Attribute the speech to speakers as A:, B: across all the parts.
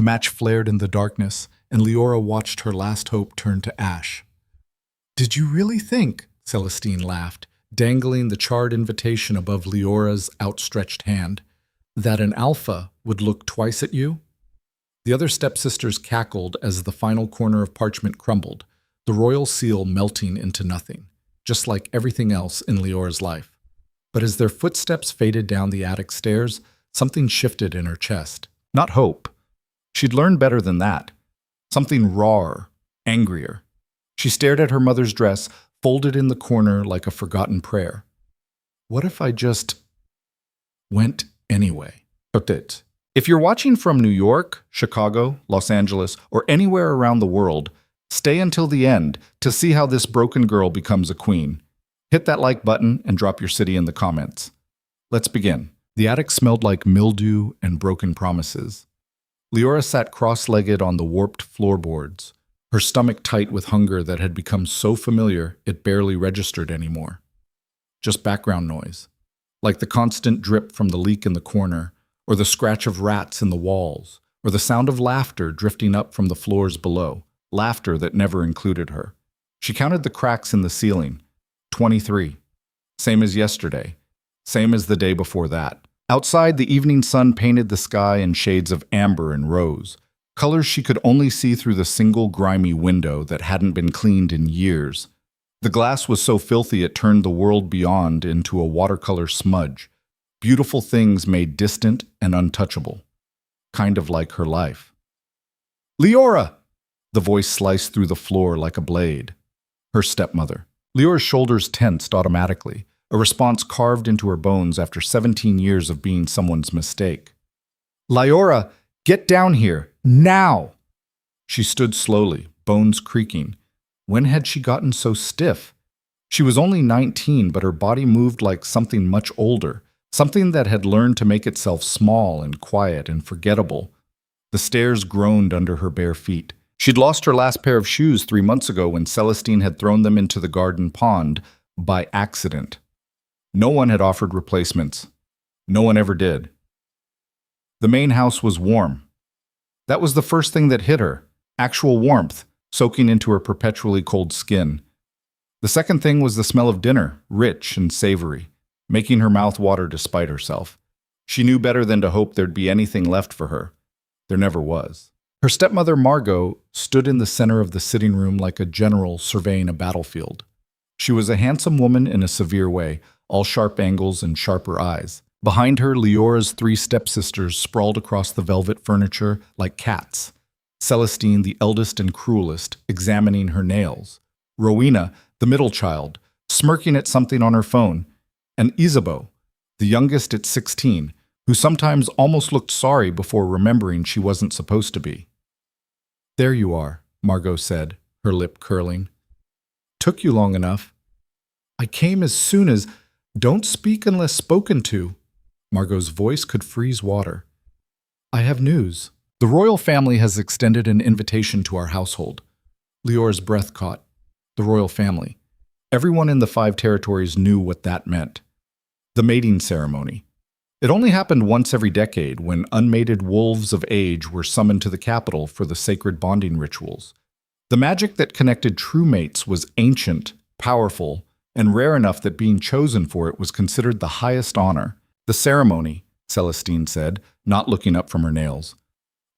A: The match flared in the darkness, and Liora watched her last hope turn to ash. "Did you really think," Celestine laughed, dangling the charred invitation above Leora's outstretched hand, "that an alpha would look twice at you?" The other stepsisters cackled as the final corner of parchment crumbled, the royal seal melting into nothing, just like everything else in Leora's life. But as their footsteps faded down the attic stairs, something shifted in her chest. Not hope. She'd learned better than that. Something rawer, angrier. She stared at her mother's dress, folded in the corner like a forgotten prayer. What if I just went anyway? If you're watching from New York, Chicago, Los Angeles, or anywhere around the world, stay until the end to see how this broken girl becomes a queen. Hit that like button and drop your city in the comments. Let's begin. The attic smelled like mildew and broken promises. Liora sat cross-legged on the warped floorboards, her stomach tight with hunger that had become so familiar it barely registered anymore. Just background noise, like the constant drip from the leak in the corner, or the scratch of rats in the walls, or the sound of laughter drifting up from the floors below, laughter that never included her. She counted the cracks in the ceiling. 23. Same as yesterday. Same as the day before that. Outside, the evening sun painted the sky in shades of amber and rose, colors she could only see through the single grimy window that hadn't been cleaned in years. The glass was so filthy it turned the world beyond into a watercolor smudge, beautiful things made distant and untouchable, kind of like her life. "Liora!" The voice sliced through the floor like a blade. Her stepmother. Leora's shoulders tensed automatically, a response carved into her bones after 17 years of being someone's mistake. "Liora, get down here, now!" She stood slowly, bones creaking. When had she gotten so stiff? She was only 19, but her body moved like something much older, something that had learned to make itself small and quiet and forgettable. The stairs groaned under her bare feet. She'd lost her last pair of shoes 3 months ago when Celestine had thrown them into the garden pond by accident. No one had offered replacements. No one ever did. The main house was warm. That was the first thing that hit her, actual warmth, soaking into her perpetually cold skin. The second thing was the smell of dinner, rich and savory, making her mouth water despite herself. She knew better than to hope there'd be anything left for her. There never was. Her stepmother, Margot, stood in the center of the sitting room like a general surveying a battlefield. She was a handsome woman in a severe way, all sharp angles and sharper eyes. Behind her, Leora's 3 stepsisters sprawled across the velvet furniture like cats. Celestine, the eldest and cruelest, examining her nails. Rowena, the middle child, smirking at something on her phone. And Isabeau, the youngest at 16, who sometimes almost looked sorry before remembering she wasn't supposed to be. "There you are," Margot said, her lip curling. "Took you long enough." "I came as soon as—" "Don't speak unless spoken to." Margot's voice could freeze water. "I have news. The royal family has extended an invitation to our household." Leora's breath caught. The royal family. Everyone in the 5 territories knew what that meant. The mating ceremony. It only happened once every decade when unmated wolves of age were summoned to the capital for the sacred bonding rituals. The magic that connected true mates was ancient, powerful, and rare enough that being chosen for it was considered the highest honor. "The ceremony," Celestine said, not looking up from her nails.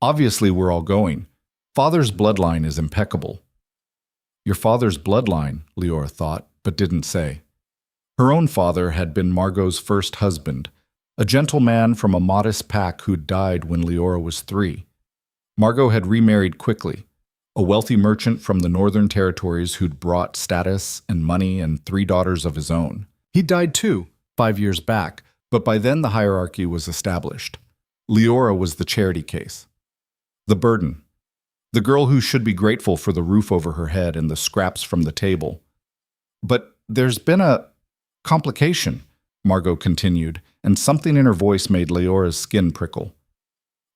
A: "Obviously we're all going. Father's bloodline is impeccable." Your father's bloodline, Liora thought, but didn't say. Her own father had been Margot's first husband, a gentleman from a modest pack who'd died when Liora was 3. Margot had remarried quickly, a wealthy merchant from the northern territories who'd brought status and money and 3 daughters of his own. He died too, 5 years back, but by then the hierarchy was established. Liora was the charity case. The burden. The girl who should be grateful for the roof over her head and the scraps from the table. "But there's been a complication," Margot continued, and something in her voice made Leora's skin prickle.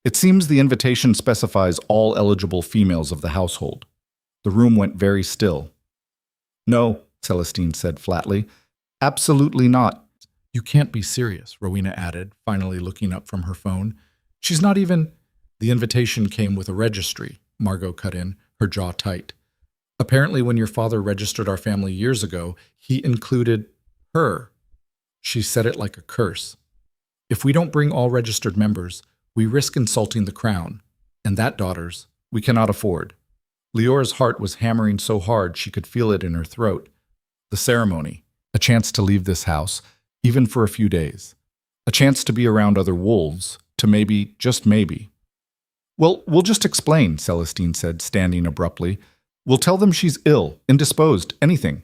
A: "It seems the invitation specifies all eligible females of the household." The room went very still. "No," Celestine said flatly. "Absolutely not." "You can't be serious," Rowena added, finally looking up from her phone. "She's not even—" The invitation came with a registry, Margot cut in, her jaw tight. Apparently, when your father registered our family years ago, he included her. She said it like a curse. If we don't bring all registered members, we risk insulting the crown. And that, daughters, we cannot afford. Leora's heart was hammering so hard she could feel it in her throat. The ceremony, a chance to leave this house, even for a few days. A chance to be around other wolves, to maybe, just maybe. Well, we'll just explain, Celestine said, standing abruptly. We'll tell them she's ill, indisposed, anything.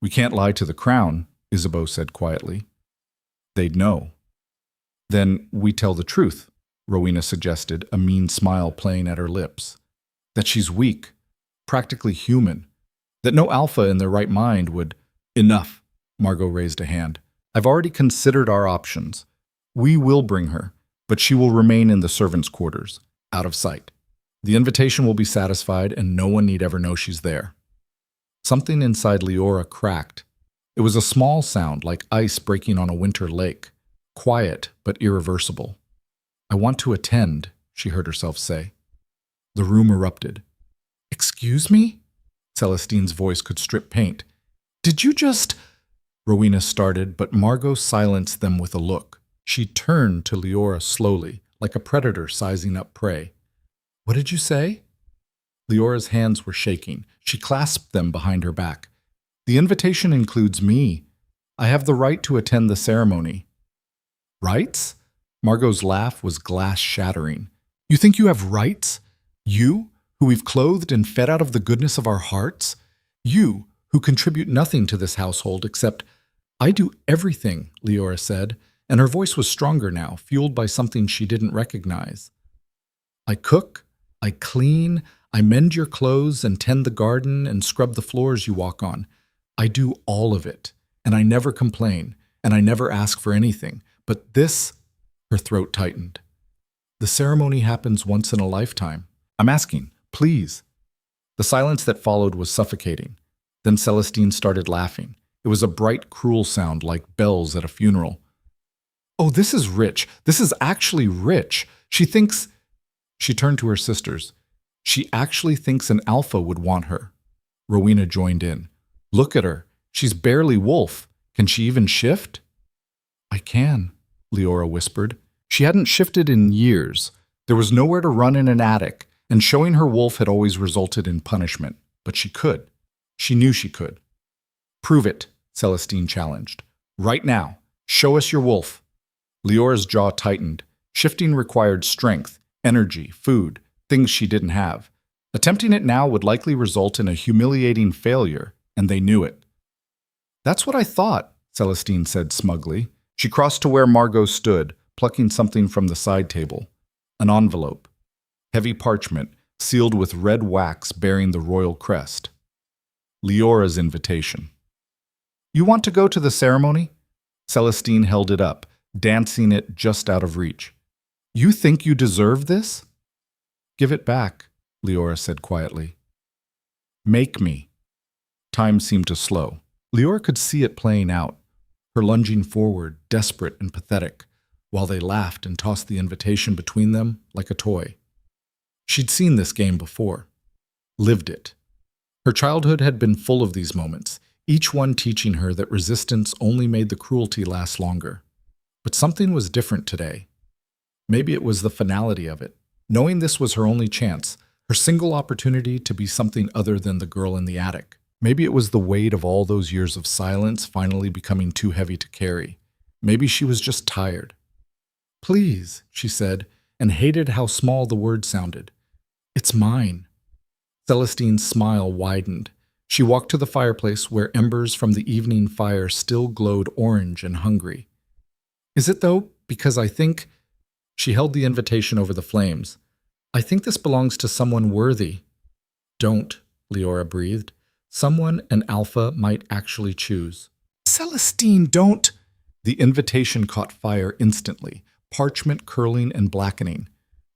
A: We can't lie to the crown, Isabeau said quietly. They'd know. Then we tell the truth, Rowena suggested, a mean smile playing at her lips. That she's weak, practically human. That no alpha in their right mind would— Enough, Margot raised a hand. I've already considered our options. We will bring her, but she will remain in the servants' quarters, out of sight. The invitation will be satisfied and no one need ever know she's there. Something inside Liora cracked. It was a small sound like ice breaking on a winter lake. Quiet, but irreversible. I want to attend, she heard herself say. The room erupted. Excuse me? Celestine's voice could strip paint. Did you just— Rowena started, but Margot silenced them with a look. She turned to Liora slowly, like a predator sizing up prey. What did you say? Leora's hands were shaking. She clasped them behind her back. The invitation includes me. I have the right to attend the ceremony. Rights? Margot's laugh was glass-shattering. You think you have rights? You, who we've clothed and fed out of the goodness of our hearts? You, who contribute nothing to this household except— I do everything, Liora said, and her voice was stronger now, fueled by something she didn't recognize. I cook, I clean, I mend your clothes and tend the garden and scrub the floors you walk on. I do all of it, and I never complain, and I never ask for anything. But this— her throat tightened. The ceremony happens once in a lifetime. I'm asking, please. The silence that followed was suffocating. Then Celestine started laughing. It was a bright, cruel sound like bells at a funeral. Oh, this is rich. This is actually rich. She thinks— She turned to her sisters. She actually thinks an alpha would want her. Rowena joined in. Look at her. She's barely wolf. Can she even shift? I can, Liora whispered. She hadn't shifted in years. There was nowhere to run in an attic, and showing her wolf had always resulted in punishment. But she could. She knew she could. Prove it, Celestine challenged. Right now. Show us your wolf. Leora's jaw tightened. Shifting required strength, energy, food, things she didn't have. Attempting it now would likely result in a humiliating failure, and they knew it. That's what I thought, Celestine said smugly. She crossed to where Margot stood, plucking something from the side table. An envelope. Heavy parchment, sealed with red wax bearing the royal crest. Leora's invitation. You want to go to the ceremony? Celestine held it up, dancing it just out of reach. You think you deserve this? Give it back, Liora said quietly. Make me. Time seemed to slow. Liora could see it playing out, her lunging forward, desperate and pathetic, while they laughed and tossed the invitation between them like a toy. She'd seen this game before, lived it. Her childhood had been full of these moments, each one teaching her that resistance only made the cruelty last longer. But something was different today. Maybe it was the finality of it, knowing this was her only chance, her single opportunity to be something other than the girl in the attic. Maybe it was the weight of all those years of silence finally becoming too heavy to carry. Maybe she was just tired. Please, she said, and hated how small the word sounded. It's mine. Celestine's smile widened. She walked to the fireplace where embers from the evening fire still glowed orange and hungry. Is it though? Because I think— She held the invitation over the flames. I think this belongs to someone worthy. Don't, Liora breathed. Someone an alpha might actually choose. Celestine, don't! The invitation caught fire instantly, parchment curling and blackening.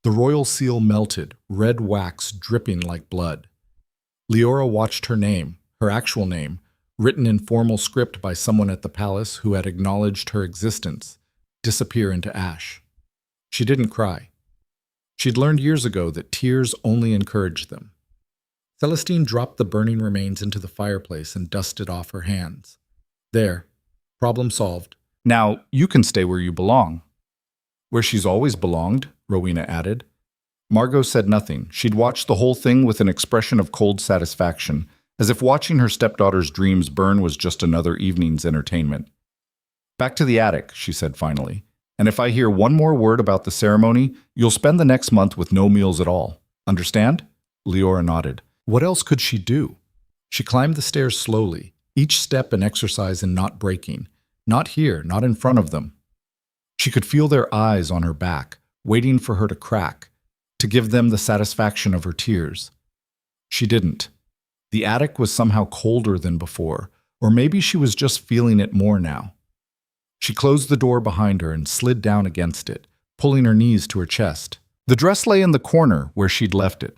A: The royal seal melted, red wax dripping like blood. Liora watched her name, her actual name, written in formal script by someone at the palace who had acknowledged her existence, disappear into ash. She didn't cry. She'd learned years ago that tears only encouraged them. Celestine dropped the burning remains into the fireplace and dusted off her hands. There. Problem solved. Now, you can stay where you belong. Where she's always belonged, Rowena added. Margot said nothing. She'd watched the whole thing with an expression of cold satisfaction, as if watching her stepdaughter's dreams burn was just another evening's entertainment. Back to the attic, she said finally. And if I hear one more word about the ceremony, you'll spend the next month with no meals at all. Understand? Liora nodded. What else could she do? She climbed the stairs slowly, each step an exercise in not breaking. Not here, not in front of them. She could feel their eyes on her back, waiting for her to crack, to give them the satisfaction of her tears. She didn't. The attic was somehow colder than before, or maybe she was just feeling it more now. She closed the door behind her and slid down against it, pulling her knees to her chest. The dress lay in the corner where she'd left it,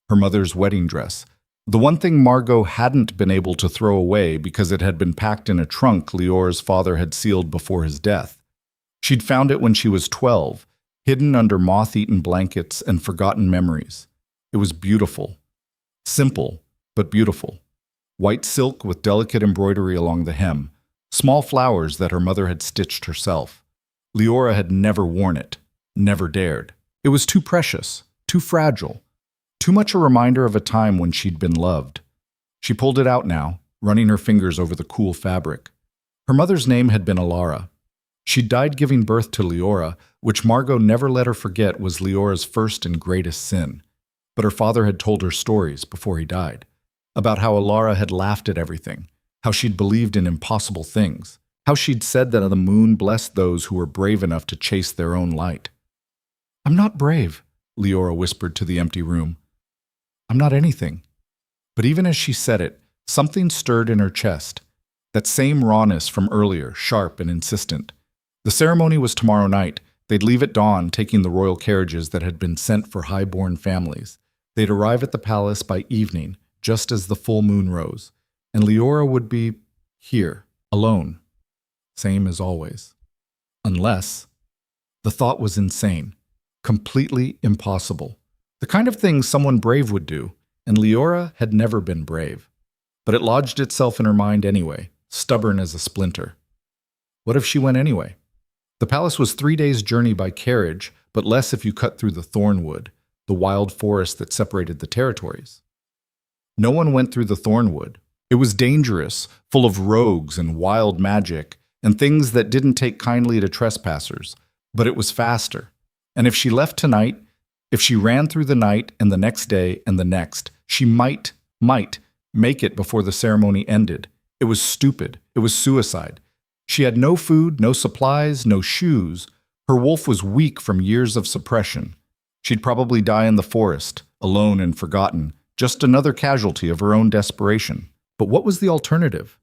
A: her mother's wedding dress, the one thing Margot hadn't been able to throw away because it had been packed in a trunk Leora's father had sealed before his death. She'd found it when she was 12, hidden under moth-eaten blankets and forgotten memories. It was beautiful. Simple, but beautiful. White silk with delicate embroidery along the hem, small flowers that her mother had stitched herself. Liora had never worn it, never dared. It was too precious, too fragile, too much a reminder of a time when she'd been loved. She pulled it out now, running her fingers over the cool fabric. Her mother's name had been Alara. She'd died giving birth to Liora, which Margot never let her forget was Leora's first and greatest sin. But her father had told her stories before he died, about how Alara had laughed at everything, how she'd believed in impossible things, how she'd said that the moon blessed those who were brave enough to chase their own light. "I'm not brave," Liora whispered to the empty room. "I'm not anything." But even as she said it, something stirred in her chest, that same rawness from earlier, sharp and insistent. The ceremony was tomorrow night. They'd leave at dawn, taking the royal carriages that had been sent for high-born families. They'd arrive at the palace by evening, just as the full moon rose, and Liora would be here, alone, same as always. Unless, the thought was insane, completely impossible. The kind of thing someone brave would do, and Liora had never been brave. But it lodged itself in her mind anyway, stubborn as a splinter. What if she went anyway? The palace was 3 days' journey by carriage, but less if you cut through the thornwood, the wild forest that separated the territories. No one went through the thornwood. It was dangerous, full of rogues and wild magic, and things that didn't take kindly to trespassers. But it was faster. And if she left tonight, if she ran through the night and the next day and the next, she might make it before the ceremony ended. It was stupid. It was suicide. She had no food, no supplies, no shoes. Her wolf was weak from years of suppression. She'd probably die in the forest, alone and forgotten, just another casualty of her own desperation. But what was the alternative?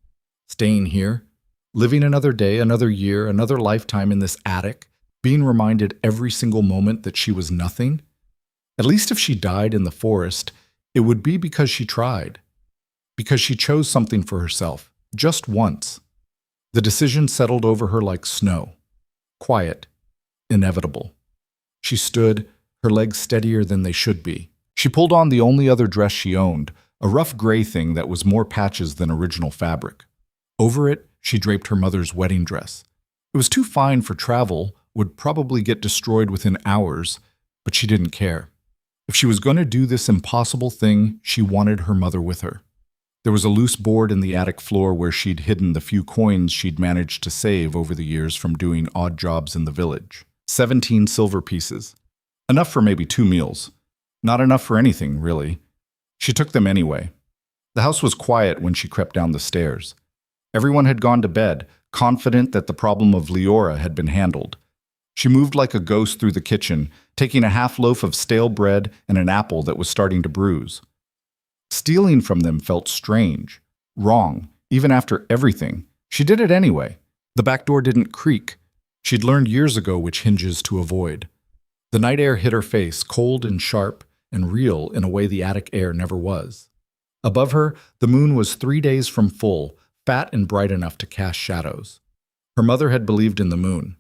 A: Staying here? Living another day, another year, another lifetime in this attic? Being reminded every single moment that she was nothing? At least if she died in the forest, it would be because she tried. Because she chose something for herself, just once. The decision settled over her like snow. Quiet. Inevitable. She stood, her legs steadier than they should be. She pulled on the only other dress she owned, a rough gray thing that was more patches than original fabric. Over it, she draped her mother's wedding dress. It was too fine for travel, would probably get destroyed within hours, but she didn't care. If she was going to do this impossible thing, she wanted her mother with her. There was a loose board in the attic floor where she'd hidden the few coins she'd managed to save over the years from doing odd jobs in the village. 17 silver pieces. Enough for maybe 2 meals. Not enough for anything, really. She took them anyway. The house was quiet when she crept down the stairs. Everyone had gone to bed, confident that the problem of Liora had been handled. She moved like a ghost through the kitchen, taking a half loaf of stale bread and an apple that was starting to bruise. Stealing from them felt strange, wrong, even after everything. She did it anyway. The back door didn't creak. She'd learned years ago which hinges to avoid. The night air hit her face, cold and sharp and real in a way the attic air never was. Above her, the moon was 3 days from full, fat and bright enough to cast shadows. Her mother had believed in the moon,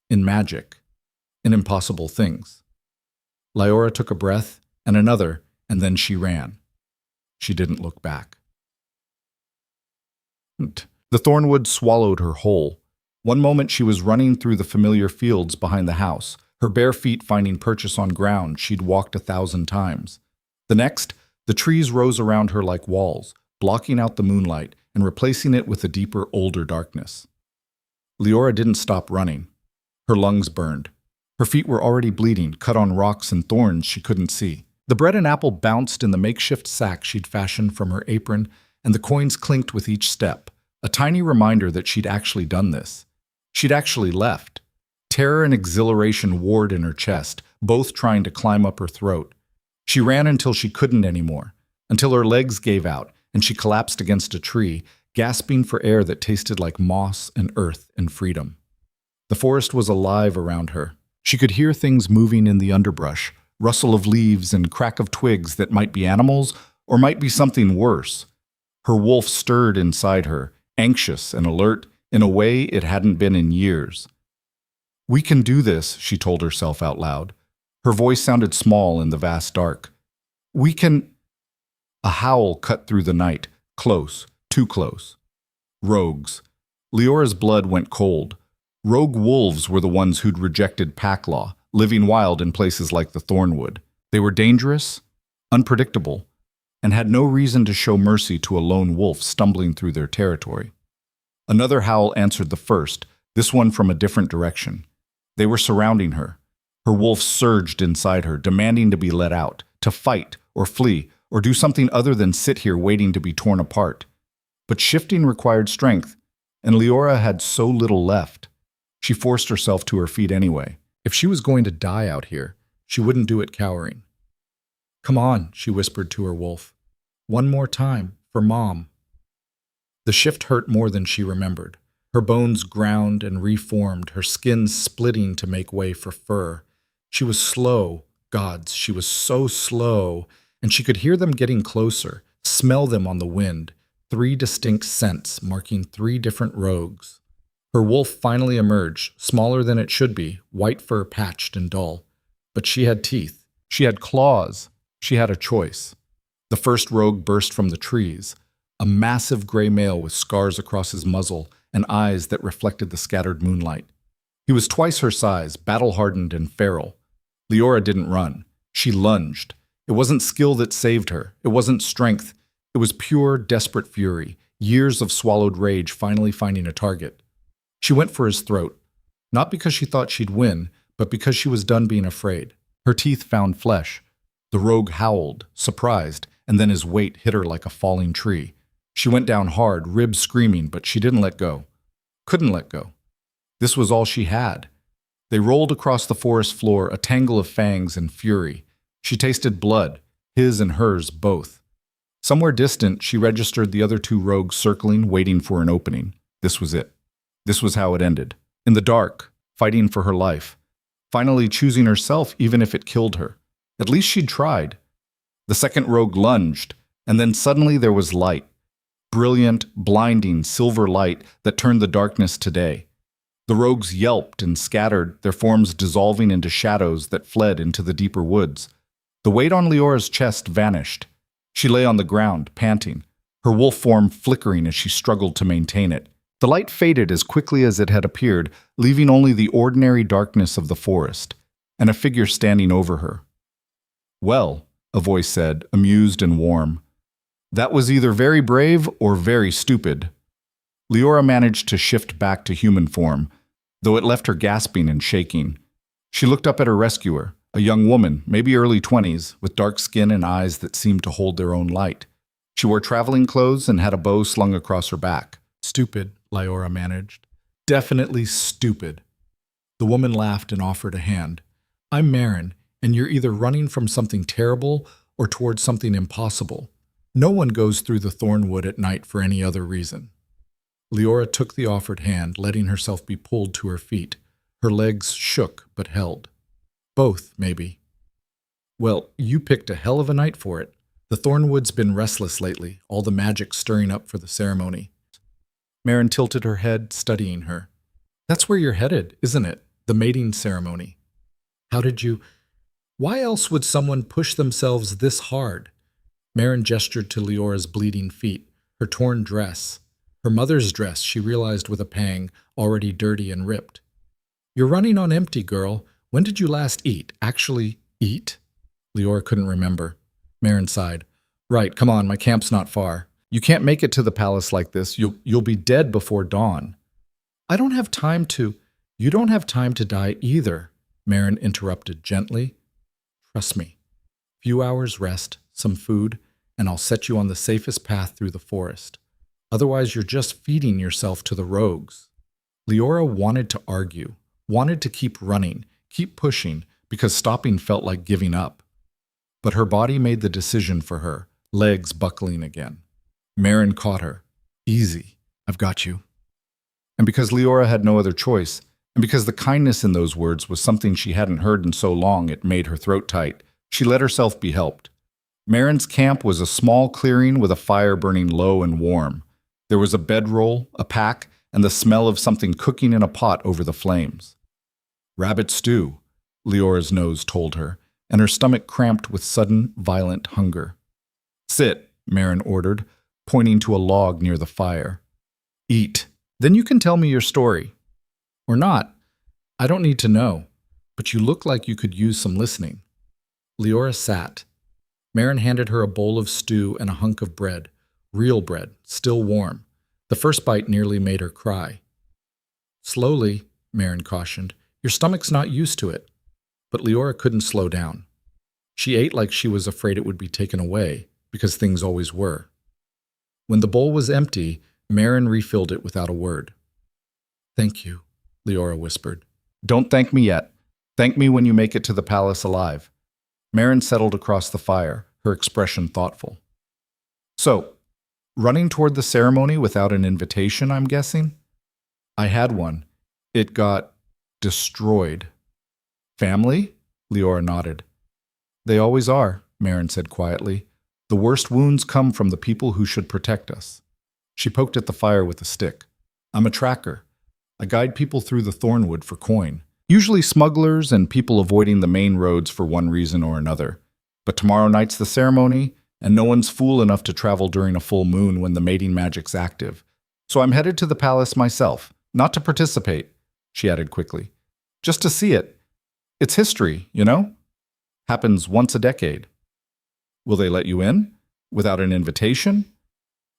A: in magic, in impossible things. Liora took a breath, and another, and then she ran. She didn't look back. The thornwood swallowed her whole. One moment she was running through the familiar fields behind the house, her bare feet finding purchase on ground she'd walked 1,000 times. The next, the trees rose around her like walls, blocking out the moonlight and replacing it with a deeper, older darkness. Liora didn't stop running. Her lungs burned. Her feet were already bleeding, cut on rocks and thorns she couldn't see. The bread and apple bounced in the makeshift sack she'd fashioned from her apron, and the coins clinked with each step, a tiny reminder that she'd actually done this. She'd actually left. Terror and exhilaration warred in her chest, both trying to climb up her throat. She ran until she couldn't anymore, until her legs gave out and she collapsed against a tree, gasping for air that tasted like moss and earth and freedom. The forest was alive around her. She could hear things moving in the underbrush, rustle of leaves and crack of twigs that might be animals or might be something worse. Her wolf stirred inside her, anxious and alert in a way it hadn't been in years. "We can do this," she told herself out loud. Her voice sounded small in the vast dark. "We can—" A howl cut through the night, close, too close. Rogues. Leora's blood went cold. Rogue wolves were the ones who'd rejected pack law, living wild in places like the Thornwood. They were dangerous, unpredictable, and had no reason to show mercy to a lone wolf stumbling through their territory. Another howl answered the first, this one from a different direction. They were surrounding her. Her wolf surged inside her, demanding to be let out, to fight or flee, or do something other than sit here waiting to be torn apart. But shifting required strength, and Liora had so little left. She forced herself to her feet anyway. If she was going to die out here, she wouldn't do it cowering. "Come on," she whispered to her wolf. "One more time, for Mom." The shift hurt more than she remembered. Her bones ground and reformed, her skin splitting to make way for fur. She was slow, gods, she was so slow, and she could hear them getting closer, smell them on the wind, 3 distinct scents marking 3 different rogues. Her wolf finally emerged, smaller than it should be, white fur patched and dull. But she had teeth. She had claws. She had a choice. The first rogue burst from the trees, a massive gray male with scars across his muzzle and eyes that reflected the scattered moonlight. He was twice her size, battle-hardened and feral. Liora didn't run. She lunged. It wasn't skill that saved her. It wasn't strength. It was pure, desperate fury, years of swallowed rage finally finding a target. She went for his throat, not because she thought she'd win, but because she was done being afraid. Her teeth found flesh. The rogue howled, surprised, and then his weight hit her like a falling tree. She went down hard, ribs screaming, but she didn't let go. Couldn't let go. This was all she had. They rolled across the forest floor, a tangle of fangs and fury. She tasted blood, his and hers both. Somewhere distant, she registered the other 2 rogues circling, waiting for an opening. This was it. This was how it ended. In the dark, fighting for her life. Finally choosing herself even if it killed her. At least she'd tried. The second rogue lunged, and then suddenly there was light. Brilliant, blinding, silver light that turned the darkness to day. The rogues yelped and scattered, their forms dissolving into shadows that fled into the deeper woods. The weight on Leora's chest vanished. She lay on the ground, panting, her wolf form flickering as she struggled to maintain it. The light faded as quickly as it had appeared, leaving only the ordinary darkness of the forest, and a figure standing over her. "Well," a voice said, amused and warm. "That was either very brave or very stupid." Liora managed to shift back to human form, though it left her gasping and shaking. She looked up at her rescuer, a young woman, maybe early 20s, with dark skin and eyes that seemed to hold their own light. She wore traveling clothes and had a bow slung across her back. "Stupid," Liora managed. "Definitely stupid." The woman laughed and offered a hand. "I'm Marin, and you're either running from something terrible or towards something impossible. No one goes through the Thornwood at night for any other reason." Liora took the offered hand, letting herself be pulled to her feet. Her legs shook but held. "Both, maybe." "Well, you picked a hell of a night for it. The Thornwood's been restless lately, all the magic stirring up for the ceremony." Marin tilted her head, studying her. "That's where you're headed, isn't it? The mating ceremony." "How did you—" Why else would someone push themselves this hard? Marin gestured to Leora's bleeding feet, her torn dress. Her mother's dress, she realized with a pang, already dirty and ripped. You're running on empty, girl. When did you last eat? Actually, eat? Leora couldn't remember. Marin sighed. Right, come on, my camp's not far. You can't make it to the palace like this. You'll be dead before dawn. I don't have time to... You don't have time to die either, Marin interrupted gently. Trust me. Few hours rest, some food, and I'll set you on the safest path through the forest. Otherwise, you're just feeding yourself to the rogues. Liora wanted to argue, wanted to keep running, keep pushing, because stopping felt like giving up. But her body made the decision for her, legs buckling again. Marin caught her. Easy. I've got you. And because Liora had no other choice, and because the kindness in those words was something she hadn't heard in so long it made her throat tight, she let herself be helped. Marin's camp was a small clearing with a fire burning low and warm. There was a bedroll, a pack, and the smell of something cooking in a pot over the flames. Rabbit stew, Leora's nose told her, and her stomach cramped with sudden, violent hunger. Sit, Marin ordered, pointing to a log near the fire. Eat. Then you can tell me your story. Or not. I don't need to know. But you look like you could use some listening. Liora sat. Marin handed her a bowl of stew and a hunk of bread. Real bread, still warm. The first bite nearly made her cry. Slowly, Marin cautioned. Your stomach's not used to it. But Liora couldn't slow down. She ate like she was afraid it would be taken away, because things always were. When the bowl was empty, Marin refilled it without a word. Thank you, Liora whispered. Don't thank me yet. Thank me when you make it to the palace alive. Marin settled across the fire, her expression thoughtful. So, running toward the ceremony without an invitation, I'm guessing? I had one. It got destroyed. Family? Liora nodded. They always are, Marin said quietly. The worst wounds come from the people who should protect us. She poked at the fire with a stick. I'm a tracker. I guide people through the thornwood for coin. Usually smugglers and people avoiding the main roads for one reason or another. But tomorrow night's the ceremony, and no one's fool enough to travel during a full moon when the mating magic's active. So I'm headed to the palace myself, not to participate, she added quickly. Just to see it. It's history, you know? Happens once a decade. Will they let you in? Without an invitation?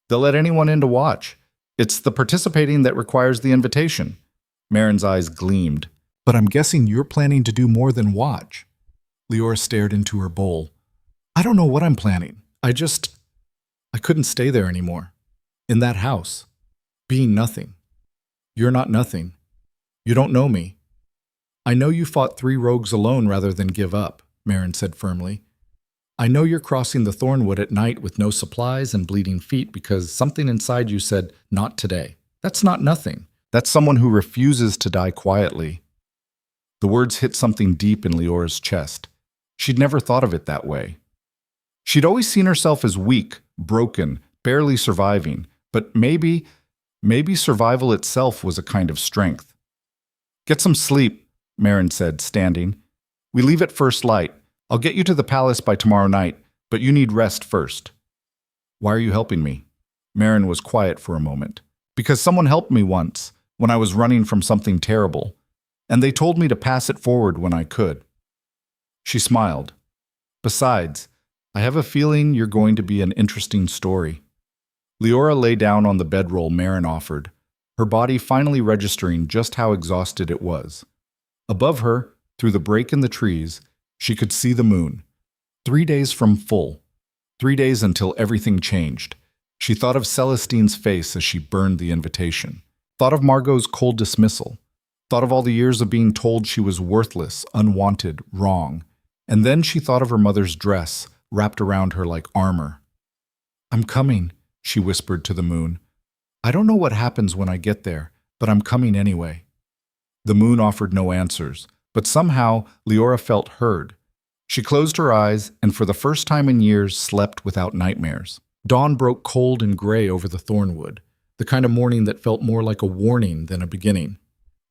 A: They'll let anyone in to watch. It's the participating that requires the invitation. Marin's eyes gleamed. But I'm guessing you're planning to do more than watch. Liora stared into her bowl. I don't know what I'm planning. I couldn't stay there anymore. In that house. Being nothing. You're not nothing. You don't know me. I know you fought 3 rogues alone rather than give up, Marin said firmly. I know you're crossing the thornwood at night with no supplies and bleeding feet because something inside you said, not today. That's not nothing. That's someone who refuses to die quietly. The words hit something deep in Leora's chest. She'd never thought of it that way. She'd always seen herself as weak, broken, barely surviving, but maybe survival itself was a kind of strength. Get some sleep, Marin said, standing. We leave at first light. I'll get you to the palace by tomorrow night, but you need rest first. Why are you helping me? Marin was quiet for a moment. Because someone helped me once, when I was running from something terrible, and they told me to pass it forward when I could. She smiled. Besides, I have a feeling you're going to be an interesting story. Liora lay down on the bedroll Marin offered, her body finally registering just how exhausted it was. Above her, through the break in the trees, she could see the moon. 3 days from full. 3 days until everything changed. She thought of Celestine's face as she burned the invitation. Thought of Margot's cold dismissal. Thought of all the years of being told she was worthless, unwanted, wrong. And then she thought of her mother's dress, wrapped around her like armor. I'm coming, she whispered to the moon. I don't know what happens when I get there, but I'm coming anyway. The moon offered no answers. But somehow, Liora felt heard. She closed her eyes and for the first time in years slept without nightmares. Dawn broke cold and gray over the thornwood, the kind of morning that felt more like a warning than a beginning.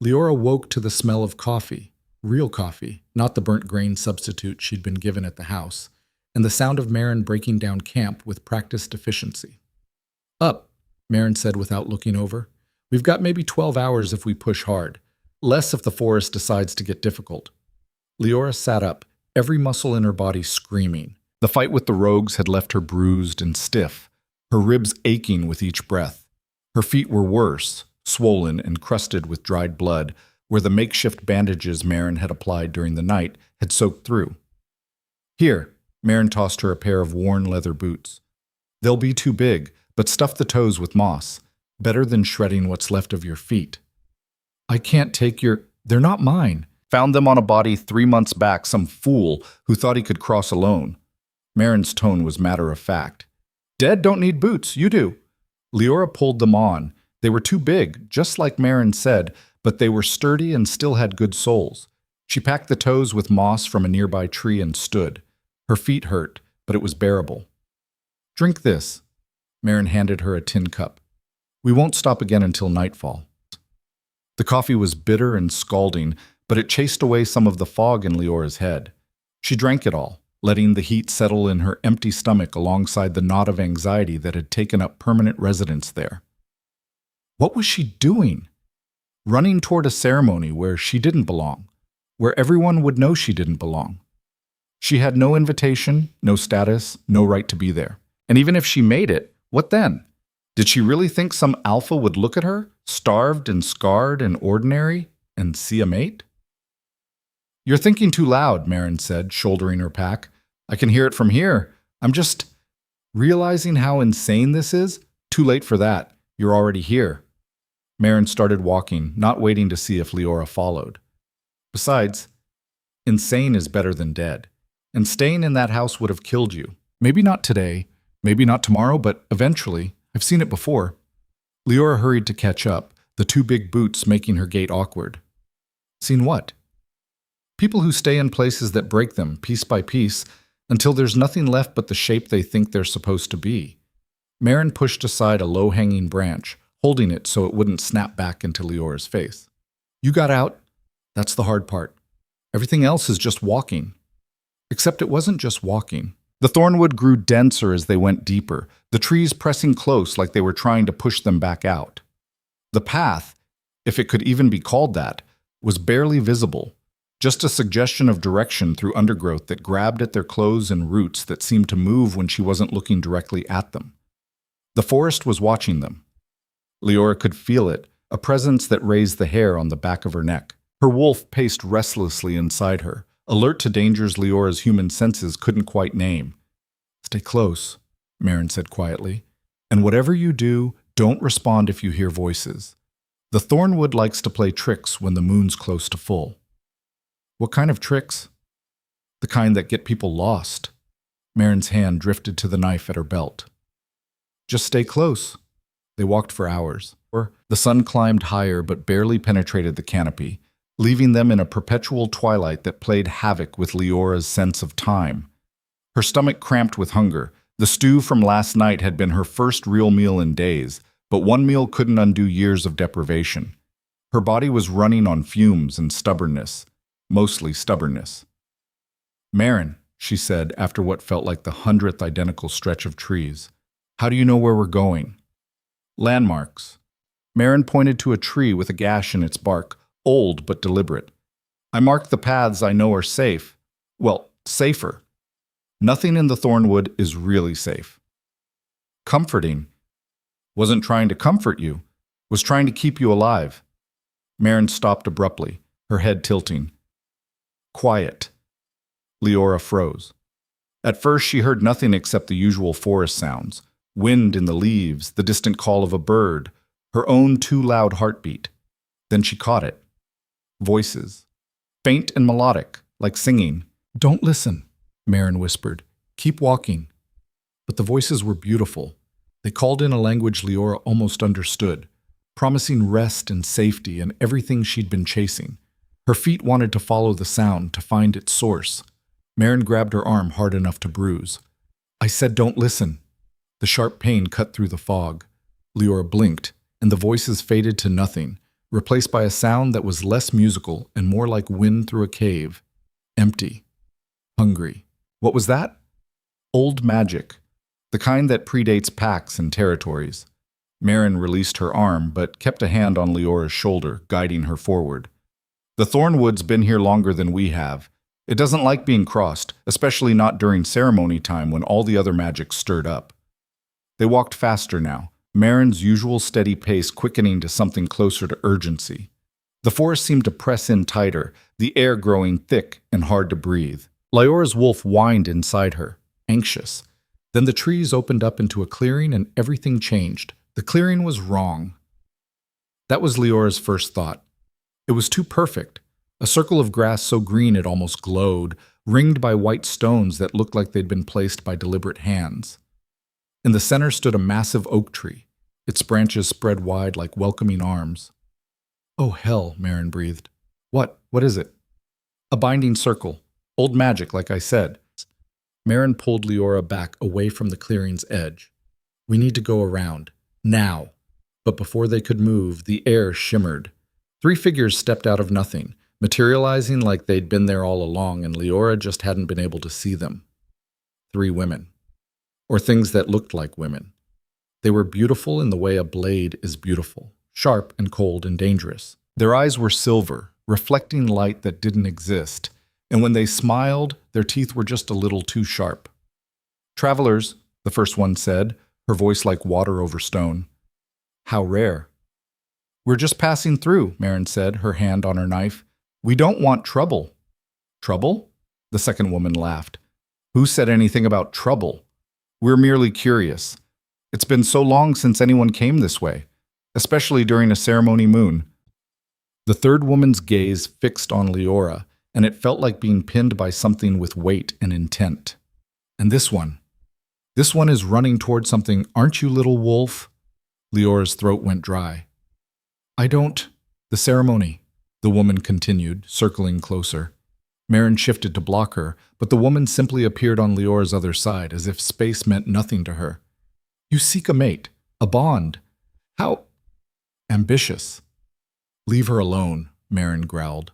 A: Liora woke to the smell of coffee, Real coffee, not the burnt grain substitute she'd been given at the house, and the sound of Marin breaking down camp with practiced efficiency. Up, Marin said without looking over. We've got maybe 12 hours if we push hard, less if the forest decides to get difficult. Liora sat up, every muscle in her body screaming. The fight with the rogues had left her bruised and stiff, her ribs aching with each breath. Her feet were worse, swollen and crusted with dried blood, where the makeshift bandages Marin had applied during the night had soaked through. Here, Marin tossed her a pair of worn leather boots. They'll be too big, but stuff the toes with moss. Better than shredding what's left of your feet. I can't take your... They're not mine. Found them on a body 3 months back, some fool who thought he could cross alone. Marin's tone was matter of fact. Dead don't need boots, you do. Liora pulled them on. They were too big, just like Marin said, but they were sturdy and still had good soles. She packed the toes with moss from a nearby tree and stood. Her feet hurt, but it was bearable. Drink this. Marin handed her a tin cup. We won't stop again until nightfall. The coffee was bitter and scalding, but it chased away some of the fog in Leora's head. She drank it all, letting the heat settle in her empty stomach alongside the knot of anxiety that had taken up permanent residence there. What was she doing? Running toward a ceremony where she didn't belong, where everyone would know she didn't belong. She had no invitation, no status, no right to be there. And even if she made it, what then? Did she really think some alpha would look at her, starved and scarred and ordinary, and see a mate? You're thinking too loud, Marin said, shouldering her pack. I can hear it from here. I'm just realizing how insane this is. Too late for that. You're already here. Marin started walking, not waiting to see if Liora followed. Besides, insane is better than dead. And staying in that house would have killed you. Maybe not today, maybe not tomorrow, but eventually. I've seen it before. Liora hurried to catch up, the 2 big boots making her gait awkward. Seen what? People who stay in places that break them, piece by piece, until there's nothing left but the shape they think they're supposed to be. Marin pushed aside a low-hanging branch, holding it so it wouldn't snap back into Leora's face. You got out. That's the hard part. Everything else is just walking. Except it wasn't just walking. The thornwood grew denser as they went deeper, the trees pressing close like they were trying to push them back out. The path, if it could even be called that, was barely visible, just a suggestion of direction through undergrowth that grabbed at their clothes and roots that seemed to move when she wasn't looking directly at them. The forest was watching them. Liora could feel it, a presence that raised the hair on the back of her neck. Her wolf paced restlessly inside her, alert to dangers Leora's human senses couldn't quite name. Stay close, Marin said quietly, and whatever you do, don't respond if you hear voices. The thornwood likes to play tricks when the moon's close to full. What kind of tricks? The kind that get people lost. Marin's hand drifted to the knife at her belt. Just stay close. They walked for hours. The sun climbed higher but barely penetrated the canopy, leaving them in a perpetual twilight that played havoc with Leora's sense of time. Her stomach cramped with hunger. The stew from last night had been her first real meal in days, but one meal couldn't undo years of deprivation. Her body was running on fumes and stubbornness, mostly stubbornness. Marin, she said after what felt like the 100th identical stretch of trees, how do you know where we're going? Landmarks. Marin pointed to a tree with a gash in its bark, old but deliberate. I marked the paths I know are safe. Well, safer. Nothing in the thornwood is really safe. Comforting. Wasn't trying to comfort you. Was trying to keep you alive. Marin stopped abruptly, her head tilting. Quiet. Liora froze. At first she heard nothing except the usual forest sounds. Wind in the leaves, the distant call of a bird, her own too loud heartbeat. Then she caught it. Voices. Faint and melodic, like singing. Don't listen, Marin whispered. Keep walking. But the voices were beautiful. They called in a language Liora almost understood, promising rest and safety and everything she'd been chasing. Her feet wanted to follow the sound, to find its source. Marin grabbed her arm hard enough to bruise. I said don't listen. The sharp pain cut through the fog. Liora blinked, and the voices faded to nothing, replaced by a sound that was less musical and more like wind through a cave. Empty. Hungry. What was that? Old magic. The kind that predates pacts and territories. Marin released her arm, but kept a hand on Leora's shoulder, guiding her forward. The Thornwood's been here longer than we have. It doesn't like being crossed, especially not during ceremony time when all the other magic stirred up. They walked faster now, Marin's usual steady pace quickening to something closer to urgency. The forest seemed to press in tighter, the air growing thick and hard to breathe. Leora's wolf whined inside her, anxious. Then the trees opened up into a clearing and everything changed. The clearing was wrong. That was Leora's first thought. It was too perfect. A circle of grass so green it almost glowed, ringed by white stones that looked like they'd been placed by deliberate hands. In the center stood a massive oak tree, its branches spread wide like welcoming arms. "Oh, hell," Marin breathed. What is it?" "A binding circle. Old magic, like I said." Marin pulled Liora back away from the clearing's edge. "We need to go around. Now." But before they could move, the air shimmered. 3 figures stepped out of nothing, materializing like they'd been there all along and Liora just hadn't been able to see them. 3 women. Or things that looked like women. They were beautiful in the way a blade is beautiful, sharp and cold and dangerous. Their eyes were silver, reflecting light that didn't exist, and when they smiled, their teeth were just a little too sharp. "Travelers," the first one said, her voice like water over stone. "How rare." "We're just passing through," Marin said, her hand on her knife. "We don't want trouble." "Trouble?" The second woman laughed. "Who said anything about trouble? We're merely curious. It's been so long since anyone came this way, especially during a ceremony moon." The third woman's gaze fixed on Liora, and it felt like being pinned by something with weight and intent. "And this one is running toward something, aren't you, little wolf?" Leora's throat went dry. The ceremony," the woman continued, circling closer. Marin shifted to block her, but the woman simply appeared on Leora's other side, as if space meant nothing to her. "You seek a mate, a bond. How ambitious." "Leave her alone," Marin growled.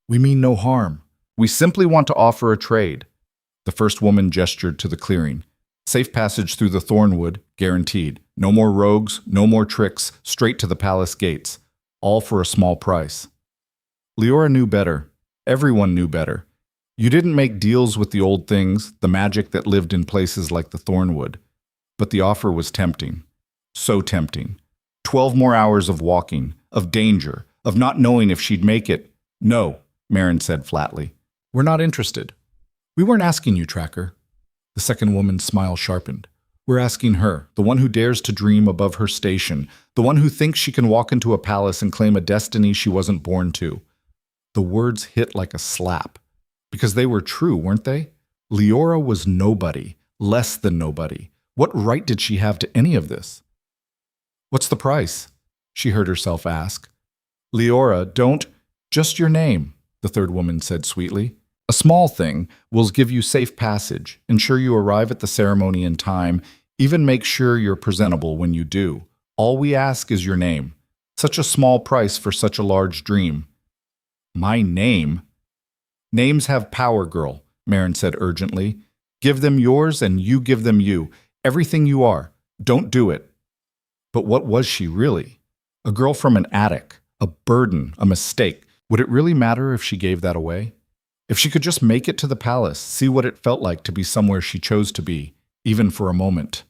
A: "We mean no harm. We simply want to offer a trade." The first woman gestured to the clearing. "Safe passage through the Thornwood, guaranteed. No more rogues, no more tricks, straight to the palace gates. All for a small price." Liora knew better. Everyone knew better. You didn't make deals with the old things, the magic that lived in places like the Thornwood. But the offer was tempting. So tempting. 12 more hours of walking, of danger, of not knowing if she'd make it. "No," Marin said flatly. "We're not interested." "We weren't asking you, Tracker." The second woman's smile sharpened. "We're asking her, the one who dares to dream above her station, the one who thinks she can walk into a palace and claim a destiny she wasn't born to." The words hit like a slap. Because they were true, weren't they? Liora was nobody, less than nobody. What right did she have to any of this? "What's the price?" she heard herself ask. "Liora, don't— just your name," the third woman said sweetly. "A small thing. We'll give you safe passage, ensure you arrive at the ceremony in time, even make sure you're presentable when you do. All we ask is your name. Such a small price for such a large dream." "My name?" "Names have power, girl," Marin said urgently. "Give them yours and you give them you. Everything you are. Don't do it." But what was she really? A girl from an attic, a burden, a mistake. Would it really matter if she gave that away? If she could just make it to the palace, see what it felt like to be somewhere she chose to be, even for a moment.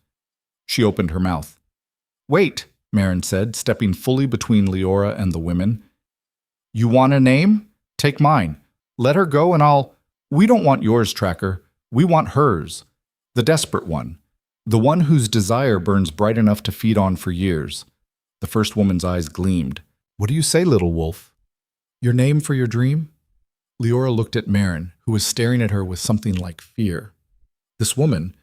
A: She opened her mouth. "Wait," Marin said, stepping fully between Liora and the women. "You want a name? Take mine. Let her go and I'll— We don't want yours, Tracker. We want hers. The desperate one. The one whose desire burns bright enough to feed on for years." The first woman's eyes gleamed. "What do you say, little wolf? Your name for your dream?" Liora looked at Marin, who was staring at her with something like fear. This woman,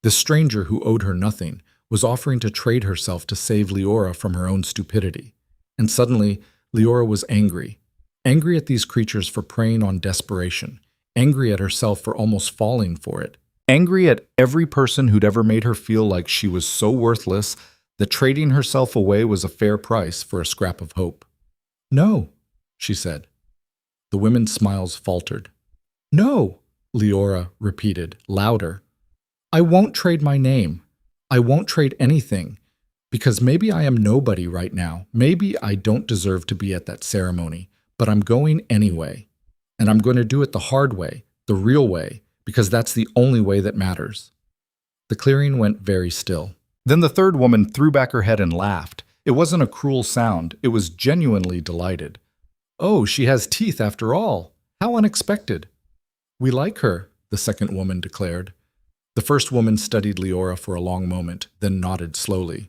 A: this stranger who owed her nothing, was offering to trade herself to save Liora from her own stupidity. And suddenly, Liora was angry. Angry at these creatures for preying on desperation. Angry at herself for almost falling for it. Angry at every person who'd ever made her feel like she was so worthless that trading herself away was a fair price for a scrap of hope. No, she said. The women's smiles faltered. No, Liora repeated, louder. I won't trade my name. I won't trade anything. Because maybe I am nobody right now. Maybe I don't deserve to be at that ceremony. But I'm going anyway. And I'm going to do it the hard way, the real way, because that's the only way that matters. The clearing went very still. Then the third woman threw back her head and laughed. It wasn't a cruel sound. It was genuinely delighted. Oh, she has teeth after all. How unexpected. We like her, the second woman declared. The first woman studied Liora for a long moment, then nodded slowly.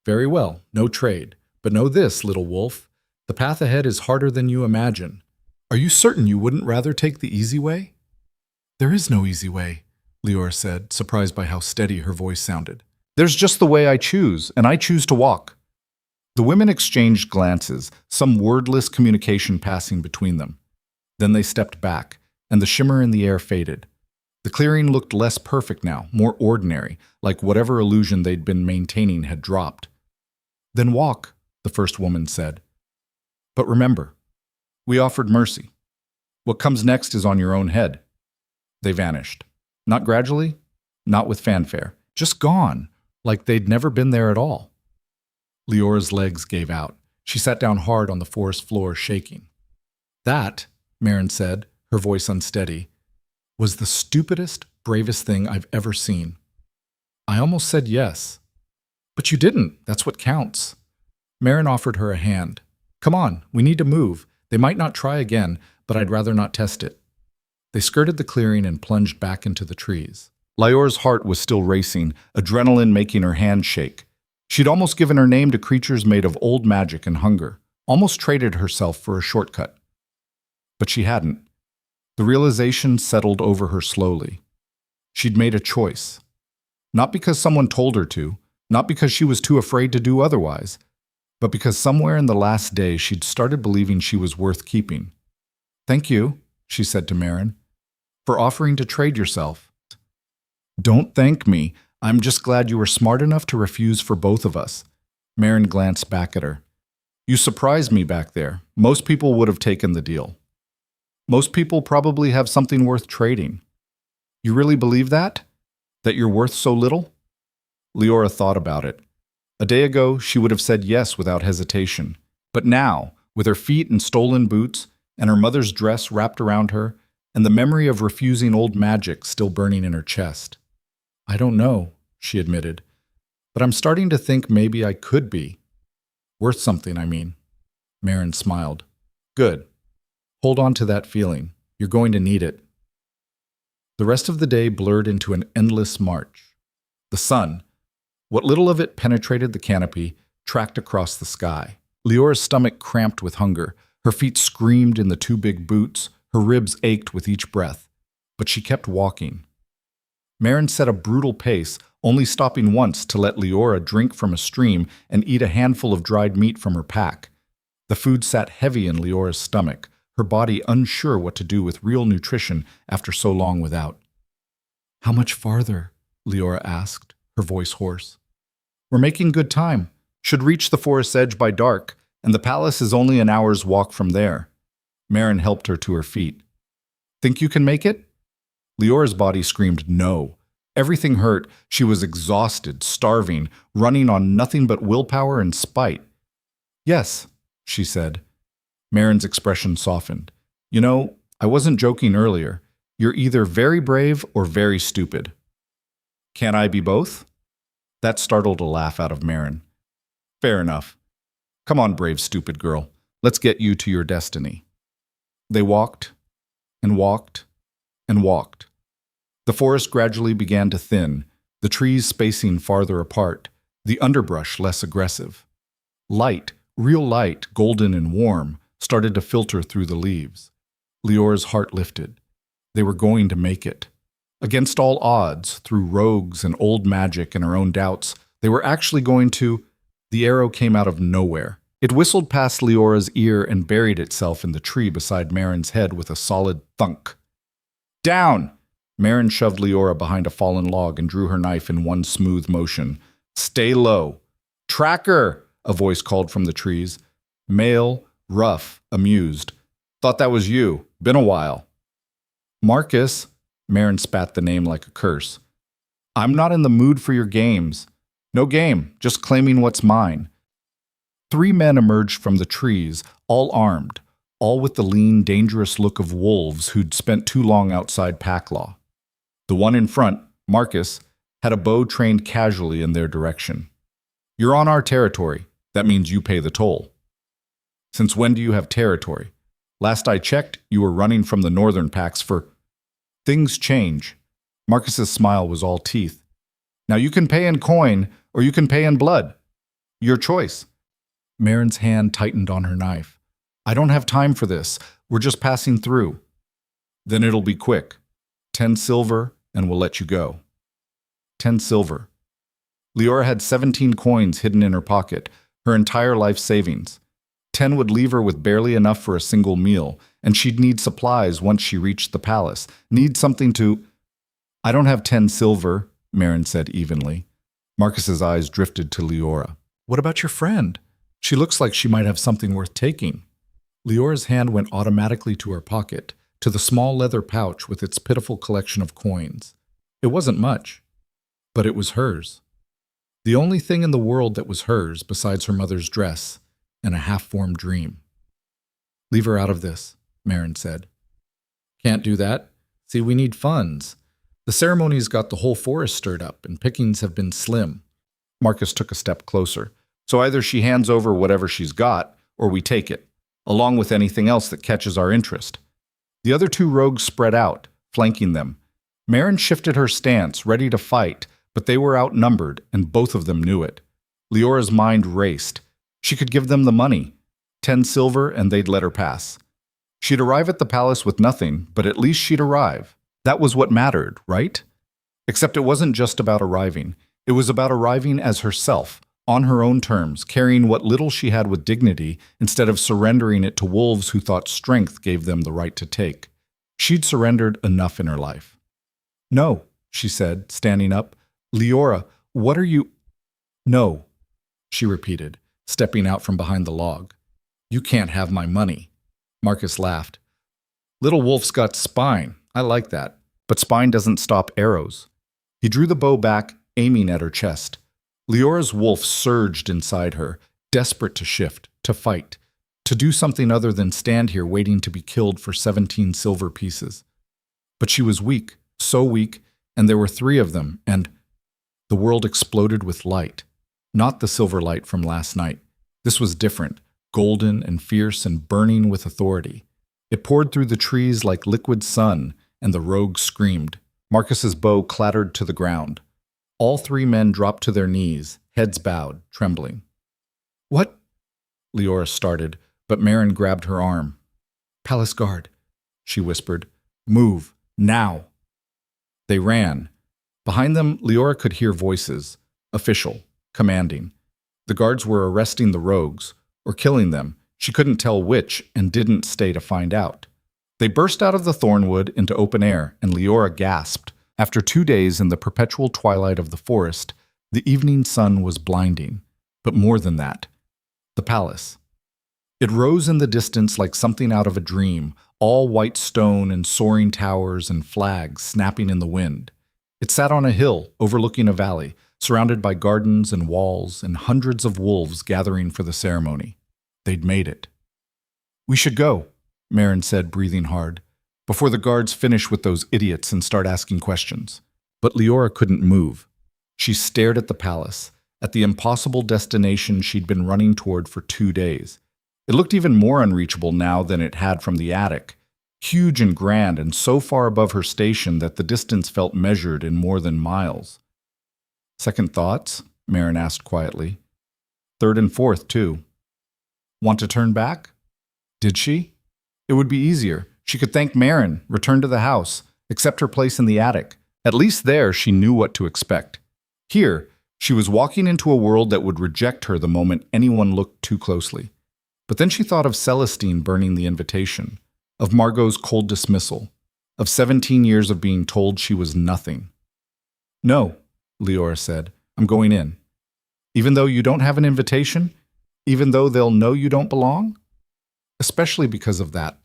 A: Very well, no trade. But know this, little wolf. The path ahead is harder than you imagine. Are you certain you wouldn't rather take the easy way? There is no easy way, Liora said, surprised by how steady her voice sounded. There's just the way I choose, and I choose to walk. The women exchanged glances, some wordless communication passing between them. Then they stepped back, and the shimmer in the air faded. The clearing looked less perfect now, more ordinary, like whatever illusion they'd been maintaining had dropped. Then walk, the first woman said. But remember, we offered mercy. What comes next is on your own head. They vanished. Not gradually, not with fanfare, just gone, like they'd never been there at all. Liora's legs gave out. She sat down hard on the forest floor, shaking. That, Marin said, her voice unsteady, was the stupidest, bravest thing I've ever seen. I almost said yes. But you didn't. That's what counts. Marin offered her a hand. Come on, we need to move. They might not try again, but I'd rather not test it. They skirted the clearing and plunged back into the trees. Liora's heart was still racing, adrenaline making her hand shake. She'd almost given her name to creatures made of old magic and hunger, almost traded herself for a shortcut. But she hadn't. The realization settled over her slowly. She'd made a choice. Not because someone told her to, not because she was too afraid to do otherwise, but because somewhere in the last day she'd started believing she was worth keeping. Thank you, she said to Marin, for offering to trade yourself. Don't thank me. I'm just glad you were smart enough to refuse for both of us. Marin glanced back at her. You surprised me back there. Most people would have taken the deal. Most people probably have something worth trading. You really believe that? That you're worth so little? Liora thought about it. A day ago, she would have said yes without hesitation. But now, with her feet in stolen boots, and her mother's dress wrapped around her, and the memory of refusing old magic still burning in her chest. I don't know, she admitted, but I'm starting to think maybe I could be. Worth something, I mean. Marin smiled. Good. Hold on to that feeling. You're going to need it. The rest of the day blurred into an endless march. The sun, what little of it penetrated the canopy, tracked across the sky. Liora's stomach cramped with hunger. Her feet screamed in the too big boots. Her ribs ached with each breath. But she kept walking. Marin set a brutal pace, only stopping once to let Liora drink from a stream and eat a handful of dried meat from her pack. The food sat heavy in Liora's stomach, her body unsure what to do with real nutrition after so long without. How much farther? Liora asked, her voice hoarse. We're making good time. Should reach the forest's edge by dark, and the palace is only an hour's walk from there. Marin helped her to her feet. Think you can make it? Liora's body screamed no. Everything hurt. She was exhausted, starving, running on nothing but willpower and spite. Yes, she said. Marin's expression softened. You know, I wasn't joking earlier. You're either very brave or very stupid. Can I be both? That startled a laugh out of Marin. Fair enough. Come on, brave, stupid girl. Let's get you to your destiny. They walked and walked and walked. The forest gradually began to thin, the trees spacing farther apart, the underbrush less aggressive. Light, real light, golden and warm, started to filter through the leaves. Liora's heart lifted. They were going to make it. Against all odds, through rogues and old magic and her own doubts, they were actually going to... The arrow came out of nowhere. It whistled past Liora's ear and buried itself in the tree beside Marin's head with a solid thunk. Down! Marin shoved Liora behind a fallen log and drew her knife in one smooth motion. Stay low. Tracker! A voice called from the trees. Male, rough, amused. Thought that was you. Been a while. Marcus, Marin spat the name like a curse. I'm not in the mood for your games. No game, just claiming what's mine. 3 men emerged from the trees, all armed, all with the lean, dangerous look of wolves who'd spent too long outside pack law. The one in front, Marcus, had a bow trained casually in their direction. You're on our territory. That means you pay the toll. Since when do you have territory? Last I checked, you were running from the northern packs for... Things change. Marcus's smile was all teeth. Now you can pay in coin, or you can pay in blood. Your choice. Marin's hand tightened on her knife. I don't have time for this. We're just passing through. Then it'll be quick. 10 silver, and we'll let you go. 10 silver. Liora had 17 coins hidden in her pocket, her entire life savings. 10 would leave her with barely enough for a single meal, and she'd need supplies once she reached the palace. Need something to... I don't have 10 silver, Marin said evenly. Marcus's eyes drifted to Liora. What about your friend? She looks like she might have something worth taking. Leora's hand went automatically to her pocket, to the small leather pouch with its pitiful collection of coins. It wasn't much, but it was hers. The only thing in the world that was hers besides her mother's dress and a half-formed dream. Leave her out of this, Marin said. Can't do that. See, we need funds. The ceremony's got the whole forest stirred up, and pickings have been slim. Marcus took a step closer. So either she hands over whatever she's got, or we take it, along with anything else that catches our interest. The other 2 rogues spread out, flanking them. Marin shifted her stance, ready to fight, but they were outnumbered, and both of them knew it. Leora's mind raced. She could give them the money. 10 silver, and they'd let her pass. She'd arrive at the palace with nothing, but at least she'd arrive. That was what mattered, right? Except it wasn't just about arriving. It was about arriving as herself, on her own terms, carrying what little she had with dignity instead of surrendering it to wolves who thought strength gave them the right to take. She'd surrendered enough in her life. No, she said, standing up. Liora, what are you... No, she repeated, stepping out from behind the log. You can't have my money. Marcus laughed. Little wolf's got spine. I like that. But spine doesn't stop arrows. He drew the bow back, aiming at her chest. Leora's wolf surged inside her, desperate to shift, to fight, to do something other than stand here waiting to be killed for 17 silver pieces. But she was weak, so weak, and there were 3 of them, and the world exploded with light. Not the silver light from last night. This was different, golden and fierce and burning with authority. It poured through the trees like liquid sun, and the rogue screamed. Marcus's bow clattered to the ground. All 3 men dropped to their knees, heads bowed, trembling. What? Liora started, but Marin grabbed her arm. Palace guard, she whispered. Move, now. They ran. Behind them, Liora could hear voices, official, commanding. The guards were arresting the rogues, or killing them. She couldn't tell which, and didn't stay to find out. They burst out of the thornwood into open air, and Liora gasped. After 2 days in the perpetual twilight of the forest, the evening sun was blinding. But more than that, the palace. It rose in the distance like something out of a dream, all white stone and soaring towers and flags snapping in the wind. It sat on a hill overlooking a valley, surrounded by gardens and walls and hundreds of wolves gathering for the ceremony. They'd made it. We should go, Marin said, breathing hard, before the guards finish with those idiots and start asking questions. But Liora couldn't move. She stared at the palace, at the impossible destination she'd been running toward for 2 days. It looked even more unreachable now than it had from the attic, huge and grand and so far above her station that the distance felt measured in more than miles. Second thoughts? Marin asked quietly. Third and fourth, too. Want to turn back? Did she? It would be easier. She could thank Marin, return to the house, accept her place in the attic. At least there she knew what to expect. Here, she was walking into a world that would reject her the moment anyone looked too closely. But then she thought of Celestine burning the invitation, of Margot's cold dismissal, of 17 years of being told she was nothing. No, Liora said, I'm going in. Even though you don't have an invitation? Even though they'll know you don't belong? especially because of that.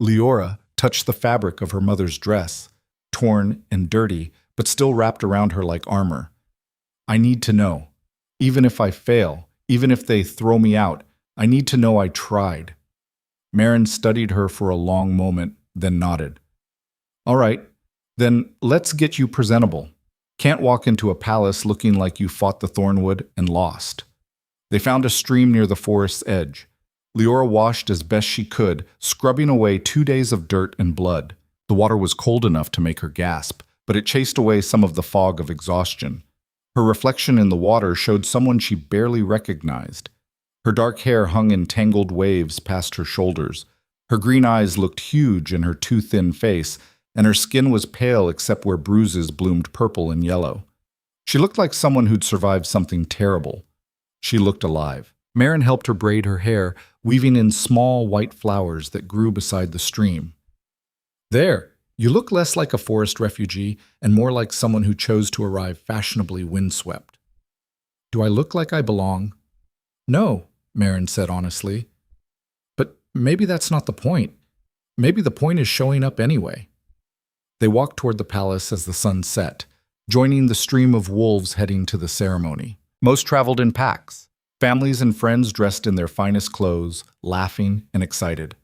A: Liora touched the fabric of her mother's dress, torn and dirty, but still wrapped around her like armor. I need to know. Even if I fail, even if they throw me out, I need to know I tried. Marin studied her for a long moment, then nodded. All right, then let's get you presentable. Can't walk into a palace looking like you fought the Thornwood and lost. They found a stream near the forest's edge. Liora washed as best she could, scrubbing away 2 days of dirt and blood. The water was cold enough to make her gasp, but it chased away some of the fog of exhaustion. Her reflection in the water showed someone she barely recognized. Her dark hair hung in tangled waves past her shoulders. Her green eyes looked huge in her too thin face, and her skin was pale except where bruises bloomed purple and yellow. She looked like someone who'd survived something terrible. She looked alive. Marin helped her braid her hair, weaving in small white flowers that grew beside the stream. There, you look less like a forest refugee and more like someone who chose to arrive fashionably windswept. Do I look like I belong? No, Marin said honestly. But maybe that's not the point. Maybe the point is showing up anyway. They walked toward the palace as the sun set, joining the stream of wolves heading to the ceremony. Most traveled in packs, families and friends dressed in their finest clothes, laughing and excited.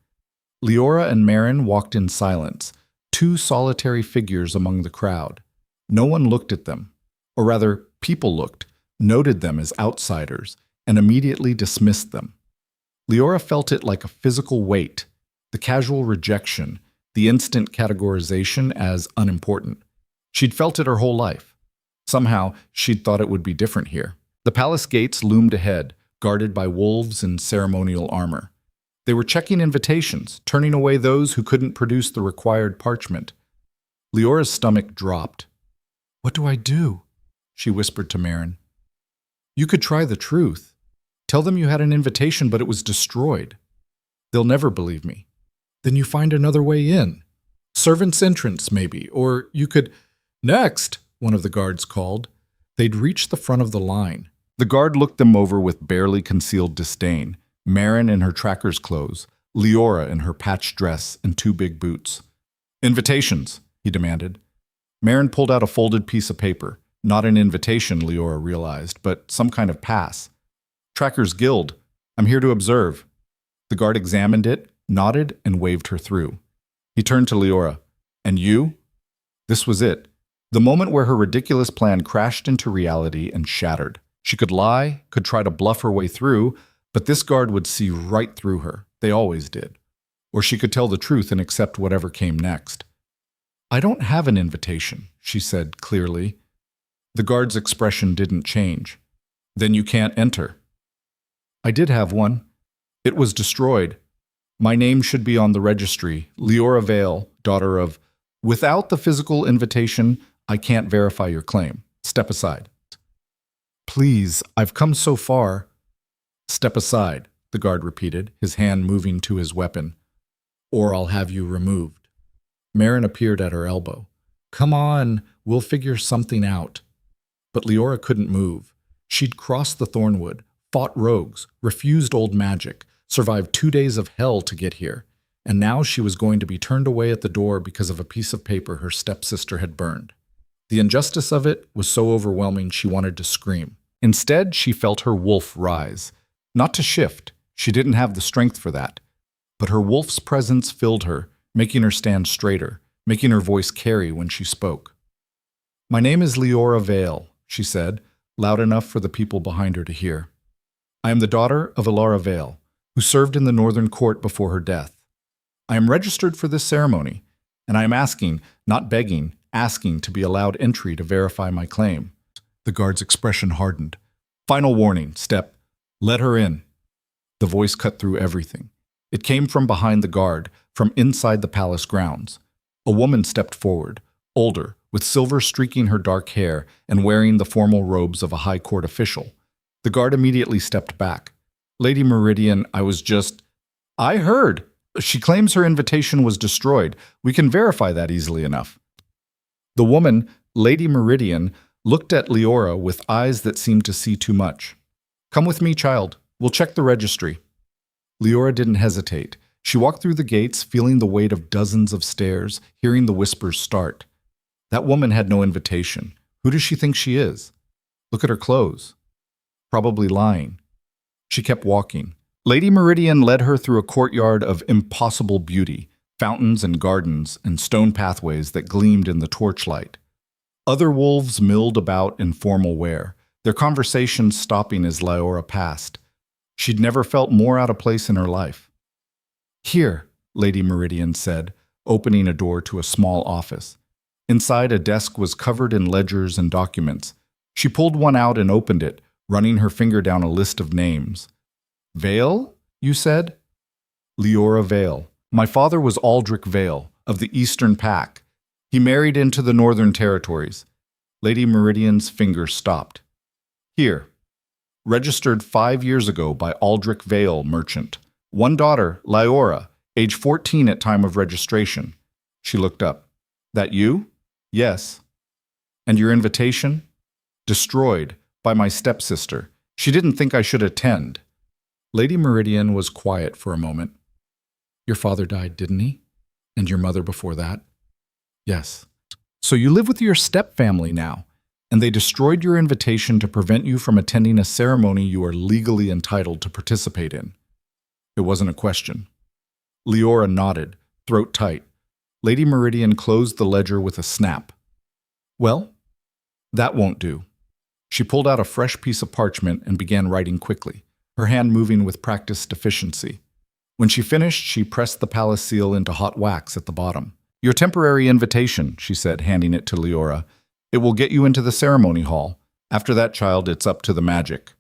A: Liora and Marin walked in silence, two solitary figures among the crowd. No one looked at them, or rather, people looked, noted them as outsiders, and immediately dismissed them. Liora felt it like a physical weight, the casual rejection, the instant categorization as unimportant. She'd felt it her whole life. Somehow, she'd thought it would be different here. The palace gates loomed ahead, guarded by wolves in ceremonial armor. They were checking invitations, turning away those who couldn't produce the required parchment. Liora's stomach dropped. What do I do? She whispered to Marin. You could try the truth. Tell them you had an invitation, but it was destroyed. They'll never believe me. Then you find another way in. Servant's entrance, maybe, or you could... Next, one of the guards called. They'd reached the front of the line. The guard looked them over with barely concealed disdain. Marin in her tracker's clothes, Liora in her patched dress and 2 big boots. Invitations, he demanded. Marin pulled out a folded piece of paper. Not an invitation, Liora realized, but some kind of pass. Tracker's Guild. I'm here to observe. The guard examined it, nodded, and waved her through. He turned to Liora. And you? This was it. The moment where her ridiculous plan crashed into reality and shattered. She could lie, could try to bluff her way through, but this guard would see right through her. They always did. Or she could tell the truth and accept whatever came next. I don't have an invitation, she said clearly. The guard's expression didn't change. Then you can't enter. I did have one. It was destroyed. My name should be on the registry, Liora Vale, daughter of... Without the physical invitation, I can't verify your claim. Step aside. Please, I've come so far. Step aside, the guard repeated, his hand moving to his weapon. Or I'll have you removed. Marin appeared at her elbow. Come on, we'll figure something out. But Liora couldn't move. She'd crossed the Thornwood, fought rogues, refused old magic, survived 2 days of hell to get here, and now she was going to be turned away at the door because of a piece of paper her stepsister had burned. The injustice of it was so overwhelming she wanted to scream. Instead, she felt her wolf rise. Not to shift, she didn't have the strength for that. But her wolf's presence filled her, making her stand straighter, making her voice carry when she spoke. My name is Liora Vale, she said, loud enough for the people behind her to hear. I am the daughter of Liora Vale, who served in the Northern Court before her death. I am registered for this ceremony, and I am asking, not begging, asking to be allowed entry to verify my claim. The guard's expression hardened. Final warning, Step. Let her in. The voice cut through everything. It came from behind the guard, from inside the palace grounds. A woman stepped forward, older, with silver streaking her dark hair and wearing the formal robes of a high court official. The guard immediately stepped back. Lady Meridian, I heard. She claims her invitation was destroyed. We can verify that easily enough. The woman, Lady Meridian, looked at Liora with eyes that seemed to see too much. Come with me, child. We'll check the registry. Liora didn't hesitate. She walked through the gates, feeling the weight of dozens of stairs, hearing the whispers start. That woman had no invitation. Who does she think she is? Look at her clothes. Probably lying. She kept walking. Lady Meridian led her through a courtyard of impossible beauty, fountains and gardens and stone pathways that gleamed in the torchlight. Other wolves milled about in formal wear, their conversations stopping as Liora passed. She'd never felt more out of place in her life. "Here," Lady Meridian said, opening a door to a small office. Inside, a desk was covered in ledgers and documents. She pulled one out and opened it, running her finger down a list of names. "Vale, you said?" "Liora Vale. My father was Aldrich Vale, of the Eastern Pack. He married into the Northern Territories." Lady Meridian's finger stopped. "Here. Registered 5 years ago by Aldrich Vale, merchant. One daughter, Liora, age 14 at time of registration." She looked up. "That you?" "Yes." "And your invitation?" "Destroyed by my stepsister. She didn't think I should attend." Lady Meridian was quiet for a moment. "Your father died, didn't he? And your mother before that?" "Yes." "So you live with your stepfamily now, and they destroyed your invitation to prevent you from attending a ceremony you are legally entitled to participate in." It wasn't a question. Liora nodded, throat tight. Lady Meridian closed the ledger with a snap. "Well, that won't do." She pulled out a fresh piece of parchment and began writing quickly, her hand moving with practiced efficiency. When she finished, she pressed the palace seal into hot wax at the bottom. "Your temporary invitation," she said, handing it to Liora. "It will get you into the ceremony hall. After that, child, it's up to the magic."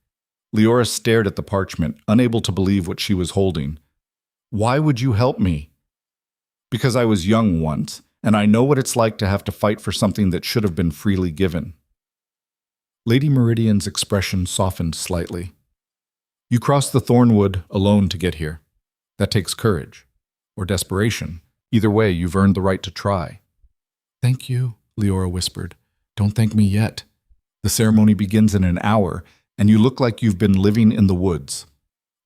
A: Liora stared at the parchment, unable to believe what she was holding. "Why would you help me?" "Because I was young once, and I know what it's like to have to fight for something that should have been freely given." Lady Meridian's expression softened slightly. "You crossed the Thornwood alone to get here. That takes courage. Or desperation. Either way, you've earned the right to try." "Thank you," Liora whispered. "Don't thank me yet. The ceremony begins in an hour, and you look like you've been living in the woods."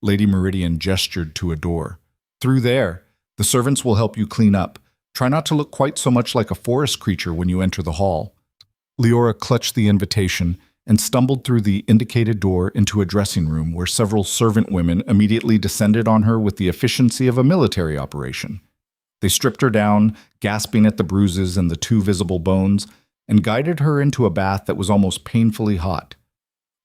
A: Lady Meridian gestured to a door. "Through there. The servants will help you clean up. Try not to look quite so much like a forest creature when you enter the hall." Liora clutched the invitation and stumbled through the indicated door into a dressing room where several servant women immediately descended on her with the efficiency of a military operation. They stripped her down, gasping at the bruises and the 2 visible bones, and guided her into a bath that was almost painfully hot.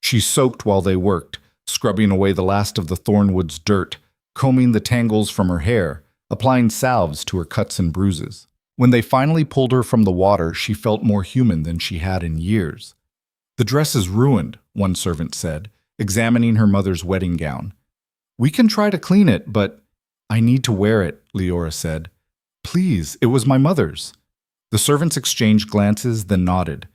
A: She soaked while they worked, scrubbing away the last of the Thornwood's dirt, combing the tangles from her hair, applying salves to her cuts and bruises. When they finally pulled her from the water, she felt more human than she had in years. "The dress is ruined," one servant said, examining her mother's wedding gown. "We can try to clean it, but—" "I need to wear it," Liora said. "Please, it was my mother's." The servants exchanged glances, then nodded.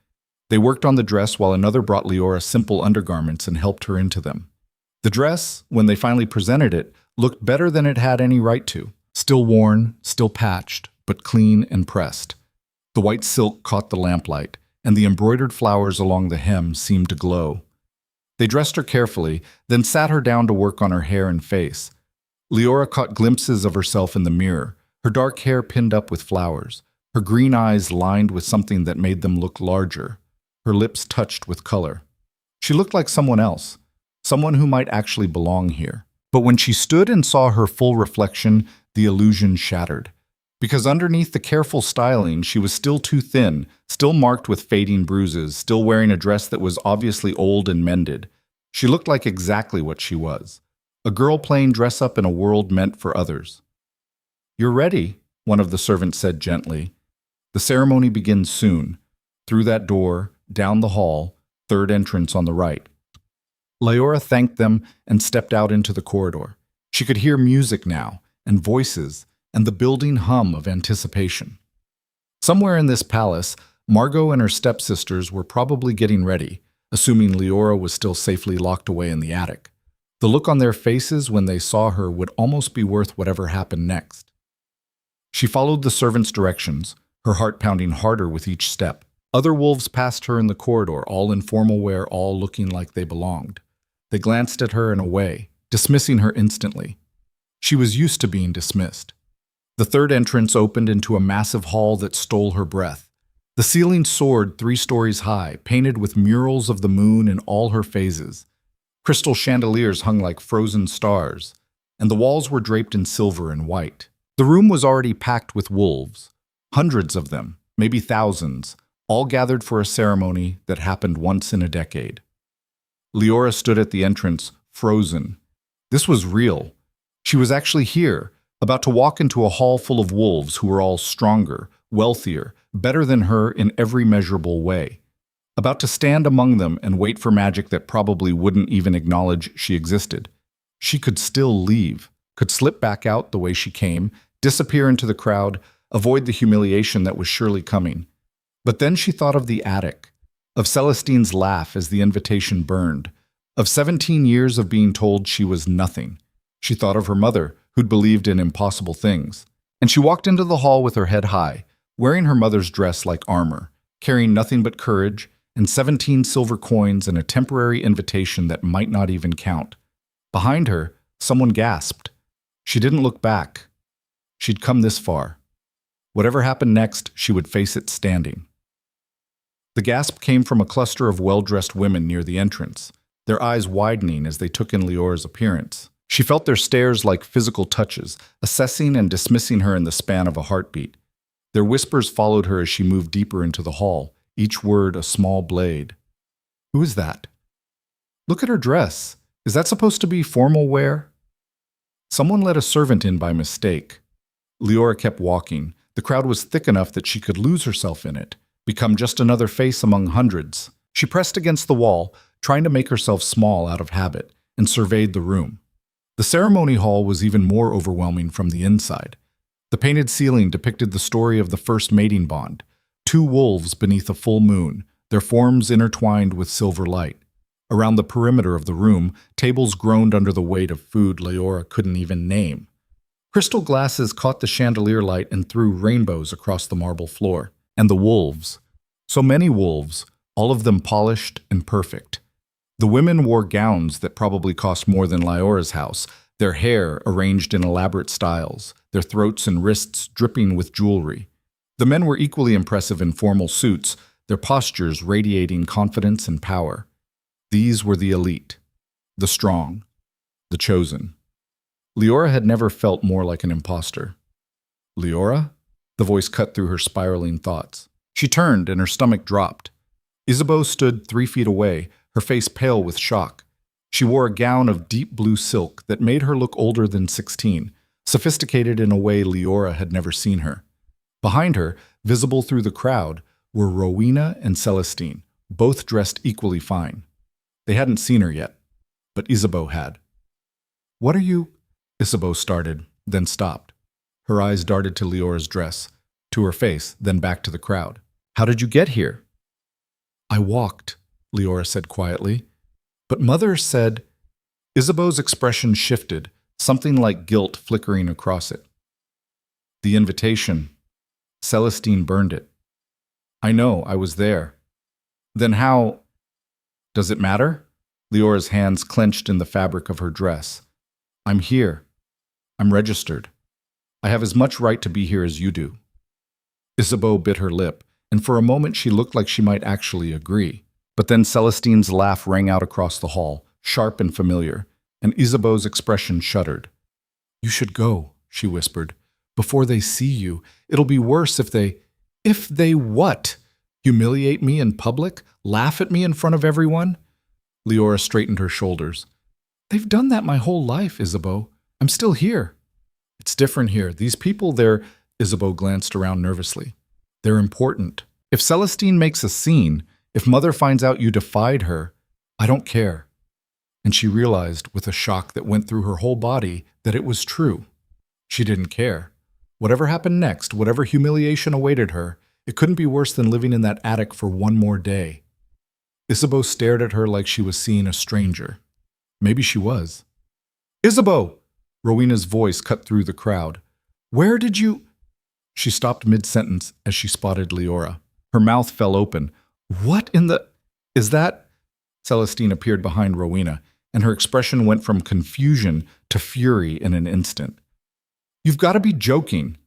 A: They worked on the dress while another brought Liora simple undergarments and helped her into them. The dress, when they finally presented it, looked better than it had any right to. Still worn, still patched, but clean and pressed. The white silk caught the lamplight, and the embroidered flowers along the hem seemed to glow. They dressed her carefully, then sat her down to work on her hair and face. Liora caught glimpses of herself in the mirror, her dark hair pinned up with flowers, her green eyes lined with something that made them look larger, her lips touched with color. She looked like someone else, someone who might actually belong here. But when she stood and saw her full reflection, the illusion shattered. Because underneath the careful styling, she was still too thin, still marked with fading bruises, still wearing a dress that was obviously old and mended. She looked like exactly what she was, a girl playing dress-up in a world meant for others. "You're ready," one of the servants said gently. "The ceremony begins soon. Through that door, down the hall, 3rd entrance on the right." Liora thanked them and stepped out into the corridor. She could hear music now, and voices, and the building hum of anticipation. Somewhere in this palace, Margot and her stepsisters were probably getting ready, assuming Liora was still safely locked away in the attic. The look on their faces when they saw her would almost be worth whatever happened next. She followed the servants' directions, her heart pounding harder with each step. Other wolves passed her in the corridor, all in formal wear, all looking like they belonged. They glanced at her and away, dismissing her instantly. She was used to being dismissed. The third entrance opened into a massive hall that stole her breath. The ceiling soared 3 stories high, painted with murals of the moon in all her phases. Crystal chandeliers hung like frozen stars, and the walls were draped in silver and white. The room was already packed with wolves, hundreds of them, maybe thousands, all gathered for a ceremony that happened once in a decade. Liora stood at the entrance, frozen. This was real. She was actually here, about to walk into a hall full of wolves who were all stronger, wealthier, better than her in every measurable way. About to stand among them and wait for magic that probably wouldn't even acknowledge she existed. She could still leave, could slip back out the way she came, disappear into the crowd, avoid the humiliation that was surely coming. But then she thought of the attic, of Celestine's laugh as the invitation burned, of 17 years of being told she was nothing. She thought of her mother, who'd believed in impossible things. And she walked into the hall with her head high, wearing her mother's dress like armor, carrying nothing but courage, and 17 silver coins and a temporary invitation that might not even count. Behind her, someone gasped. She didn't look back. She'd come this far. Whatever happened next, she would face it standing. The gasp came from a cluster of well-dressed women near the entrance, their eyes widening as they took in Liora's appearance. She felt their stares like physical touches, assessing and dismissing her in the span of a heartbeat. Their whispers followed her as she moved deeper into the hall, each word a small blade. Who is that? Look at her dress. Is that supposed to be formal wear? Someone let a servant in by mistake. Liora kept walking. The crowd was thick enough that she could lose herself in it, become just another face among hundreds. She pressed against the wall, trying to make herself small out of habit, and surveyed the room. The ceremony hall was even more overwhelming from the inside. The painted ceiling depicted the story of the first mating bond. 2 wolves beneath a full moon, their forms intertwined with silver light. Around the perimeter of the room, tables groaned under the weight of food Liora couldn't even name. Crystal glasses caught the chandelier light and threw rainbows across the marble floor. And the wolves. So many wolves, all of them polished and perfect. The women wore gowns that probably cost more than Liora's house, their hair arranged in elaborate styles, their throats and wrists dripping with jewelry. The men were equally impressive in formal suits, their postures radiating confidence and power. These were the elite, the strong, the chosen. Liora had never felt more like an imposter. Liora? The voice cut through her spiraling thoughts. She turned and her stomach dropped. Isabeau stood 3 feet away, her face pale with shock. She wore a gown of deep blue silk that made her look older than 16, sophisticated in a way Liora had never seen her. Behind her, visible through the crowd, were Rowena and Celestine, both dressed equally fine. They hadn't seen her yet, but Isabeau had. "What are you?" Isabeau started, then stopped. Her eyes darted to Liora's dress, to her face, then back to the crowd. "How did you get here?" "I walked," Liora said quietly. "But Mother said—" Isabeau's expression shifted, something like guilt flickering across it. "The invitation. Celestine burned it." "I know, I was there." "Then how—" "Does it matter?" Liora's hands clenched in the fabric of her dress. "I'm here. I'm registered. I have as much right to be here as you do." Isabeau bit her lip, and for a moment she looked like she might actually agree. But then Celestine's laugh rang out across the hall, sharp and familiar, and Isabeau's expression shuddered. "You should go," she whispered, "before they see you. It'll be worse if they—" "If they what? Humiliate me in public? Laugh at me in front of everyone?" Liora straightened her shoulders. "They've done that my whole life, Isabeau. I'm still here." "It's different here. These people, they're—" Isabeau glanced around nervously. "They're important. If Celestine makes a scene, if Mother finds out you defied her, I don't care." And she realized, with a shock that went through her whole body, that it was true. She didn't care. Whatever happened next, whatever humiliation awaited her, it couldn't be worse than living in that attic for one more day. Isabeau stared at her like she was seeing a stranger. Maybe she was. "Isabeau!" Rowena's voice cut through the crowd. "Where did you—" She stopped mid-sentence as she spotted Liora. Her mouth fell open. "What in the— Is that—" Celestine appeared behind Rowena, and her expression went from confusion to fury in an instant. "You've got to be joking."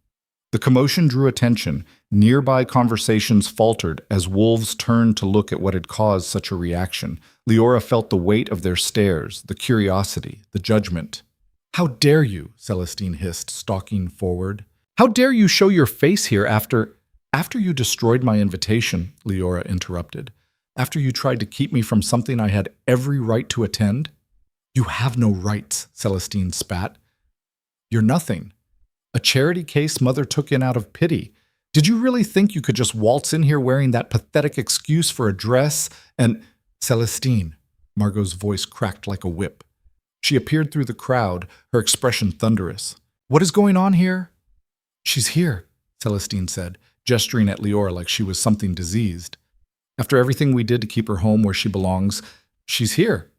A: The commotion drew attention. Nearby conversations faltered as wolves turned to look at what had caused such a reaction. Liora felt the weight of their stares, the curiosity, the judgment. "How dare you?" Celestine hissed, stalking forward. "How dare you show your face here after you destroyed my invitation," Liora interrupted. "After you tried to keep me from something I had every right to attend?" "You have no rights," Celestine spat. "You're nothing. A charity case Mother took in out of pity. Did you really think you could just waltz in here wearing that pathetic excuse for a dress and—" "Celestine," Margot's voice cracked like a whip. She appeared through the crowd, her expression thunderous. "What is going on here?" "She's here," Celestine said, gesturing at Liora like she was something diseased. "After everything we did to keep her home where she belongs, she's here."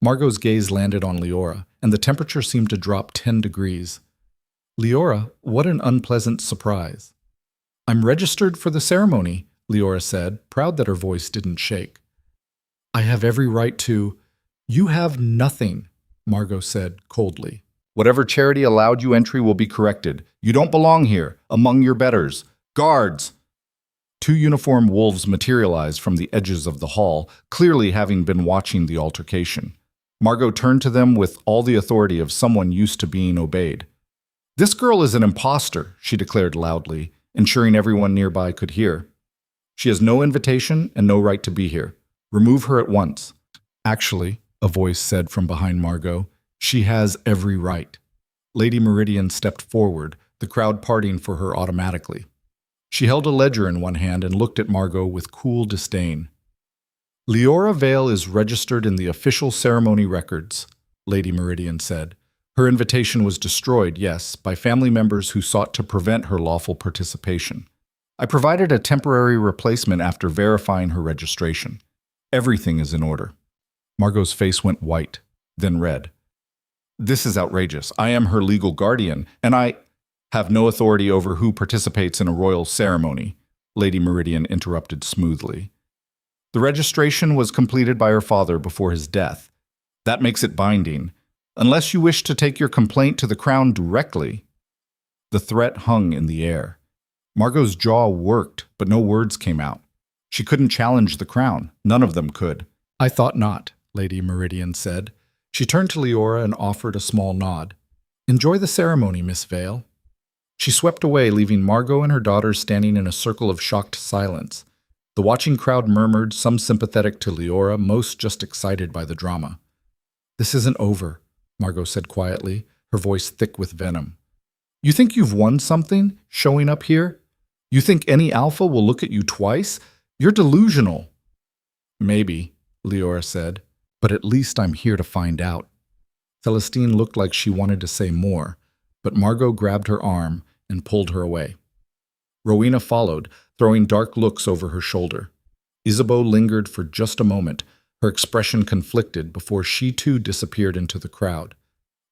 A: Margot's gaze landed on Liora, and the temperature seemed to drop 10 degrees. "Liora, what an unpleasant surprise." "I'm registered for the ceremony," Liora said, proud that her voice didn't shake. "I have every right to—" "You have nothing," Margot said coldly. "Whatever charity allowed you entry will be corrected. You don't belong here, among your betters. Guards!" 2 uniformed wolves materialized from the edges of the hall, clearly having been watching the altercation. Margot turned to them with all the authority of someone used to being obeyed. "This girl is an imposter," she declared loudly, ensuring everyone nearby could hear. "She has no invitation and no right to be here. Remove her at once." "Actually," a voice said from behind Margot, "she has every right." Lady Meridian stepped forward, the crowd parting for her automatically. She held a ledger in one hand and looked at Margot with cool disdain. "Liora Vale is registered in the official ceremony records," Lady Meridian said. "Her invitation was destroyed, yes, by family members who sought to prevent her lawful participation. I provided a temporary replacement after verifying her registration. Everything is in order." Margot's face went white, then red. "This is outrageous. I am her legal guardian, and I—" "Have no authority over who participates in a royal ceremony," Lady Meridian interrupted smoothly. "The registration was completed by her father before his death. That makes it binding. Unless you wish to take your complaint to the crown directly." The threat hung in the air. Margot's jaw worked, but no words came out. She couldn't challenge the crown. None of them could. "I thought not," Lady Meridian said. She turned to Liora and offered a small nod. "Enjoy the ceremony, Miss Vale." She swept away, leaving Margot and her daughters standing in a circle of shocked silence. The watching crowd murmured, some sympathetic to Liora, most just excited by the drama. "This isn't over," Margot said quietly, her voice thick with venom. "You think you've won something, showing up here? You think any alpha will look at you twice? You're delusional." "Maybe," Liora said, "but at least I'm here to find out." Celestine looked like she wanted to say more, but Margot grabbed her arm and pulled her away. Rowena followed, throwing dark looks over her shoulder. Isabeau lingered for just a moment, her expression conflicted before she too disappeared into the crowd.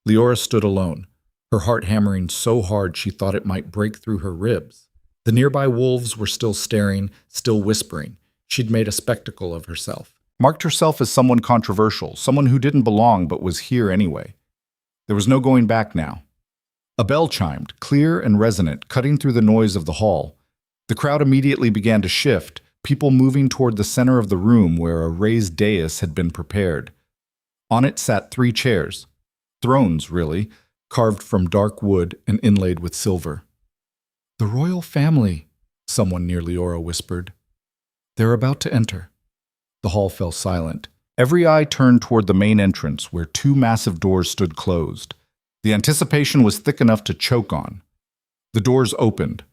A: Liora stood alone, her heart hammering so hard she thought it might break through her ribs. The nearby wolves were still staring, still whispering. She'd made a spectacle of herself. Marked herself as someone controversial, someone who didn't belong but was here anyway. There was no going back now. A bell chimed, clear and resonant, cutting through the noise of the hall. The crowd immediately began to shift, people moving toward the center of the room where a raised dais had been prepared. On it sat 3 chairs. Thrones, really, carved from dark wood and inlaid with silver. "The royal family," someone near Liora whispered. "They're about to enter." The hall fell silent. Every eye turned toward the main entrance, where 2 massive doors stood closed. The anticipation was thick enough to choke on. The doors opened.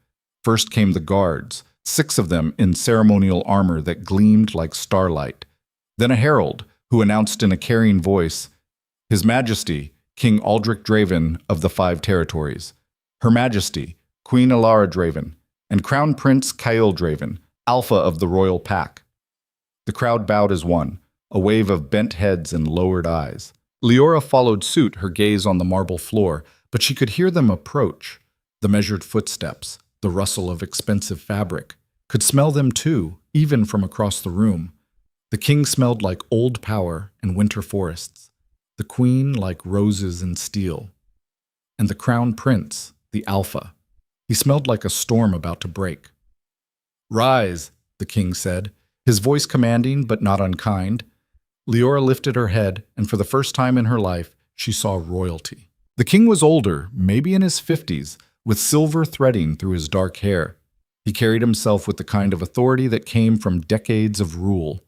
A: First came the guards, 6 of them in ceremonial armor that gleamed like starlight. Then a herald, who announced in a carrying voice, "His Majesty, King Aldrich Draven of the 5 territories, Her Majesty, Queen Alara Draven, and Crown Prince Kyle Draven, Alpha of the Royal Pack." The crowd bowed as one, a wave of bent heads and lowered eyes. Liora followed suit, her gaze on the marble floor, but she could hear them approach. The measured footsteps, the rustle of expensive fabric. Could smell them too, even from across the room. The king smelled like old power and winter forests. the queen like roses in steel, and the crown prince, the alpha. He smelled like a storm about to break. "Rise," the king said, his voice commanding but not unkind. Liora lifted her head, and for the first time in her life, she saw royalty. The king was older, maybe in his 50s, with silver threading through his dark hair. He carried himself with the kind of authority that came from decades of rule.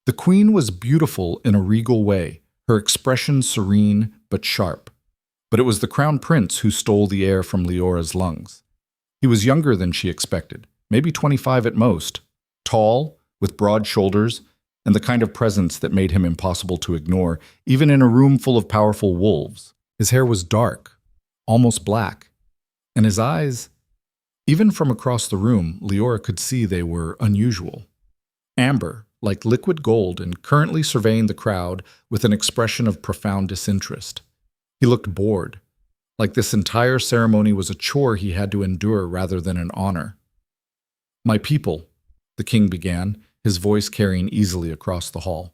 A: The queen was beautiful in a regal way, her expression serene but sharp. But it was the crown prince who stole the air from Liora's lungs. He was younger than she expected, maybe 25 at most, tall, with broad shoulders, and the kind of presence that made him impossible to ignore, even in a room full of powerful wolves. His hair was dark, almost black, and his eyes, even from across the room, Liora could see they were unusual. Amber, like liquid gold, and currently surveying the crowd with an expression of profound disinterest. He looked bored, like this entire ceremony was a chore he had to endure rather than an honor. "My people," the king began, his voice carrying easily across the hall.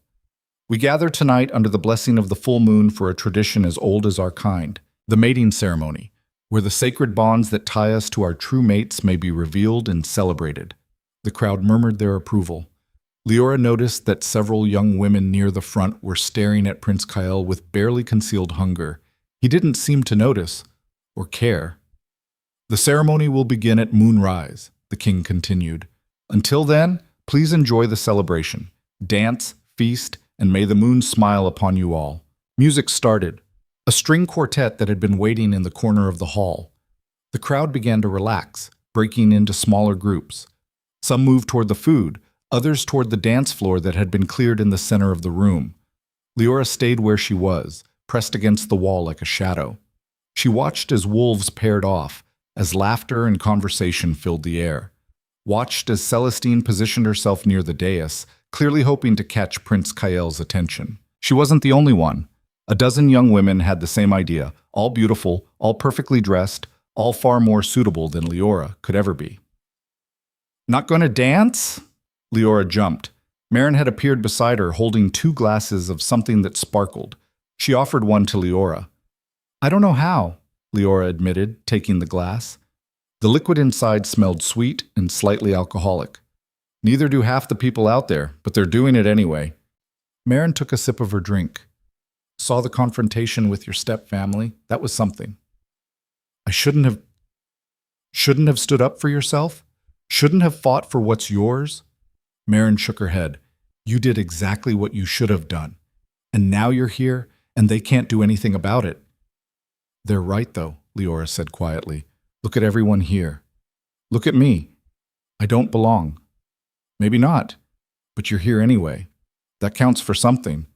A: "We gather tonight under the blessing of the full moon for a tradition as old as our kind, the mating ceremony, where the sacred bonds that tie us to our true mates may be revealed and celebrated." The crowd murmured their approval. Liora noticed that several young women near the front were staring at Prince Kael with barely concealed hunger. He didn't seem to notice or care. "The ceremony will begin at moonrise," the king continued. "Until then, please enjoy the celebration. Dance, feast, and may the moon smile upon you all." Music started, a string quartet that had been waiting in the corner of the hall. The crowd began to relax, breaking into smaller groups. Some moved toward the food, others toward the dance floor that had been cleared in the center of the room. Liora stayed where she was, pressed against the wall like a shadow. She watched as wolves paired off, as laughter and conversation filled the air. Watched as Celestine positioned herself near the dais, clearly hoping to catch Prince Kael's attention. She wasn't the only one. A dozen young women had the same idea, all beautiful, all perfectly dressed, all far more suitable than Liora could ever be. "Not going to dance?" Liora jumped. Marin had appeared beside her, holding 2 glasses of something that sparkled. She offered one to Liora. "I don't know how," Liora admitted, taking the glass. The liquid inside smelled sweet and slightly alcoholic. "Neither do half the people out there, but they're doing it anyway." Marin took a sip of her drink. "Saw the confrontation with your step-family? That was something. I shouldn't have stood up for yourself? Shouldn't have fought for what's yours?" Marin shook her head. "You did exactly what you should have done. And now you're here, and they can't do anything about it." "They're right, though," Liora said quietly. "Look at everyone here. Look at me. I don't belong. Maybe not, but you're here anyway. That counts for something."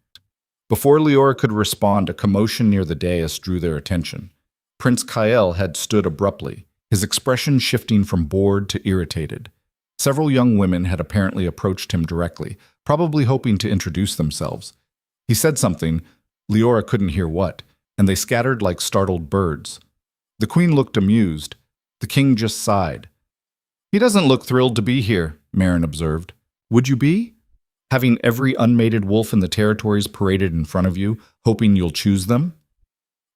A: Before Liora could respond, a commotion near the dais drew their attention. Prince Kael had stood abruptly, his expression shifting from bored to irritated. Several young women had apparently approached him directly, probably hoping to introduce themselves. He said something, Liora couldn't hear what, and they scattered like startled birds. The queen looked amused. The king just sighed. "He doesn't look thrilled to be here," Marin observed. "Would you be? Having every unmated wolf in the territories paraded in front of you, hoping you'll choose them?"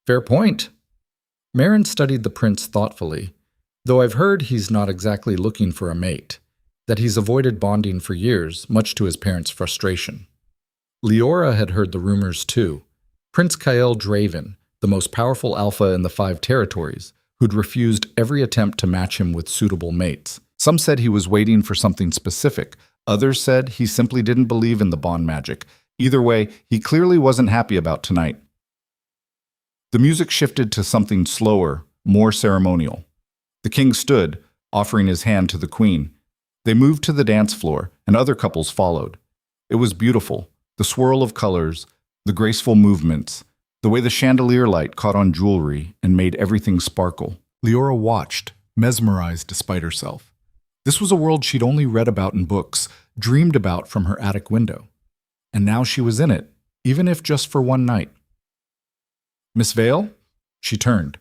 A: "Fair point." Marin studied the prince thoughtfully, though I've heard he's not exactly looking for a mate, that he's avoided bonding for years, much to his parents' frustration. Liora had heard the rumors too. Prince Kael Draven, the most powerful alpha in the 5 territories, who'd refused every attempt to match him with suitable mates. Some said he was waiting for something specific. Others said he simply didn't believe in the bond magic. Either way, he clearly wasn't happy about tonight. The music shifted to something slower, more ceremonial. The king stood, offering his hand to the queen. They moved to the dance floor, and other couples followed. It was beautiful, the swirl of colors, the graceful movements, the way the chandelier light caught on jewelry and made everything sparkle. Liora watched, mesmerized despite herself. This was a world she'd only read about in books, dreamed about from her attic window. And now she was in it, even if just for one night. "Miss Vale?" She turned.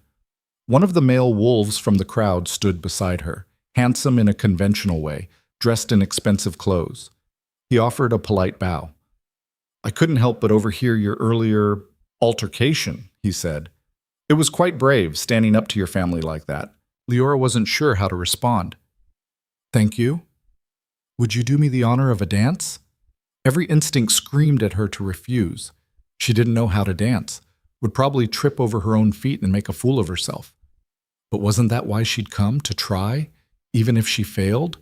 A: One of the male wolves from the crowd stood beside her, handsome in a conventional way, dressed in expensive clothes. He offered a polite bow. "I couldn't help but overhear your earlier, altercation, he said. It was quite brave, standing up to your family like that. Liora wasn't sure how to respond. Thank you. Would you do me the honor of a dance? Every instinct screamed at her to refuse. She didn't know how to dance, would probably trip over her own feet and make a fool of herself. But wasn't that why she'd come, to try, even if she failed?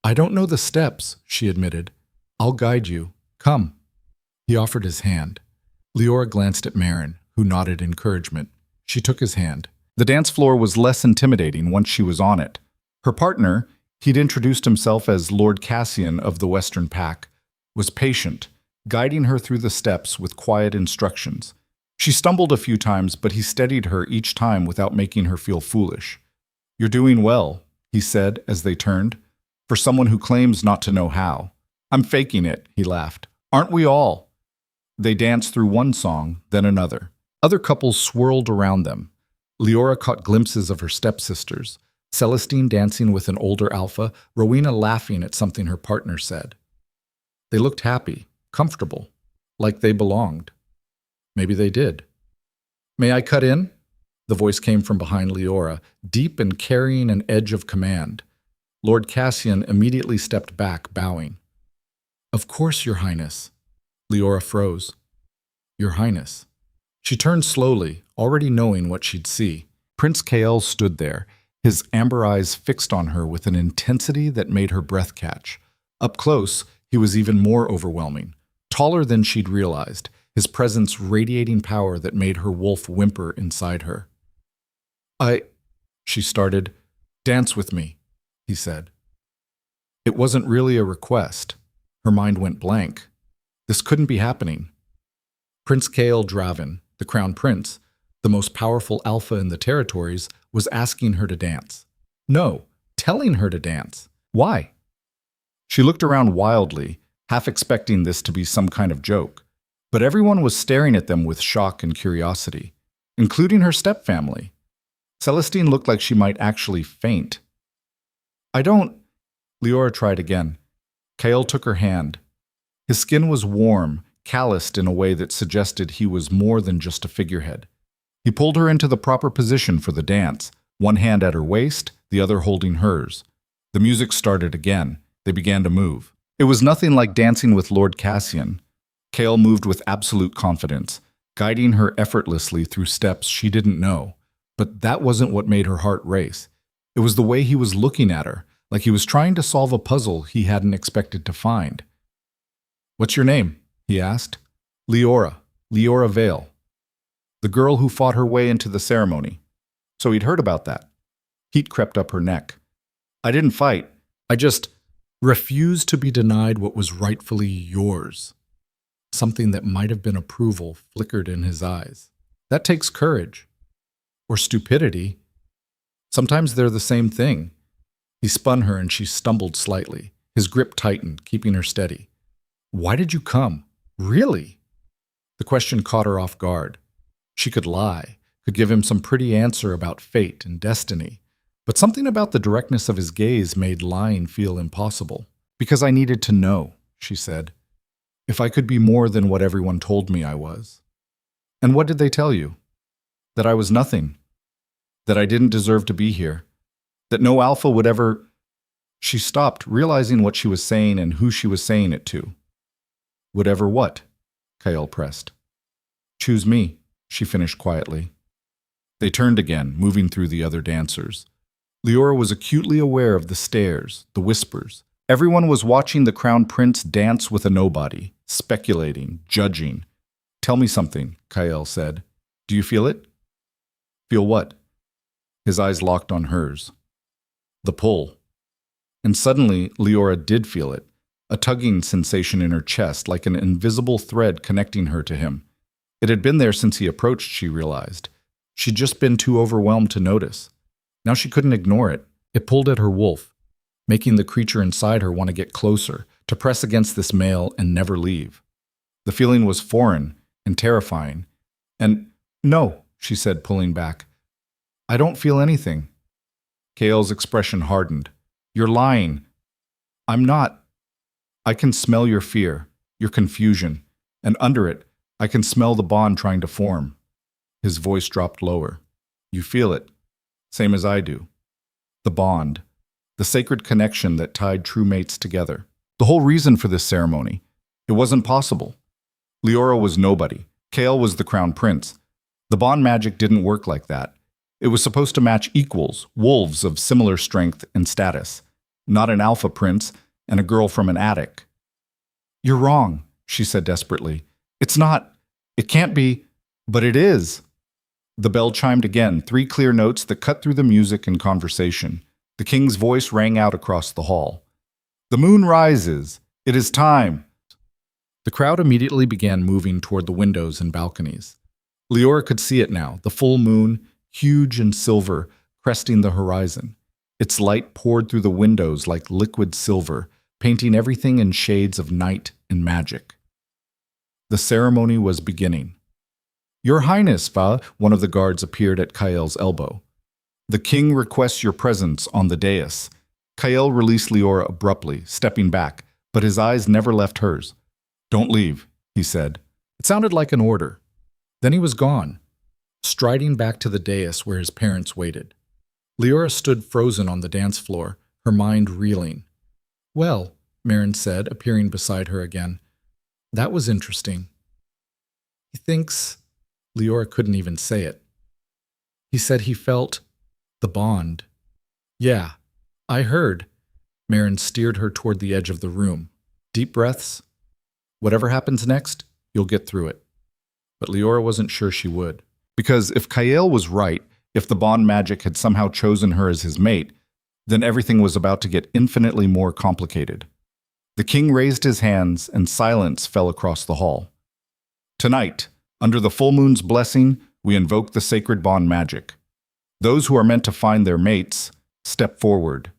A: I don't know the steps, she admitted. I'll guide you. Come. He offered his hand. Liora glanced at Marin, who nodded encouragement. She took his hand. The dance floor was less intimidating once she was on it. Her partner, he'd introduced himself as Lord Cassian of the Western Pack, was patient, guiding her through the steps with quiet instructions. She stumbled a few times, but he steadied her each time without making her feel foolish. You're doing well, he said as they turned, for someone who claims not to know how. I'm faking it, he laughed. Aren't we all? They danced through one song, then another. Other couples swirled around them. Liora caught glimpses of her stepsisters, Celestine dancing with an older alpha, Rowena laughing at something her partner said. They looked happy, comfortable, like they belonged. Maybe they did. May I cut in? The voice came from behind Liora, deep and carrying an edge of command. Lord Cassian immediately stepped back, bowing. Of course, Your Highness. Liora froze. Your Highness. She turned slowly, already knowing what she'd see. Prince Kael stood there, his amber eyes fixed on her with an intensity that made her breath catch. Up close, he was even more overwhelming, taller than she'd realized, his presence radiating power that made her wolf whimper inside her. She started. Dance with me, he said. It wasn't really a request. Her mind went blank. This couldn't be happening. Prince Kael Draven, the crown prince, the most powerful alpha in the territories, was asking her to dance. No, telling her to dance. Why? She looked around wildly, half expecting this to be some kind of joke. But everyone was staring at them with shock and curiosity, including her stepfamily. Celestine looked like she might actually faint. Liora tried again. Kael took her hand. His skin was warm, calloused in a way that suggested he was more than just a figurehead. He pulled her into the proper position for the dance, one hand at her waist, the other holding hers. The music started again. They began to move. It was nothing like dancing with Lord Cassian. Kael moved with absolute confidence, guiding her effortlessly through steps she didn't know. But that wasn't what made her heart race. It was the way he was looking at her, like he was trying to solve a puzzle he hadn't expected to find. What's your name? He asked. Liora Vale. The girl who fought her way into the ceremony. So he'd heard about that. Heat crept up her neck. I didn't fight. I just refused to be denied what was rightfully yours. Something that might have been approval flickered in his eyes. That takes courage. Or stupidity. Sometimes they're the same thing. He spun her and she stumbled slightly. His grip tightened, keeping her steady. Why did you come? Really? The question caught her off guard. She could lie, could give him some pretty answer about fate and destiny. But something about the directness of his gaze made lying feel impossible. Because I needed to know, she said. If I could be more than what everyone told me I was. And what did they tell you? That I was nothing. That I didn't deserve to be here. That no alpha would ever... She stopped, realizing what she was saying and who she was saying it to. Whatever what? Kael pressed. Choose me, she finished quietly. They turned again, moving through the other dancers. Liora was acutely aware of the stares, the whispers. Everyone was watching the crown prince dance with a nobody, speculating, judging. Tell me something, Kael said. Do you feel it? Feel what? His eyes locked on hers. The pull. And suddenly, Liora did feel it, a tugging sensation in her chest, like an invisible thread connecting her to him. It had been there since he approached, she realized. She'd just been too overwhelmed to notice. Now she couldn't ignore it. It pulled at her wolf, making the creature inside her want to get closer, to press against this male and never leave. The feeling was foreign and terrifying. And, no, she said, pulling back. I don't feel anything. Kael's expression hardened. You're lying. I'm not. I can smell your fear, your confusion, and under it, I can smell the bond trying to form. His voice dropped lower. You feel it, same as I do. The bond, the sacred connection that tied true mates together. The whole reason for this ceremony. It wasn't possible. Liora was nobody. Kael was the crown prince. The bond magic didn't work like that. It was supposed to match equals, wolves of similar strength and status, not an alpha prince and a girl from an attic. You're wrong, she said desperately. It's not. It can't be. But it is. The bell chimed again, 3 clear notes that cut through the music and conversation. The king's voice rang out across the hall. The moon rises. It is time. The crowd immediately began moving toward the windows and balconies. Liora could see it now, the full moon, huge and silver, cresting the horizon. Its light poured through the windows like liquid silver, painting everything in shades of night and magic. The ceremony was beginning. Your Highness, Va, one of the guards appeared at Kael's elbow. The king requests your presence on the dais. Kael released Liora abruptly, stepping back, but his eyes never left hers. Don't leave, he said. It sounded like an order. Then he was gone, striding back to the dais where his parents waited. Liora stood frozen on the dance floor, her mind reeling. Well, Marin said, appearing beside her again. That was interesting. He thinks... Liora couldn't even say it. He said he felt the bond. Yeah, I heard. Marin steered her toward the edge of the room. Deep breaths. Whatever happens next, you'll get through it. But Liora wasn't sure she would. Because if Kael was right, if the bond magic had somehow chosen her as his mate, then everything was about to get infinitely more complicated. The king raised his hands and silence fell across the hall. Tonight, under the full moon's blessing, we invoke the sacred bond magic. Those who are meant to find their mates, step forward.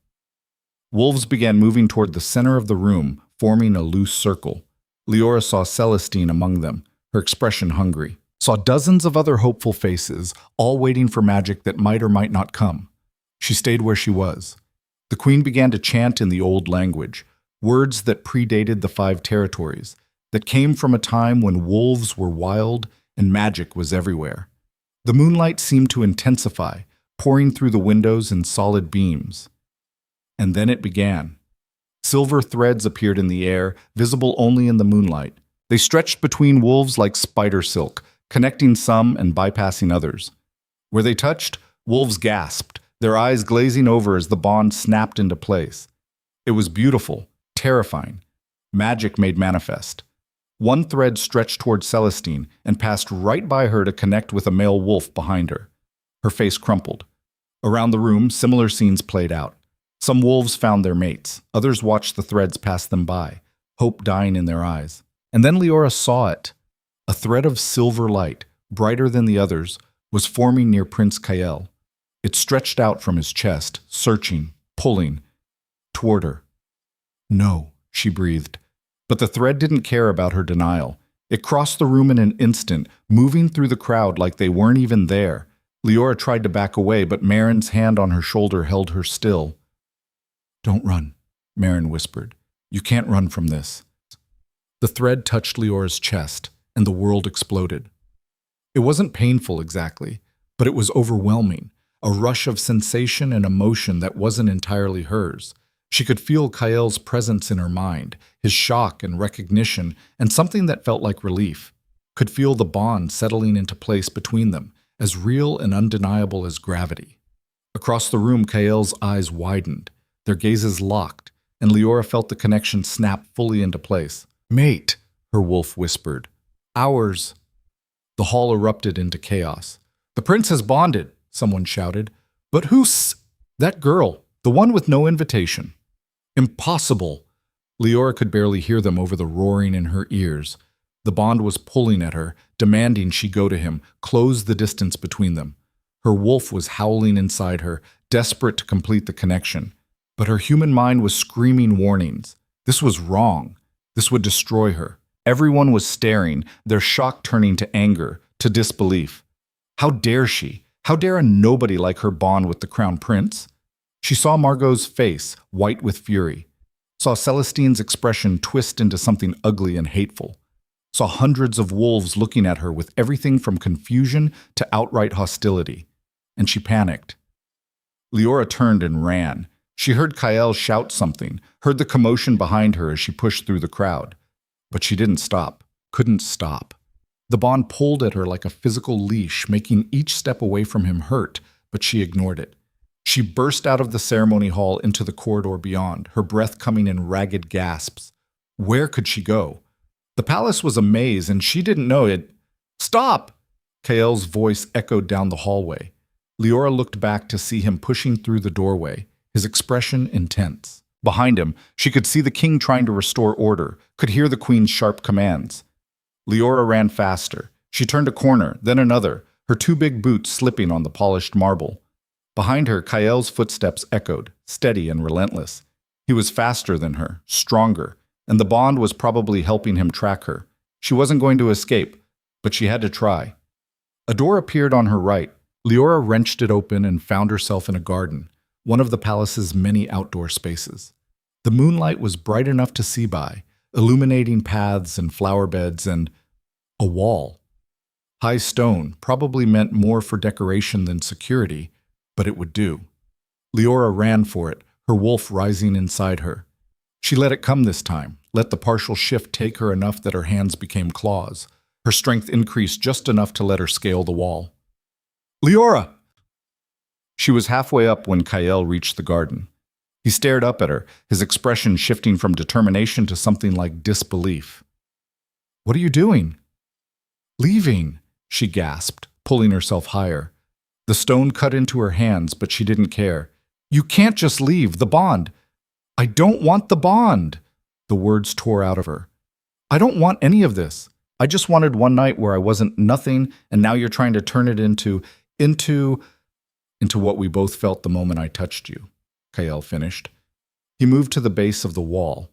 A: Wolves began moving toward the center of the room, forming a loose circle. Liora saw Celestine among them, her expression hungry. Saw dozens of other hopeful faces, all waiting for magic that might or might not come. She stayed where she was. The queen began to chant in the old language, words that predated the 5 territories, that came from a time when wolves were wild and magic was everywhere. The moonlight seemed to intensify, pouring through the windows in solid beams. And then it began. Silver threads appeared in the air, visible only in the moonlight. They stretched between wolves like spider silk, connecting some and bypassing others. Where they touched, wolves gasped, their eyes glazing over as the bond snapped into place. It was beautiful, terrifying. Magic made manifest. One thread stretched toward Celestine and passed right by her to connect with a male wolf behind her. Her face crumpled. Around the room, similar scenes played out. Some wolves found their mates. Others watched the threads pass them by, hope dying in their eyes. And then Liora saw it. A thread of silver light, brighter than the others, was forming near Prince Kael. It stretched out from his chest, searching, pulling, toward her. No, she breathed. But the thread didn't care about her denial. It crossed the room in an instant, moving through the crowd like they weren't even there. Liora tried to back away, but Marin's hand on her shoulder held her still. Don't run, Marin whispered. You can't run from this. The thread touched Liora's chest, and the world exploded. It wasn't painful exactly, but it was overwhelming, a rush of sensation and emotion that wasn't entirely hers. She could feel Kael's presence in her mind, his shock and recognition, and something that felt like relief. Could feel the bond settling into place between them, as real and undeniable as gravity. Across the room, Kael's eyes widened, their gazes locked, and Liora felt the connection snap fully into place. Mate, her wolf whispered. Ours. The hall erupted into chaos. The prince has bonded, someone shouted. But who's... That girl, the one with no invitation. Impossible. Liora could barely hear them over the roaring in her ears. The bond was pulling at her, demanding she go to him, close the distance between them. Her wolf was howling inside her, desperate to complete the connection. But her human mind was screaming warnings. This was wrong. This would destroy her. Everyone was staring, their shock turning to anger, to disbelief. How dare she? How dare a nobody like her bond with the crown prince? She saw Margot's face, white with fury. Saw Celestine's expression twist into something ugly and hateful. saw hundreds of wolves looking at her with everything from confusion to outright hostility. And she panicked. Liora turned and ran. She heard Kael shout something, heard the commotion behind her as she pushed through the crowd. But she didn't stop, couldn't stop. The bond pulled at her like a physical leash, making each step away from him hurt, but she ignored it. She burst out of the ceremony hall into the corridor beyond, her breath coming in ragged gasps. Where could she go? The palace was a maze, and she didn't know it. Stop! Kael's voice echoed down the hallway. Liora looked back to see him pushing through the doorway, his expression intense. Behind him, she could see the king trying to restore order, could hear the queen's sharp commands. Liora ran faster. She turned a corner, then another, her two big boots slipping on the polished marble. Behind her, Kael's footsteps echoed, steady and relentless. He was faster than her, stronger, and the bond was probably helping him track her. She wasn't going to escape, but she had to try. A door appeared on her right. Liora wrenched it open and found herself in a garden, one of the palace's many outdoor spaces. The moonlight was bright enough to see by, illuminating paths and flower beds and a wall. High stone probably meant more for decoration than security, but it would do. Liora ran for it, her wolf rising inside her. She let it come this time, let the partial shift take her enough that her hands became claws. Her strength increased just enough to let her scale the wall. Liora! She was halfway up when Kael reached the garden. He stared up at her, his expression shifting from determination to something like disbelief. What are you doing? Leaving, she gasped, pulling herself higher. The stone cut into her hands, but she didn't care. You can't just leave, the bond. I don't want the bond. The words tore out of her. I don't want any of this. I just wanted one night where I wasn't nothing, and now you're trying to turn it into what we both felt the moment I touched you, Kael finished. He moved to the base of the wall.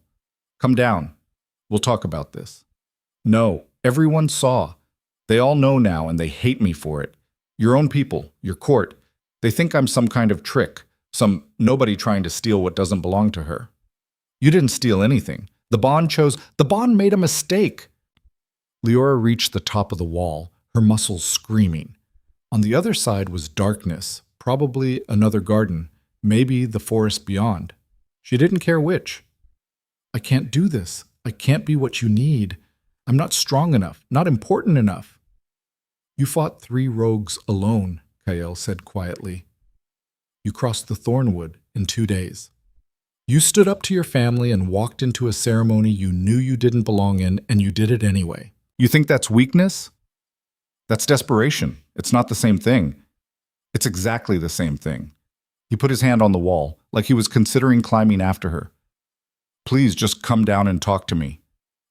A: Come down. We'll talk about this. No, everyone saw. They all know now, and they hate me for it. Your own people, your court. They think I'm some kind of trick, some nobody trying to steal what doesn't belong to her. You didn't steal anything. The bond made a mistake. Liora reached the top of the wall, her muscles screaming. On the other side was darkness, probably another garden, maybe the forest beyond. She didn't care which. I can't do this. I can't be what you need. I'm not strong enough, not important enough. You fought 3 rogues alone, Kael said quietly. You crossed the Thornwood in 2 days. You stood up to your family and walked into a ceremony you knew you didn't belong in, and you did it anyway. You think that's weakness? That's desperation. It's not the same thing. It's exactly the same thing. He put his hand on the wall, like he was considering climbing after her. Please just come down and talk to me.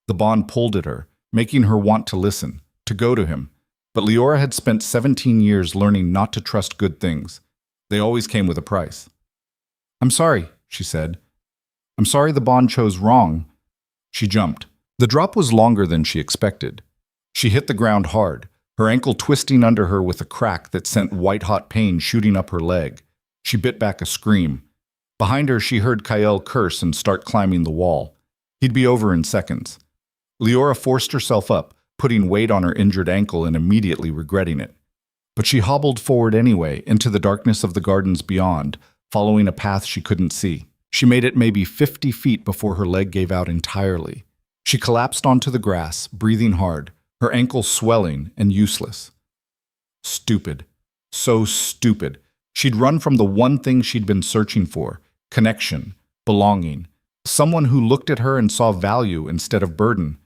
A: The bond pulled at her, making her want to listen, to go to him. But Liora had spent 17 years learning not to trust good things. They always came with a price. I'm sorry, she said. I'm sorry the bond chose wrong. She jumped. The drop was longer than she expected. She hit the ground hard, her ankle twisting under her with a crack that sent white-hot pain shooting up her leg. She bit back a scream. Behind her, she heard Kael curse and start climbing the wall. He'd be over in seconds. Liora forced herself up, putting weight on her injured ankle and immediately regretting it. But she hobbled forward anyway, into the darkness of the gardens beyond, following a path she couldn't see. She made it maybe 50 feet before her leg gave out entirely. She collapsed onto the grass, breathing hard, her ankle swelling and useless. Stupid. So stupid. She'd run from the one thing she'd been searching for: connection, belonging, someone who looked at her and saw value instead of burden.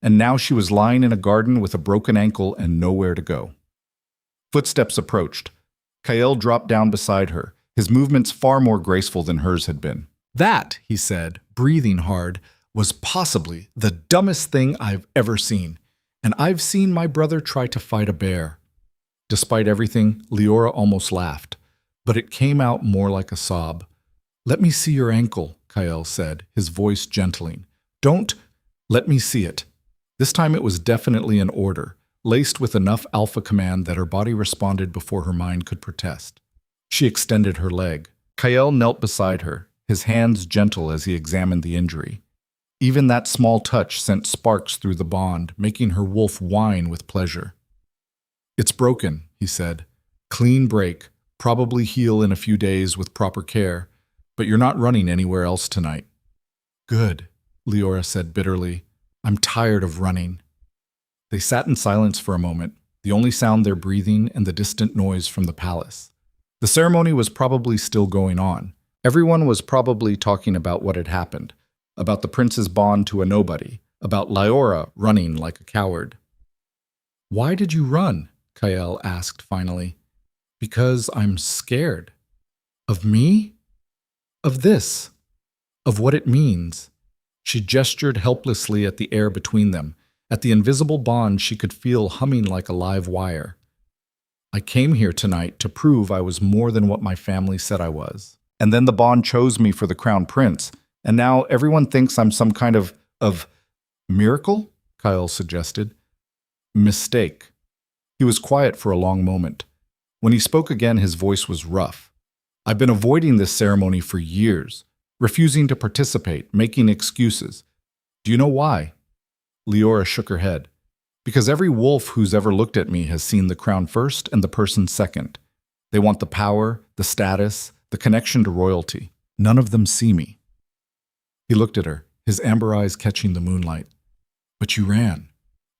A: And now she was lying in a garden with a broken ankle and nowhere to go. Footsteps approached. Kael dropped down beside her, his movements far more graceful than hers had been. That, he said, breathing hard, was possibly the dumbest thing I've ever seen. And I've seen my brother try to fight a bear. Despite everything, Liora almost laughed, but it came out more like a sob. Let me see your ankle, Kael said, his voice gentling. Don't let me see it. This time it was definitely an order, laced with enough alpha command that her body responded before her mind could protest. She extended her leg. Kael knelt beside her, his hands gentle as he examined the injury. Even that small touch sent sparks through the bond, making her wolf whine with pleasure. "It's broken," he said. "Clean break, probably heal in a few days with proper care, but you're not running anywhere else tonight." "Good," Liora said bitterly. "I'm tired of running." They sat in silence for a moment, the only sound their breathing and the distant noise from the palace. The ceremony was probably still going on. Everyone was probably talking about what had happened, about the prince's bond to a nobody, about Liora running like a coward. "Why did you run?" Kael asked finally. "Because I'm scared." "Of me?" "Of this. Of what it means." She gestured helplessly at the air between them, at the invisible bond she could feel humming like a live wire. "I came here tonight to prove I was more than what my family said I was. And then the bond chose me for the crown prince, and now everyone thinks I'm some kind of miracle?" Kyle suggested. "Mistake." He was quiet for a long moment. When he spoke again, his voice was rough. "I've been avoiding this ceremony for years, refusing to participate, making excuses. Do you know why?" Liora shook her head. "Because every wolf who's ever looked at me has seen the crown first and the person second. They want the power, the status, the connection to royalty. None of them see me." He looked at her, his amber eyes catching the moonlight. "But you ran.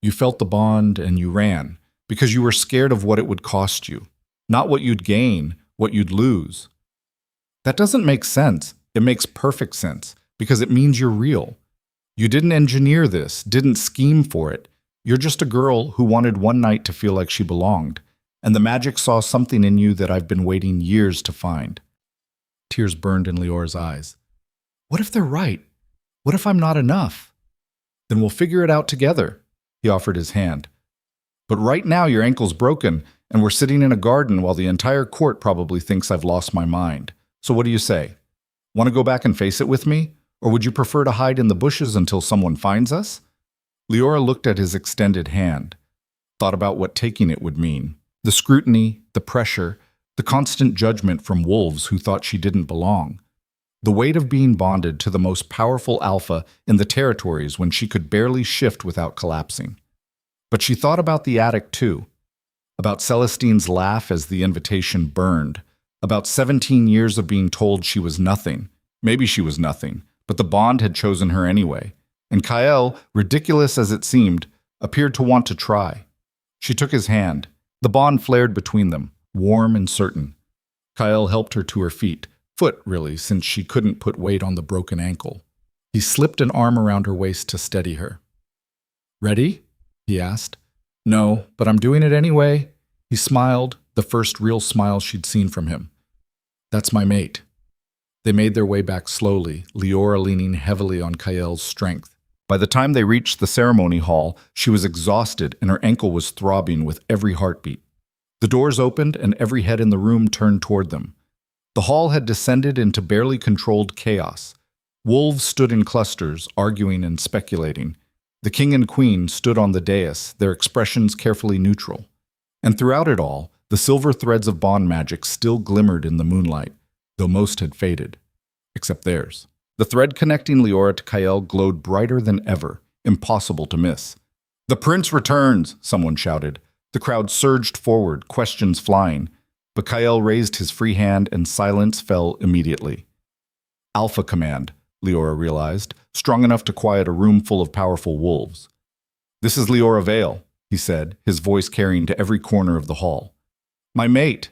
A: You felt the bond and you ran, because you were scared of what it would cost you. Not what you'd gain, what you'd lose." "That doesn't make sense." "It makes perfect sense, because it means you're real. You didn't engineer this, didn't scheme for it. You're just a girl who wanted one night to feel like she belonged, and the magic saw something in you that I've been waiting years to find." Tears burned in Liora's eyes. "What if they're right? What if I'm not enough?" "Then we'll figure it out together." He offered his hand. "But right now your ankle's broken, and we're sitting in a garden while the entire court probably thinks I've lost my mind. So what do you say? Want to go back and face it with me? Or would you prefer to hide in the bushes until someone finds us?" Liora looked at his extended hand, thought about what taking it would mean. The scrutiny, the pressure, the constant judgment from wolves who thought she didn't belong. The weight of being bonded to the most powerful alpha in the territories when she could barely shift without collapsing. But she thought about the attic too, about Celestine's laugh as the invitation burned, about 17 years of being told she was nothing. Maybe she was nothing, but the bond had chosen her anyway. And Kael, ridiculous as it seemed, appeared to want to try. She took his hand. The bond flared between them, warm and certain. Kael helped her to her feet, foot really, since she couldn't put weight on the broken ankle. He slipped an arm around her waist to steady her. "Ready?" he asked. "No, but I'm doing it anyway." He smiled, the first real smile she'd seen from him. "That's my mate." They made their way back slowly, Liora leaning heavily on Kael's strength. By the time they reached the ceremony hall, she was exhausted and her ankle was throbbing with every heartbeat. The doors opened and every head in the room turned toward them. The hall had descended into barely controlled chaos. Wolves stood in clusters, arguing and speculating. The king and queen stood on the dais, their expressions carefully neutral. And throughout it all, the silver threads of bond magic still glimmered in the moonlight, though most had faded, except theirs. The thread connecting Liora to Kael glowed brighter than ever, impossible to miss. "The prince returns!" someone shouted. The crowd surged forward, questions flying, but Kael raised his free hand and silence fell immediately. Alpha command, Liora realized, strong enough to quiet a room full of powerful wolves. "This is Liora Vale," he said, his voice carrying to every corner of the hall. "My mate,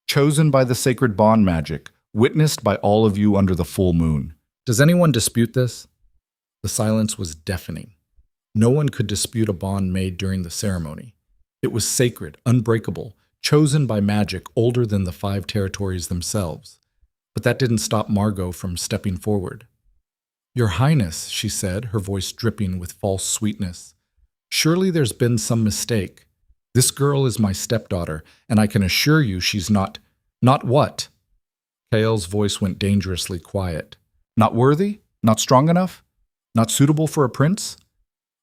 A: chosen by the sacred bond magic, witnessed by all of you under the full moon. Does anyone dispute this?" The silence was deafening. No one could dispute a bond made during the ceremony. It was sacred, unbreakable, chosen by magic older than the 5 territories themselves. But that didn't stop Margot from stepping forward. "Your Highness," she said, her voice dripping with false sweetness, "surely there's been some mistake. This girl is my stepdaughter, and I can assure you she's not—" "Not what?" Kael's voice went dangerously quiet. "Not worthy? Not strong enough? Not suitable for a prince?"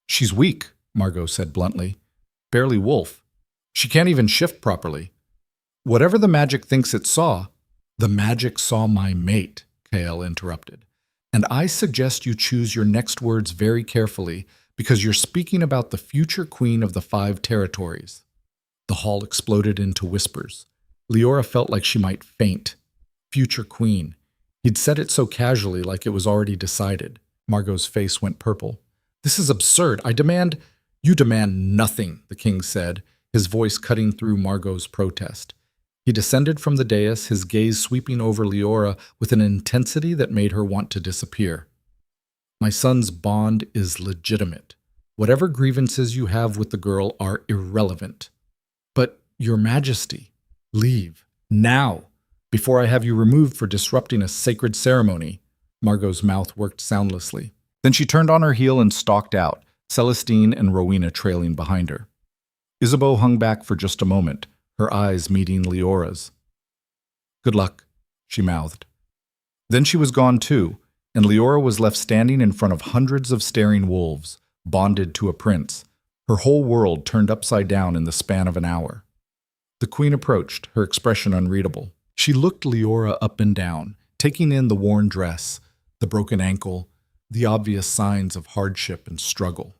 A: "She's weak," Margot said bluntly. "Barely wolf. She can't even shift properly. Whatever the magic thinks it saw—" "The magic saw my mate," Kael interrupted. And I suggest you choose your next words very carefully because you're speaking about the future queen of the 5 territories. The hall exploded into whispers. Liora felt like she might faint. Future queen. He'd said it so casually, like it was already decided. Margot's face went purple. This is absurd. You demand nothing, the king said, his voice cutting through Margot's protest. He descended from the dais, his gaze sweeping over Liora with an intensity that made her want to disappear. My son's bond is legitimate. Whatever grievances you have with the girl are irrelevant. But, Your Majesty, leave, now, before I have you removed for disrupting a sacred ceremony. Margot's mouth worked soundlessly. Then she turned on her heel and stalked out, Celestine and Rowena trailing behind her. Isabeau hung back for just a moment, her eyes meeting Leora's. Good luck, she mouthed. Then she was gone too, and Liora was left standing in front of hundreds of staring wolves, bonded to a prince, her whole world turned upside down in the span of an hour. The queen approached, her expression unreadable. She looked Liora up and down, taking in the worn dress, the broken ankle, the obvious signs of hardship and struggle.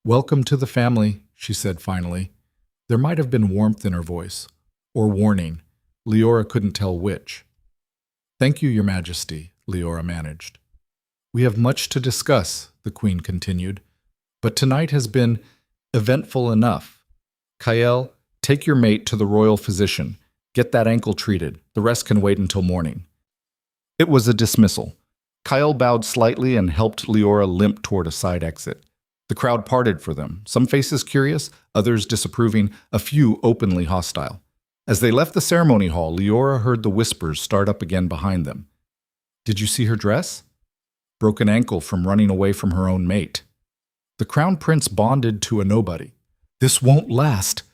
A: Welcome to the family, she said finally. There might have been warmth in her voice, or warning. Liora couldn't tell which. Thank you, Your Majesty, Liora managed. We have much to discuss, the queen continued, but tonight has been eventful enough. Kael, take your mate to the royal physician. Get that ankle treated. The rest can wait until morning. It was a dismissal. Kael bowed slightly and helped Liora limp toward a side exit. The crowd parted for them, some faces curious, others disapproving, a few openly hostile. As they left the ceremony hall, Liora heard the whispers start up again behind them. Did you see her dress? Broken ankle from running away from her own mate. The crown prince bonded to a nobody. This won't last.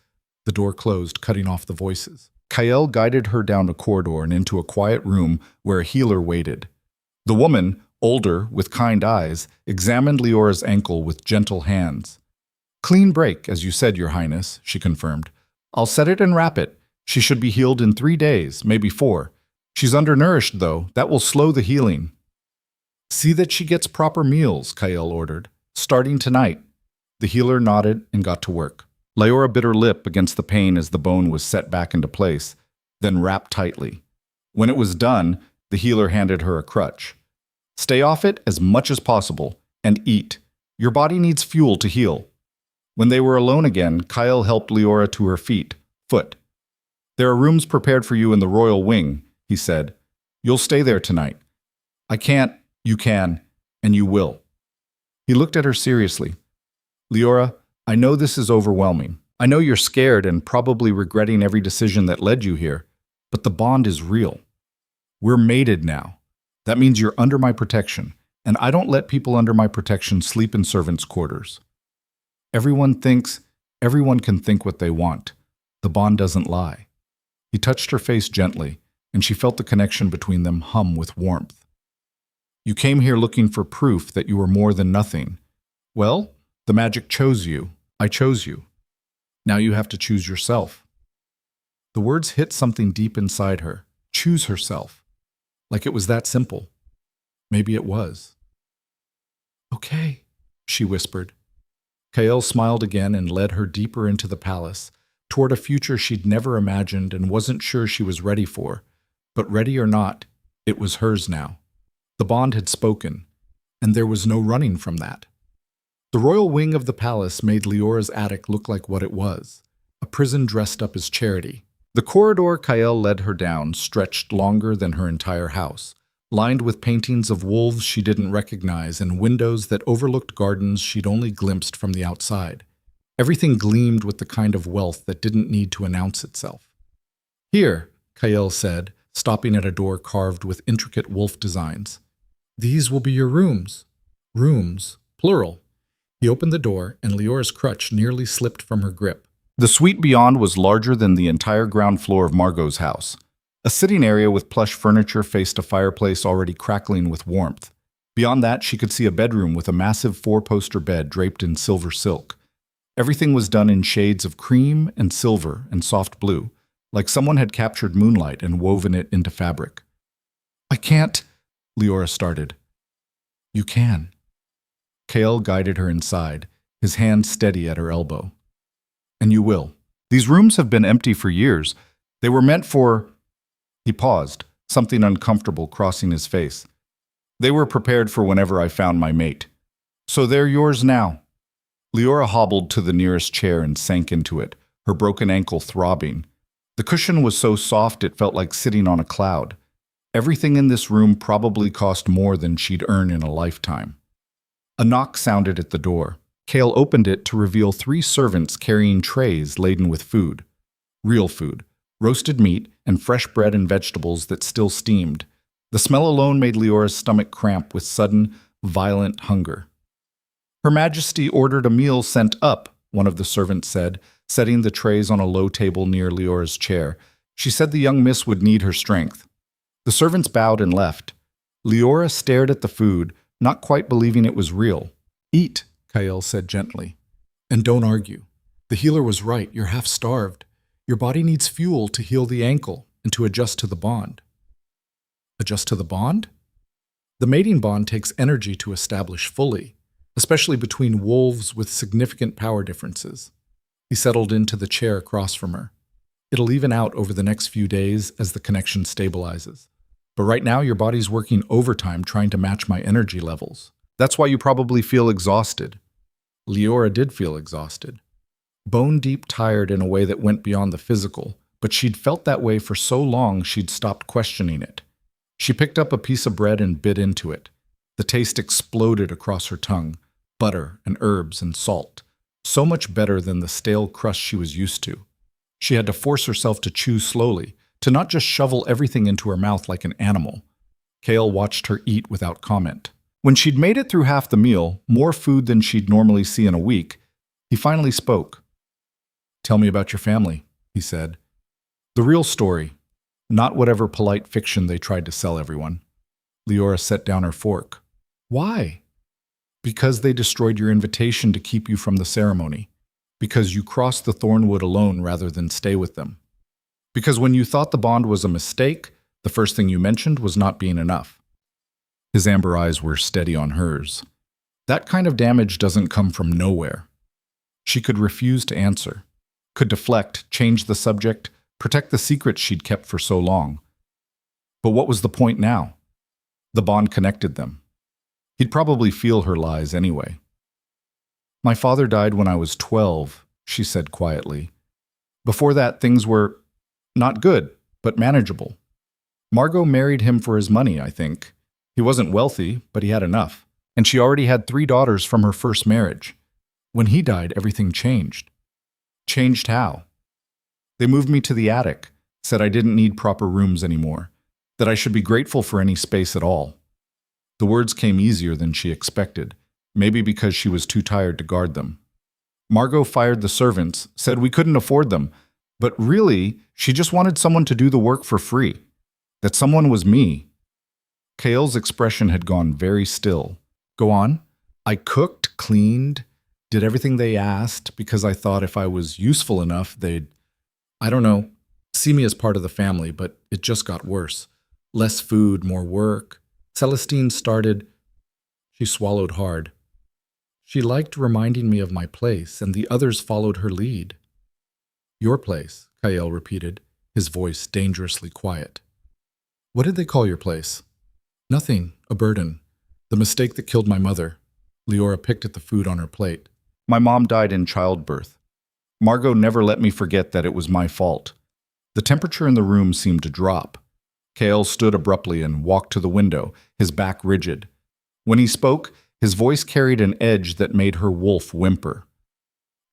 A: The door closed, cutting off the voices. Kael guided her down a corridor and into a quiet room where a healer waited. The woman, older, with kind eyes, examined Leora's ankle with gentle hands. Clean break, as you said, Your Highness, she confirmed. I'll set it and wrap it. She should be healed in 3 days, maybe 4. She's undernourished, though. That will slow the healing. See that she gets proper meals, Kael ordered. Starting tonight. The healer nodded and got to work. Liora bit her lip against the pain as the bone was set back into place, then wrapped tightly. When it was done, the healer handed her a crutch. Stay off it as much as possible, and eat. Your body needs fuel to heal. When they were alone again, Kael helped Liora to her feet, foot. There are rooms prepared for you in the royal wing, he said. You'll stay there tonight. I can't, you can, and you will. He looked at her seriously. Liora, I know this is overwhelming. I know you're scared and probably regretting every decision that led you here, but the bond is real. We're mated now. That means you're under my protection, and I don't let people under my protection sleep in servants' quarters. Everyone can think what they want. The bond doesn't lie. He touched her face gently, and she felt the connection between them hum with warmth. You came here looking for proof that you were more than nothing. Well, the magic chose you. I chose you. Now you have to choose yourself. The words hit something deep inside her. Choose herself. Like it was that simple. Maybe it was. Okay, she whispered. Kael smiled again and led her deeper into the palace, toward a future she'd never imagined and wasn't sure she was ready for. But ready or not, it was hers now. The bond had spoken, and there was no running from that. The royal wing of the palace made Leora's attic look like what it was, a prison dressed up as charity. The corridor Kael led her down stretched longer than her entire house, lined with paintings of wolves she didn't recognize and windows that overlooked gardens she'd only glimpsed from the outside. Everything gleamed with the kind of wealth that didn't need to announce itself. Here, Kael said, stopping at a door carved with intricate wolf designs. These will be your rooms. Rooms, plural. He opened the door, and Leora's crutch nearly slipped from her grip. The suite beyond was larger than the entire ground floor of Margot's house. A sitting area with plush furniture faced a fireplace already crackling with warmth. Beyond that, she could see a bedroom with a massive 4-poster bed draped in silver silk. Everything was done in shades of cream and silver and soft blue, like someone had captured moonlight and woven it into fabric. I can't, Liora started. You can. Kale guided her inside, his hand steady at her elbow. And you will. These rooms have been empty for years. They were meant for... He paused, something uncomfortable crossing his face. They were prepared for whenever I found my mate. So they're yours now. Liora hobbled to the nearest chair and sank into it, her broken ankle throbbing. The cushion was so soft it felt like sitting on a cloud. Everything in this room probably cost more than she'd earn in a lifetime. A knock sounded at the door. Kale opened it to reveal 3 servants carrying trays laden with food. Real food, roasted meat, and fresh bread and vegetables that still steamed. The smell alone made Leora's stomach cramp with sudden, violent hunger. Her Majesty ordered a meal sent up, one of the servants said, setting the trays on a low table near Leora's chair. She said the young miss would need her strength. The servants bowed and left. Liora stared at the food, not quite believing it was real. Eat, Kale said gently. And don't argue. The healer was right, you're half starved. Your body needs fuel to heal the ankle and to adjust to the bond. Adjust to the bond? The mating bond takes energy to establish fully, especially between wolves with significant power differences. He settled into the chair across from her. It'll even out over the next few days as the connection stabilizes. But right now your body's working overtime trying to match my energy levels. That's why you probably feel exhausted. Liora did feel exhausted. Bone-deep tired in a way that went beyond the physical, but she'd felt that way for so long she'd stopped questioning it. She picked up a piece of bread and bit into it. The taste exploded across her tongue. Butter and herbs and salt. So much better than the stale crust she was used to. She had to force herself to chew slowly, to not just shovel everything into her mouth like an animal. Kale watched her eat without comment. When she'd made it through half the meal, more food than she'd normally see in a week, he finally spoke. Tell me about your family, he said. The real story, not whatever polite fiction they tried to sell everyone. Liora set down her fork. Why? Because they destroyed your invitation to keep you from the ceremony. Because you crossed the thornwood alone rather than stay with them. Because when you thought the bond was a mistake, the first thing you mentioned was not being enough. His amber eyes were steady on hers. That kind of damage doesn't come from nowhere. She could refuse to answer, could deflect, change the subject, protect the secrets she'd kept for so long. But what was the point now? The bond connected them. He'd probably feel her lies anyway. My father died when I was 12, she said quietly. Before that, things were not good, but manageable. Margot married him for his money, I think. He wasn't wealthy, but he had enough. And she already had 3 daughters from her first marriage. When he died, everything changed. Changed how? They moved me to the attic, said I didn't need proper rooms anymore, that I should be grateful for any space at all. The words came easier than she expected, maybe because she was too tired to guard them. Margot fired the servants, said we couldn't afford them, but really, she just wanted someone to do the work for free. That someone was me. Kale's expression had gone very still. Go on. I cooked, cleaned, did everything they asked because I thought if I was useful enough, they'd, I don't know, see me as part of the family, but it just got worse. Less food, more work. Celestine started... She swallowed hard. She liked reminding me of my place, and the others followed her lead. Your place, Kale repeated, his voice dangerously quiet. What did they call your place? Nothing, a burden. The mistake that killed my mother. Liora picked at the food on her plate. My mom died in childbirth. Margot never let me forget that it was my fault. The temperature in the room seemed to drop. Kale stood abruptly and walked to the window, his back rigid. When he spoke, his voice carried an edge that made her wolf whimper.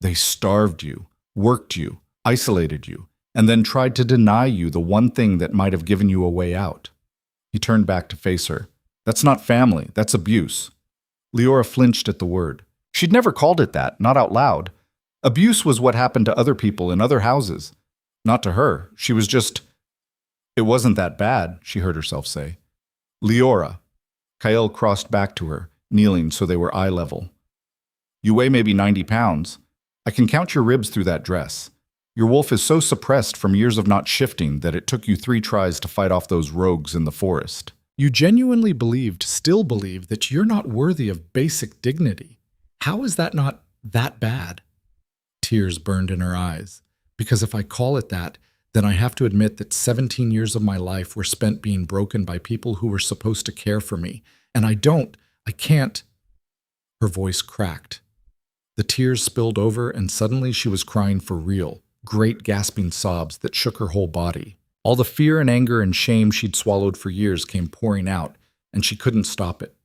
A: They starved you, worked you, isolated you, and then tried to deny you the one thing that might have given you a way out. He turned back to face her. That's not family, that's abuse. Liora flinched at the word. She'd never called it that, not out loud. Abuse was what happened to other people in other houses. Not to her. She was just... It wasn't that bad, she heard herself say. Liora. Kyle crossed back to her, kneeling so they were eye level. You weigh maybe 90 pounds. I can count your ribs through that dress. Your wolf is so suppressed from years of not shifting that it took you 3 tries to fight off those rogues in the forest. You genuinely still believe that you're not worthy of basic dignity. How is that not that bad? Tears burned in her eyes. Because if I call it that, then I have to admit that 17 years of my life were spent being broken by people who were supposed to care for me. And I can't. Her voice cracked. The tears spilled over, and suddenly she was crying for real, great gasping sobs that shook her whole body. All the fear and anger and shame she'd swallowed for years came pouring out, and she couldn't stop it.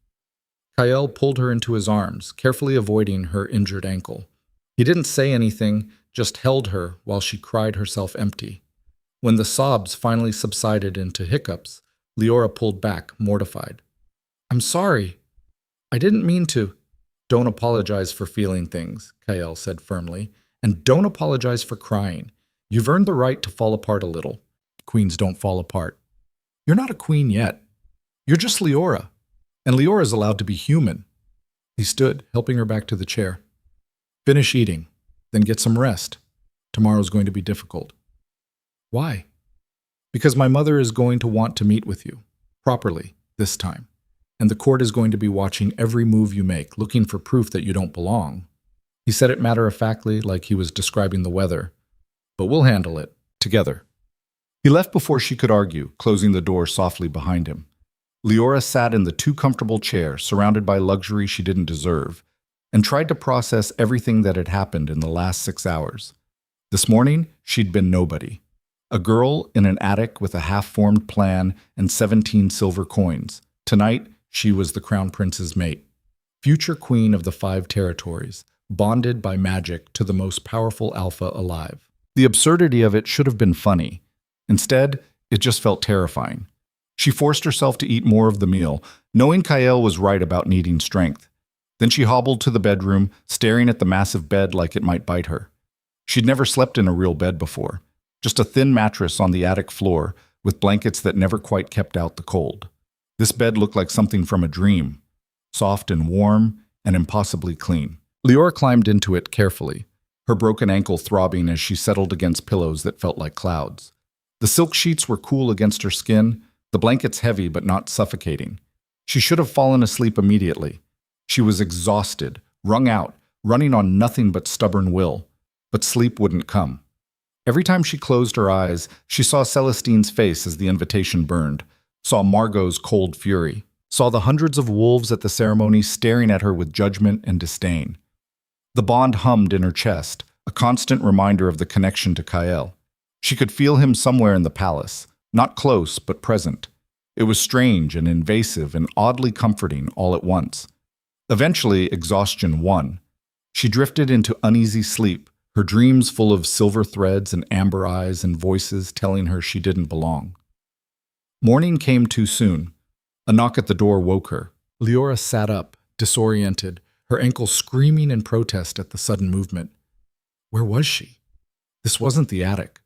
A: Kyle pulled her into his arms, carefully avoiding her injured ankle. He didn't say anything, just held her while she cried herself empty. When the sobs finally subsided into hiccups, Liora pulled back, mortified. "I'm sorry. I didn't mean to." "Don't apologize for feeling things," Kyle said firmly, "and don't apologize for crying. You've earned the right to fall apart a little. Queens don't fall apart. You're not a queen yet. You're just Liora, and Leora's allowed to be human." He stood, helping her back to the chair. "Finish eating, then get some rest. Tomorrow's going to be difficult." "Why?" "Because my mother is going to want to meet with you, properly, this time. And the court is going to be watching every move you make, looking for proof that you don't belong." He said it matter-of-factly, like he was describing the weather. "But we'll handle it, together." He left before she could argue, closing the door softly behind him. Liora sat in the too comfortable chair, surrounded by luxury she didn't deserve, and tried to process everything that had happened in the last 6 hours. This morning, she'd been nobody. A girl in an attic with a half-formed plan and 17 silver coins. Tonight, she was the crown prince's mate, future queen of the 5 territories, bonded by magic to the most powerful alpha alive. The absurdity of it should have been funny. Instead, it just felt terrifying. She forced herself to eat more of the meal, knowing Kyle was right about needing strength. Then she hobbled to the bedroom, staring at the massive bed like it might bite her. She'd never slept in a real bed before, just a thin mattress on the attic floor with blankets that never quite kept out the cold. This bed looked like something from a dream, soft and warm and impossibly clean. Liora climbed into it carefully, her broken ankle throbbing as she settled against pillows that felt like clouds. The silk sheets were cool against her skin, the blankets heavy but not suffocating. She should have fallen asleep immediately. She was exhausted, wrung out, running on nothing but stubborn will. But sleep wouldn't come. Every time she closed her eyes, she saw Celestine's face as the invitation burned, saw Margot's cold fury, saw the hundreds of wolves at the ceremony staring at her with judgment and disdain. The bond hummed in her chest, a constant reminder of the connection to Kyle. She could feel him somewhere in the palace, not close but present. It was strange and invasive and oddly comforting all at once. Eventually, exhaustion won. She drifted into uneasy sleep, her dreams full of silver threads and amber eyes and voices telling her she didn't belong. Morning came too soon. A knock at the door woke her. Liora sat up, disoriented, her ankle screaming in protest at the sudden movement. Where was she? This wasn't the attic.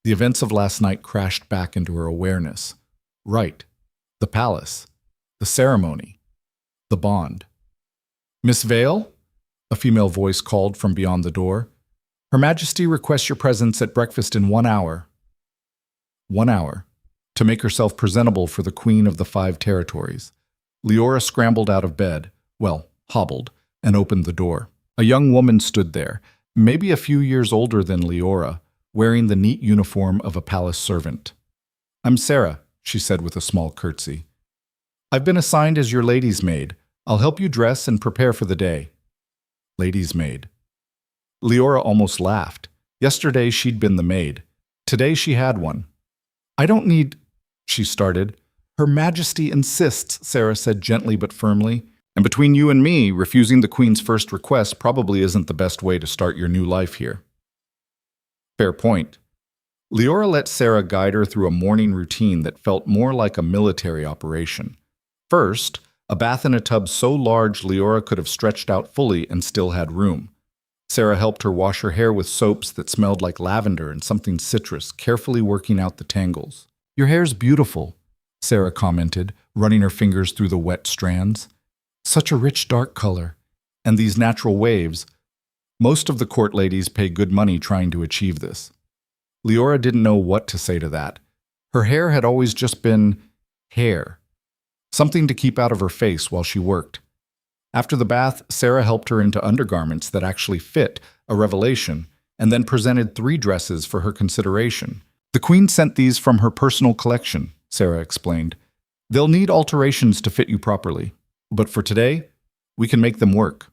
A: The events of last night crashed back into her awareness. Right. The palace. The ceremony. The bond. "Miss Vale?" A female voice called from beyond the door. "Her Majesty requests your presence at breakfast in 1 hour." 1 hour. To make herself presentable for the Queen of the 5 territories. Liora scrambled out of bed, hobbled, and opened the door. A young woman stood there, maybe a few years older than Liora, wearing the neat uniform of a palace servant. "I'm Sarah," she said with a small curtsy. "I've been assigned as your lady's maid. I'll help you dress and prepare for the day." Lady's maid. Liora almost laughed. Yesterday she'd been the maid. Today she had one. "I don't need," she started. "Her Majesty insists," Sarah said gently but firmly. "And between you and me, refusing the Queen's first request probably isn't the best way to start your new life here." Fair point. Liora let Sarah guide her through a morning routine that felt more like a military operation. First, a bath in a tub so large Liora could have stretched out fully and still had room. Sarah helped her wash her hair with soaps that smelled like lavender and something citrus, carefully working out the tangles. "Your hair's beautiful," Sarah commented, running her fingers through the wet strands. "Such a rich dark color. And these natural waves. Most of the court ladies pay good money trying to achieve this." Liora didn't know what to say to that. Her hair had always just been hair, something to keep out of her face while she worked. After the bath, Sarah helped her into undergarments that actually fit, a revelation, and then presented 3 dresses for her consideration. The queen sent these from her personal collection, Sarah explained. They'll need alterations to fit you properly, but for today, we can make them work.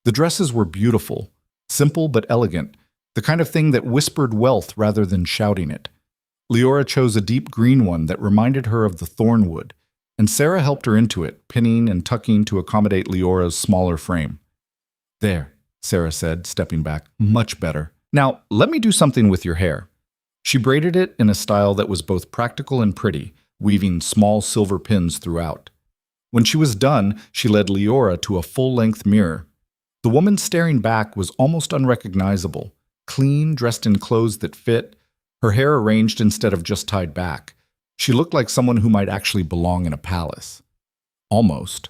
A: The dresses were beautiful, simple but elegant, the kind of thing that whispered wealth rather than shouting it. Liora chose a deep green one that reminded her of the thornwood, and Sarah helped her into it, pinning and tucking to accommodate Leora's smaller frame. There, Sarah said, stepping back. Much better. Now, let me do something with your hair. She braided it in a style that was both practical and pretty, weaving small silver pins throughout. When she was done, she led Liora to a full-length mirror. The woman staring back was almost unrecognizable, clean, dressed in clothes that fit, her hair arranged instead of just tied back. She looked like someone who might actually belong in a palace. Almost.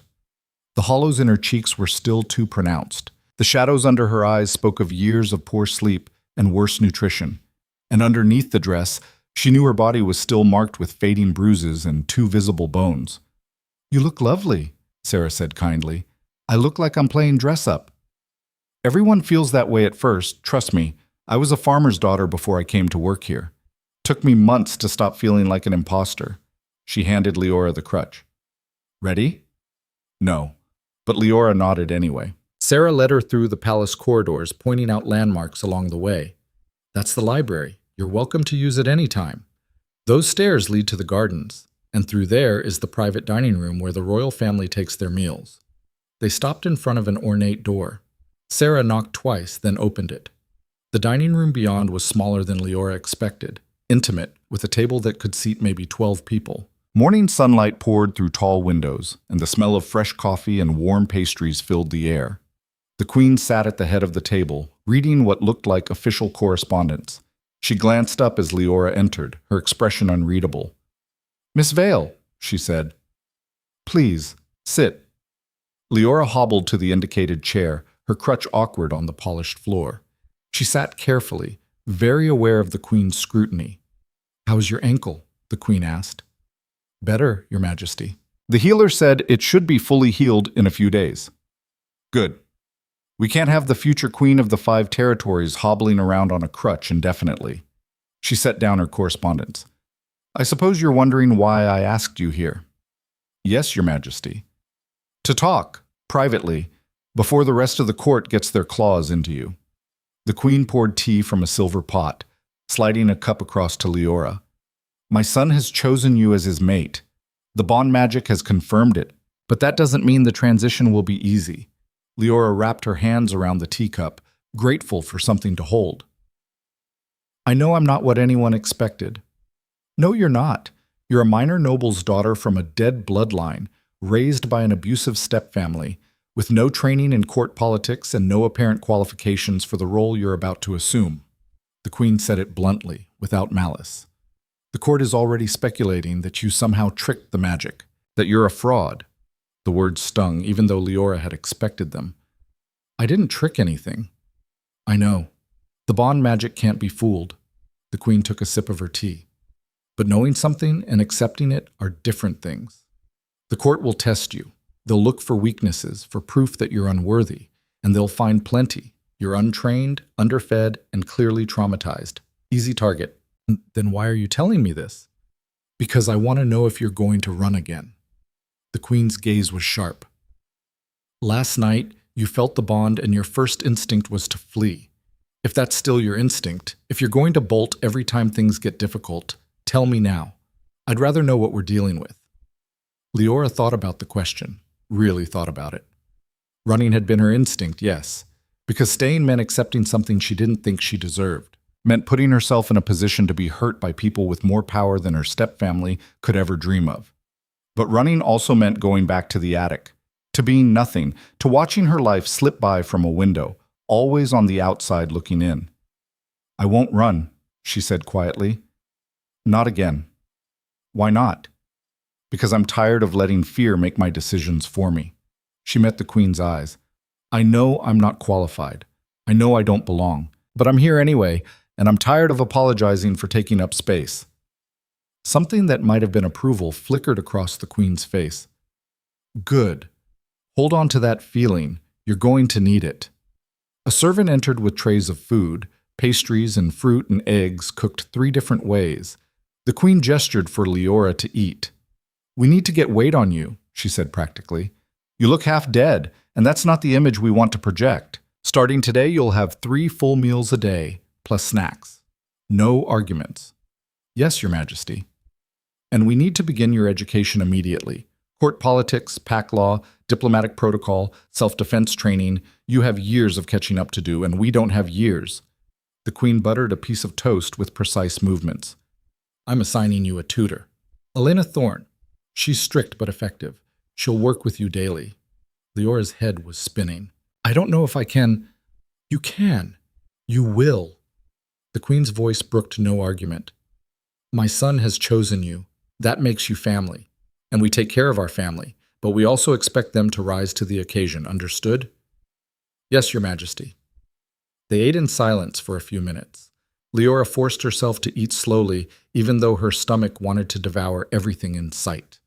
A: The hollows in her cheeks were still too pronounced. The shadows under her eyes spoke of years of poor sleep and worse nutrition. And underneath the dress, she knew her body was still marked with fading bruises and 2 visible bones. You look lovely, Sarah said kindly. I look like I'm playing dress-up. Everyone feels that way at first, trust me. I was a farmer's daughter before I came to work here. Took me months to stop feeling like an imposter. She handed Liora the crutch. Ready? No, but Liora nodded anyway. Sarah led her through the palace corridors, pointing out landmarks along the way. That's the library. You're welcome to use it any time. Those stairs lead to the gardens, and through there is the private dining room where the royal family takes their meals. They stopped in front of an ornate door. Sarah knocked twice, then opened it. The dining room beyond was smaller than Liora expected, intimate, with a table that could seat maybe 12 people. Morning sunlight poured through tall windows, and the smell of fresh coffee and warm pastries filled the air. The queen sat at the head of the table, reading what looked like official correspondence. She glanced up as Liora entered, her expression unreadable. Miss Vale, she said. Please, sit. Liora hobbled to the indicated chair, her crutch awkward on the polished floor. She sat carefully, very aware of the queen's scrutiny. How's your ankle? The queen asked. Better, Your Majesty. The healer said it should be fully healed in a few days. Good. We can't have the future queen of the 5 territories hobbling around on a crutch indefinitely. She set down her correspondence. I suppose you're wondering why I asked you here. Yes, Your Majesty. To talk, privately, before the rest of the court gets their claws into you. The queen poured tea from a silver pot, sliding a cup across to Liora. My son has chosen you as his mate. The bond magic has confirmed it, but that doesn't mean the transition will be easy. Liora wrapped her hands around the teacup, grateful for something to hold. I know I'm not what anyone expected. No, you're not. You're a minor noble's daughter from a dead bloodline, raised by an abusive stepfamily, with no training in court politics and no apparent qualifications for the role you're about to assume. The queen said it bluntly, without malice. The court is already speculating that you somehow tricked the magic, that you're a fraud. The words stung, even though Liora had expected them. I didn't trick anything. I know. The bond magic can't be fooled. The queen took a sip of her tea. But knowing something and accepting it are different things. The court will test you. They'll look for weaknesses, for proof that you're unworthy, and they'll find plenty. You're untrained, underfed, and clearly traumatized. Easy target. Then why are you telling me this? Because I want to know if you're going to run again. The queen's gaze was sharp. Last night, you felt the bond and your first instinct was to flee. If that's still your instinct, if you're going to bolt every time things get difficult, tell me now. I'd rather know what we're dealing with. Liora thought about the question, really thought about it. Running had been her instinct, yes, because staying meant accepting something she didn't think she deserved, meant putting herself in a position to be hurt by people with more power than her stepfamily could ever dream of. But running also meant going back to the attic, to being nothing, to watching her life slip by from a window, always on the outside looking in. I won't run, she said quietly. Not again. Why not? Because I'm tired of letting fear make my decisions for me. She met the queen's eyes. I know I'm not qualified. I know I don't belong. But I'm here anyway, and I'm tired of apologizing for taking up space. Something that might have been approval flickered across the queen's face. Good. Hold on to that feeling. You're going to need it. A servant entered with trays of food, pastries and fruit and eggs cooked 3 different ways. The queen gestured for Liora to eat. "We need to get weight on you," she said practically. "You look half dead, and that's not the image we want to project. Starting today, you'll have 3 full meals a day, plus snacks. No arguments." "Yes, Your Majesty." "And we need to begin your education immediately. Court politics, pack law, diplomatic protocol, self-defense training. You have years of catching up to do, and we don't have years." The queen buttered a piece of toast with precise movements. "I'm assigning you a tutor. Elena Thorne. She's strict but effective. She'll work with you daily." Leora's head was spinning. "I don't know if I can." "You can. You will." The queen's voice brooked no argument. "My son has chosen you. That makes you family. And we take care of our family, but we also expect them to rise to the occasion. Understood?" "Yes, Your Majesty." They ate in silence for a few minutes. Liora forced herself to eat slowly, even though her stomach wanted to devour everything in sight.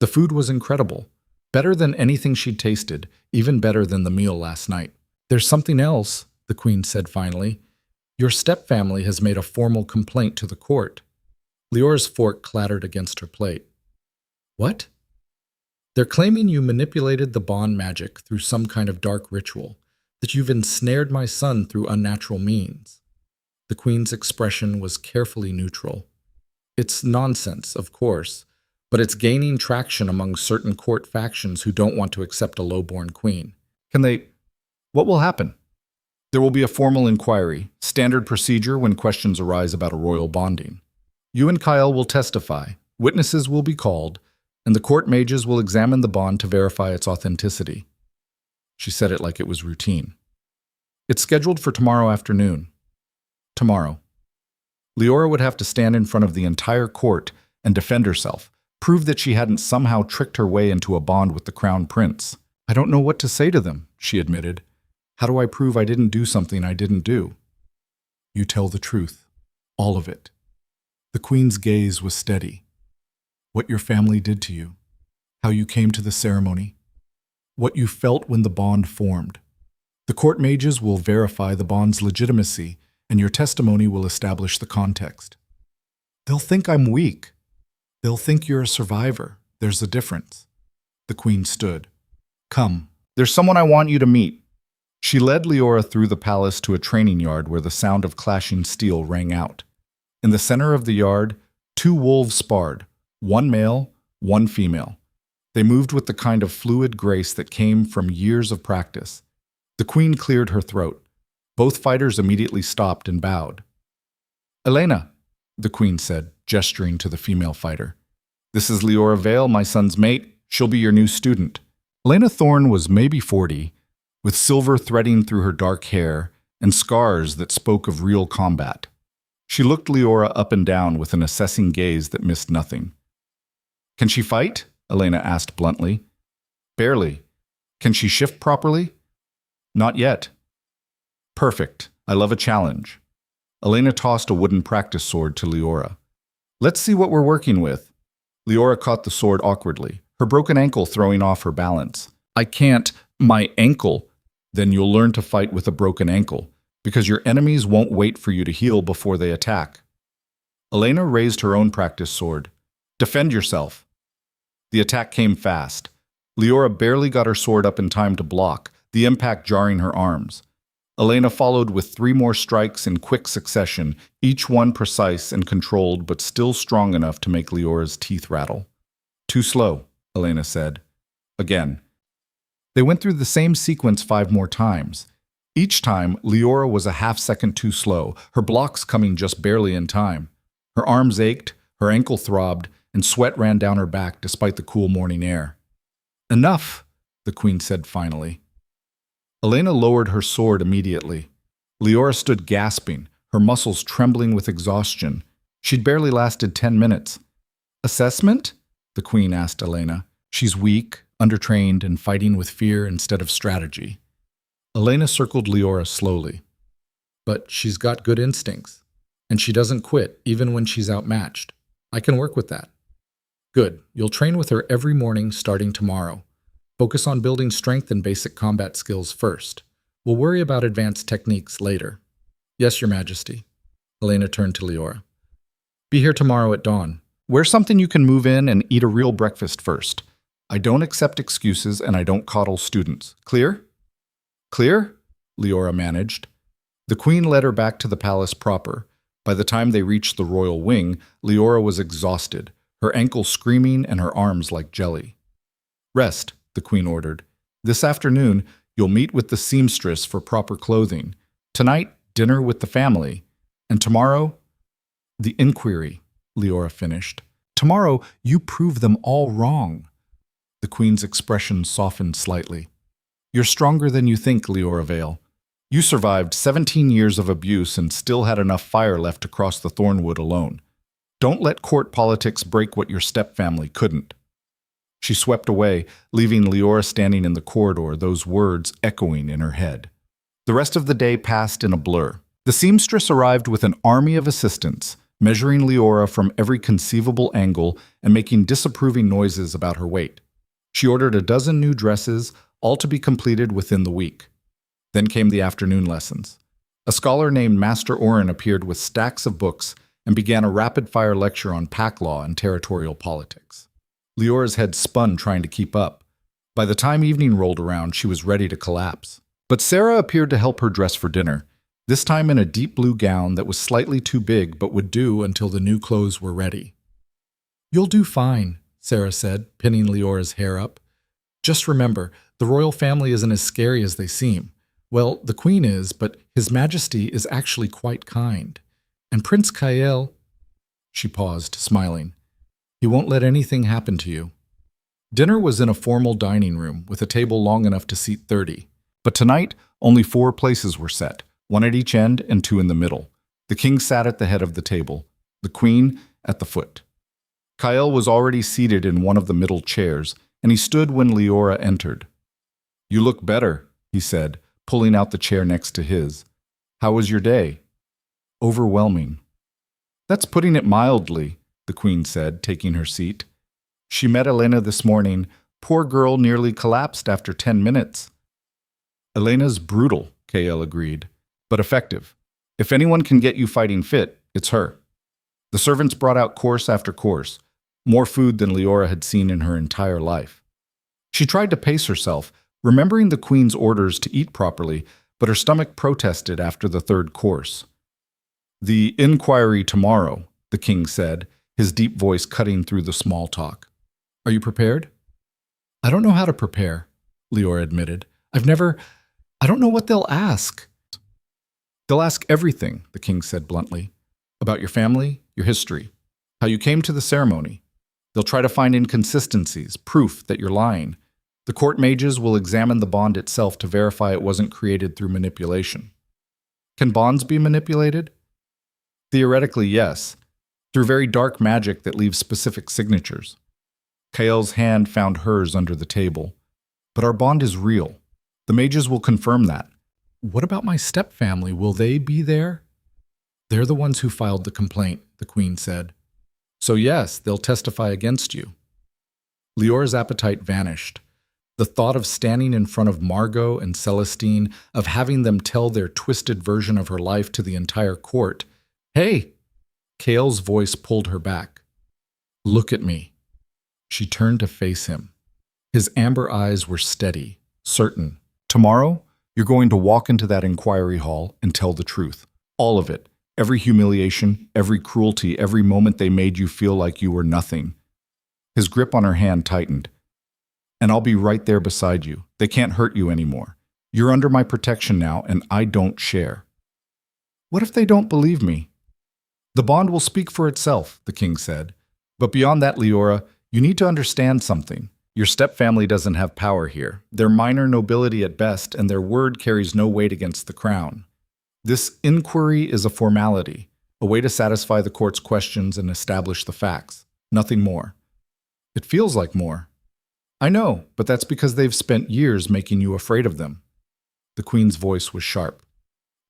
A: The food was incredible. Better than anything she'd tasted, even better than the meal last night. "There's something else," the queen said finally. "Your stepfamily has made a formal complaint to the court." Leora's fork clattered against her plate. "What?" "They're claiming you manipulated the bond magic through some kind of dark ritual, that you've ensnared my son through unnatural means." The queen's expression was carefully neutral. "It's nonsense, of course, but it's gaining traction among certain court factions who don't want to accept a low-born queen." What will happen?" "There will be a formal inquiry, standard procedure when questions arise about a royal bonding. You and Kyle will testify, witnesses will be called, and the court mages will examine the bond to verify its authenticity." She said it like it was routine. "It's scheduled for tomorrow afternoon." Tomorrow. Liora would have to stand in front of the entire court and defend herself, prove that she hadn't somehow tricked her way into a bond with the crown prince. "I don't know what to say to them," she admitted. "How do I prove I didn't do something I didn't do?" "You tell the truth. All of it." The queen's gaze was steady. "What your family did to you. How you came to the ceremony. What you felt when the bond formed. The court mages will verify the bond's legitimacy, and your testimony will establish the context. They'll think I'm weak. They'll think you're a survivor. There's a difference." The queen stood. "Come. There's someone I want you to meet." She led Liora through the palace to a training yard where the sound of clashing steel rang out. In the center of the yard, 2 wolves sparred, 1 male, 1 female. They moved with the kind of fluid grace that came from years of practice. The queen cleared her throat. Both fighters immediately stopped and bowed. "Elena," the queen said, gesturing to the female fighter. "This is Liora Vale, my son's mate. She'll be your new student." Elena Thorne was maybe 40, with silver threading through her dark hair and scars that spoke of real combat. She looked Liora up and down with an assessing gaze that missed nothing. "Can she fight?" Elena asked bluntly. "Barely. Can she shift properly?" "Not yet." "Perfect. I love a challenge." Elena tossed a wooden practice sword to Liora. "Let's see what we're working with." Liora caught the sword awkwardly, her broken ankle throwing off her balance. "I can't. My ankle." "Then you'll learn to fight with a broken ankle, because your enemies won't wait for you to heal before they attack." Elena raised her own practice sword. "Defend yourself." The attack came fast. Liora barely got her sword up in time to block, the impact jarring her arms. Elena followed with 3 more strikes in quick succession, each one precise and controlled but still strong enough to make Leora's teeth rattle. "Too slow," Elena said. Again. They went through the same sequence 5 more times. Each time, Liora was a half-second too slow, her blocks coming just barely in time. Her arms ached, her ankle throbbed, and sweat ran down her back despite the cool morning air. "Enough," the queen said finally. Elena lowered her sword immediately. Liora stood gasping, her muscles trembling with exhaustion. She'd barely lasted 10 minutes. "Assessment?" the queen asked Elena. "She's weak, undertrained, and fighting with fear instead of strategy." Elena circled Liora slowly. "But she's got good instincts, and she doesn't quit even when she's outmatched. I can work with that." "Good. You'll train with her every morning starting tomorrow. Focus on building strength and basic combat skills first. We'll worry about advanced techniques later. Yes, Your Majesty. Elena turned to Liora. Be here tomorrow at dawn. Wear something you can move in and eat a real breakfast first. I don't accept excuses and I don't coddle students. Clear? Clear? Liora managed. The queen led her back to the palace proper. By the time they reached the royal wing, Liora was exhausted, her ankles screaming and her arms like jelly. Rest, the queen ordered. This afternoon, you'll meet with the seamstress for proper clothing. Tonight, dinner with the family. And tomorrow, the inquiry, Liora finished. Tomorrow, you prove them all wrong. The queen's expression softened slightly. You're stronger than you think, Liora Vale. You survived 17 years of abuse and still had enough fire left to cross the Thornwood alone. Don't let court politics break what your stepfamily couldn't. She swept away, leaving Liora standing in the corridor, those words echoing in her head. The rest of the day passed in a blur. The seamstress arrived with an army of assistants, measuring Liora from every conceivable angle and making disapproving noises about her weight. She ordered a dozen new dresses, all to be completed within the week. Then came the afternoon lessons. A scholar named Master Oren appeared with stacks of books and began a rapid-fire lecture on pack law and territorial politics. Liora's head spun trying to keep up. By the time evening rolled around, she was ready to collapse. But Sarah appeared to help her dress for dinner, this time in a deep blue gown that was slightly too big but would do until the new clothes were ready. You'll do fine, Sarah said, pinning Liora's hair up. Just remember, the royal family isn't as scary as they seem. Well, the queen is, but His Majesty is actually quite kind. And Prince Kael... She paused, smiling. He won't let anything happen to you. Dinner was in a formal dining room with a table long enough to seat 30. But tonight, only 4 places were set, 1 at each end and 2 in the middle. The king sat at the head of the table, the queen at the foot. Kael was already seated in one of the middle chairs, and he stood when Liora entered. You look better, he said, pulling out the chair next to his. How was your day? Overwhelming. That's putting it mildly, the queen said, taking her seat. She met Elena this morning. Poor girl nearly collapsed after 10 minutes. Elena's brutal, Kael agreed, but effective. If anyone can get you fighting fit, it's her. The servants brought out course after course, more food than Liora had seen in her entire life. She tried to pace herself, remembering the queen's orders to eat properly, but her stomach protested after the 3rd course. The inquiry tomorrow, the king said, his deep voice cutting through the small talk. Are you prepared? I don't know how to prepare, Liora admitted. I don't know what they'll ask. They'll ask everything, the king said bluntly. About your family, your history, how you came to the ceremony. They'll try to find inconsistencies, proof that you're lying. The court mages will examine the bond itself to verify it wasn't created through manipulation. Can bonds be manipulated? Theoretically, yes, through very dark magic that leaves specific signatures. Kael's hand found hers under the table. But our bond is real. The mages will confirm that. What about my stepfamily? Will they be there? They're the ones who filed the complaint, the queen said. So yes, they'll testify against you. Liora's appetite vanished. The thought of standing in front of Margot and Celestine, of having them tell their twisted version of her life to the entire court. Hey! Kael's voice pulled her back. Look at me. She turned to face him. His amber eyes were steady, certain. Tomorrow, you're going to walk into that inquiry hall and tell the truth. All of it. Every humiliation, every cruelty, every moment they made you feel like you were nothing. His grip on her hand tightened. And I'll be right there beside you. They can't hurt you anymore. You're under my protection now, and I don't share. What if they don't believe me? The bond will speak for itself, the king said. But beyond that, Liora, you need to understand something. Your stepfamily doesn't have power here. They're minor nobility at best, and their word carries no weight against the crown. This inquiry is a formality, a way to satisfy the court's questions and establish the facts. Nothing more. It feels like more. I know, but that's because they've spent years making you afraid of them. The queen's voice was sharp.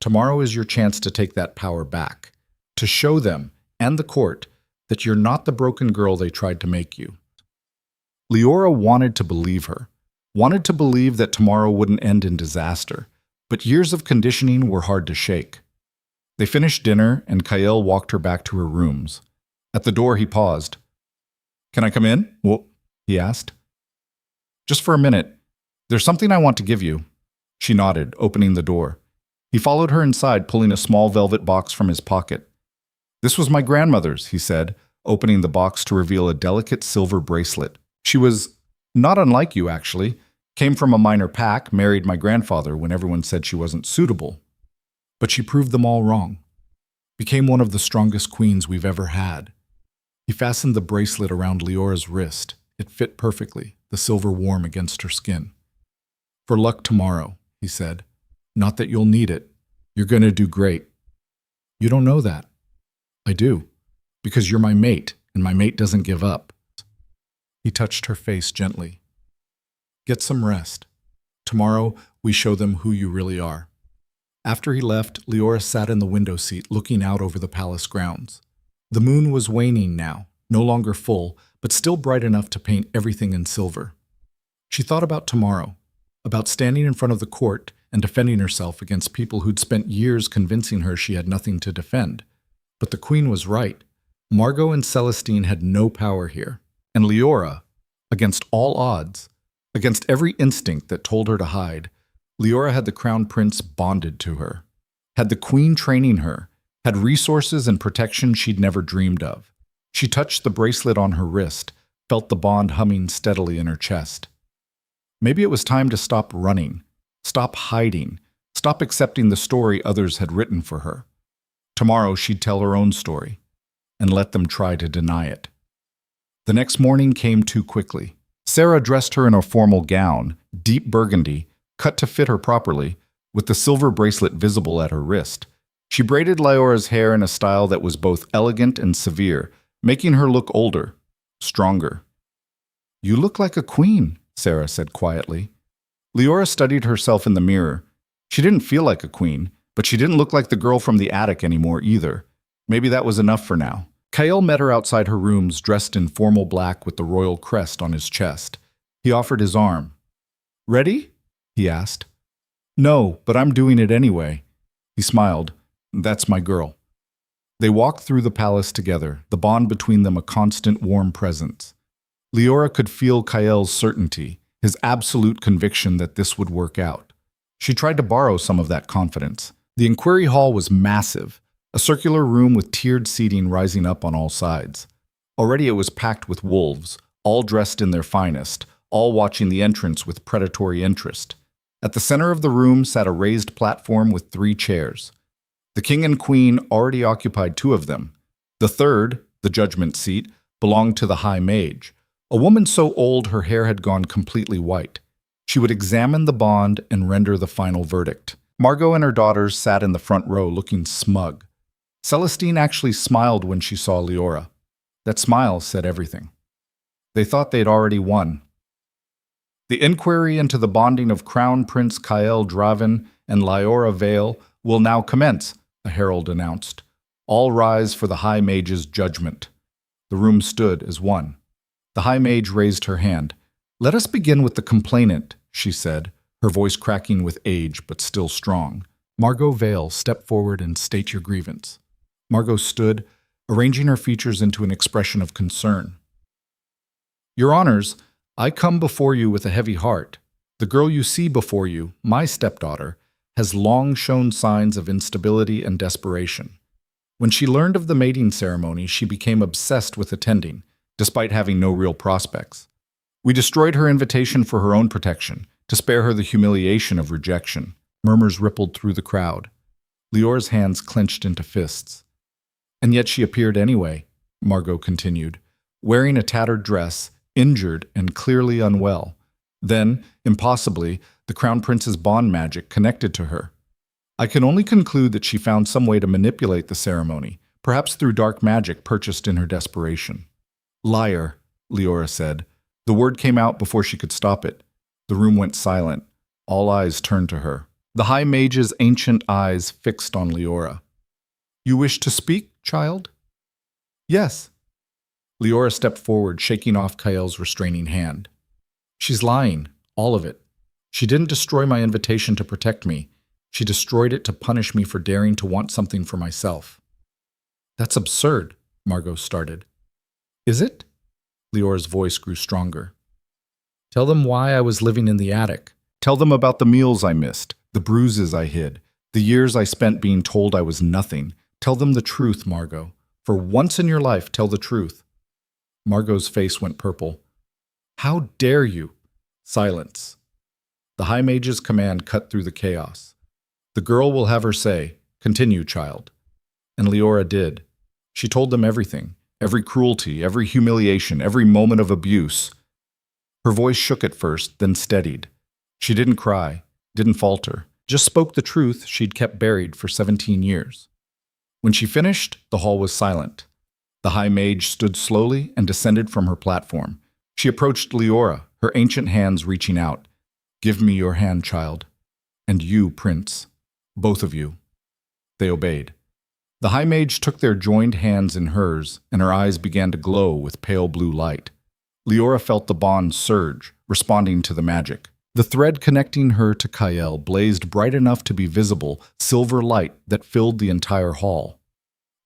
A: Tomorrow is your chance to take that power back, to show them, and the court, that you're not the broken girl they tried to make you. Liora wanted to believe her. wanted to believe that tomorrow wouldn't end in disaster, but years of conditioning were hard to shake. They finished dinner, and Kael walked her back to her rooms. At the door, he paused. "Can I come in?" "Well," he asked. "Just for a minute. There's something I want to give you." She nodded, opening the door. He followed her inside, pulling a small velvet box from his pocket. "This was my grandmother's," he said, opening the box to reveal a delicate silver bracelet. "She was not unlike you, actually. Came from a minor pack, married my grandfather when everyone said she wasn't suitable. But she proved them all wrong. Became one of the strongest queens we've ever had." He fastened the bracelet around Leora's wrist. It fit perfectly, the silver warm against her skin. "For luck tomorrow," he said. "Not that you'll need it. You're going to do great." "You don't know that." "I do. Because you're my mate, and my mate doesn't give up." He touched her face gently. "Get some rest. Tomorrow, we show them who you really are." After he left, Liora sat in the window seat looking out over the palace grounds. The moon was waning now, no longer full, but still bright enough to paint everything in silver. She thought about tomorrow, about standing in front of the court and defending herself against people who'd spent years convincing her she had nothing to defend. But the queen was right. Margot and Celestine had no power here. And Liora, against all odds, against every instinct that told her to hide, Liora had the crown prince bonded to her, had the queen training her, had resources and protection she'd never dreamed of. She touched the bracelet on her wrist, felt the bond humming steadily in her chest. Maybe it was time to stop running, stop hiding, stop accepting the story others had written for her. Tomorrow she'd tell her own story, and let them try to deny it. The next morning came too quickly. Sarah dressed her in a formal gown, deep burgundy, cut to fit her properly, with the silver bracelet visible at her wrist. She braided Liora's hair in a style that was both elegant and severe, making her look older, stronger. "You look like a queen," Sarah said quietly. Liora studied herself in the mirror. She didn't feel like a queen, but she didn't look like the girl from the attic anymore either. Maybe that was enough for now. Kael met her outside her rooms, dressed in formal black with the royal crest on his chest. He offered his arm. "Ready?" he asked. "No, but I'm doing it anyway." He smiled. "That's my girl." They walked through the palace together, the bond between them a constant warm presence. Liora could feel Kael's certainty, his absolute conviction that this would work out. She tried to borrow some of that confidence. The inquiry hall was massive, a circular room with tiered seating rising up on all sides. Already it was packed with wolves, all dressed in their finest, all watching the entrance with predatory interest. At the center of the room sat a raised platform with 3 chairs. The king and queen already occupied 2 of them. The third, the judgment seat, belonged to the high mage, a woman so old her hair had gone completely white. She would examine the bond and render the final verdict. Margot and her daughters sat in the front row looking smug. Celestine actually smiled when she saw Liora. That smile said everything. They thought they'd already won. "The inquiry into the bonding of Crown Prince Kael Draven and Liora Vale will now commence," a herald announced. "All rise for the High Mage's judgment." The room stood as one. The High Mage raised her hand. "Let us begin with the complainant," she said, her voice cracking with age but still strong. "Margot Vale, step forward and state your grievance." Margot stood, arranging her features into an expression of concern. "Your Honors, I come before you with a heavy heart. The girl you see before you, my stepdaughter, has long shown signs of instability and desperation. When she learned of the mating ceremony, she became obsessed with attending, despite having no real prospects. We destroyed her invitation for her own protection, to spare her the humiliation of rejection." Murmurs rippled through the crowd. Liora's hands clenched into fists. "And yet she appeared anyway," Margot continued, wearing a tattered dress, injured and clearly unwell. Then, impossibly, the Crown Prince's bond magic connected to her. I can only conclude that she found some way to manipulate the ceremony, perhaps through dark magic purchased in her desperation." "Liar," Liora said. The word came out before she could stop it. The room went silent. All eyes turned to her. The High Mage's ancient eyes fixed on Liora. "You wish to speak, child?" "Yes." Liora stepped forward, shaking off Kael's restraining hand. "She's lying," All of it. She didn't destroy my invitation to protect me. She destroyed it to punish me for daring to want something for myself. That's absurd, Margot started. Is it? Leora's voice grew stronger. Tell them why I was living in the attic. Tell them about the meals I missed, the bruises I hid, the years I spent being told I was nothing. Tell them the truth, Margot. For once in your life, tell the truth. Margot's face went purple. How dare you? Silence. The High Mage's command cut through the chaos. The girl will have her say. Continue, child. And Liora did. She told them everything. Every cruelty, every humiliation, every moment of abuse. Her voice shook at first, then steadied. She didn't cry, didn't falter, just spoke the truth she'd kept buried for 17 years. When she finished, the hall was silent. The High Mage stood slowly and descended from her platform. She approached Liora, her ancient hands reaching out. Give me your hand, child. And you, Prince. Both of you. They obeyed. The High Mage took their joined hands in hers, and her eyes began to glow with pale blue light. Liora felt the bond surge, responding to the magic. The thread connecting her to Kael blazed bright enough to be visible, silver light that filled the entire hall.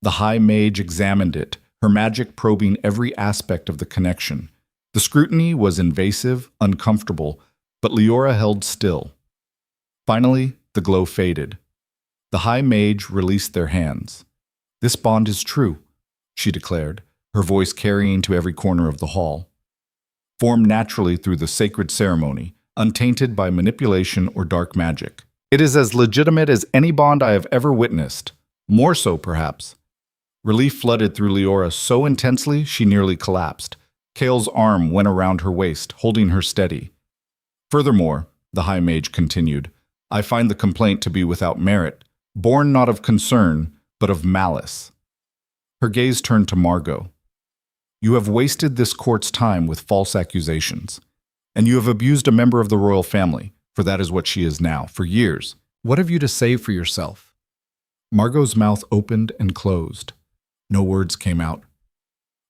A: The High Mage examined it, her magic probing every aspect of the connection. The scrutiny was invasive, uncomfortable, but Liora held still. Finally, the glow faded. The High Mage released their hands. This bond is true, she declared, her voice carrying to every corner of the hall. Formed naturally through the sacred ceremony, untainted by manipulation or dark magic. It is as legitimate as any bond I have ever witnessed. More so, perhaps. Relief flooded through Liora so intensely she nearly collapsed. Kael's arm went around her waist, holding her steady. Furthermore, the High Mage continued, I find the complaint to be without merit, born not of concern, but of malice. Her gaze turned to Margot. You have wasted this court's time with false accusations, and you have abused a member of the royal family, for that is what she is now, for years. What have you to say for yourself? Margot's mouth opened and closed. No words came out.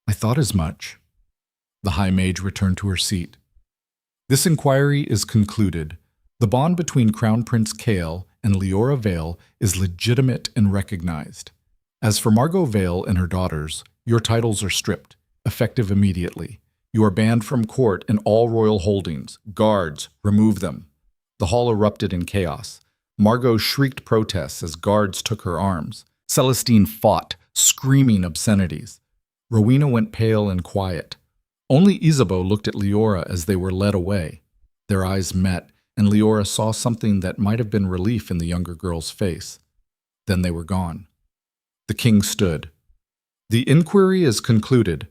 A: I thought as much. The High Mage returned to her seat. This inquiry is concluded. The bond between Crown Prince Kael and Liora Vale is legitimate and recognized. As for Margot Vale and her daughters, your titles are stripped, effective immediately. You are banned from court and all royal holdings. Guards, remove them. The hall erupted in chaos. Margot shrieked protests as guards took her arms. Celestine fought, screaming obscenities. Rowena went pale and quiet. Only Isabeau looked at Liora as they were led away. Their eyes met, and Liora saw something that might have been relief in the younger girl's face. Then they were gone. The king stood. The inquiry is concluded.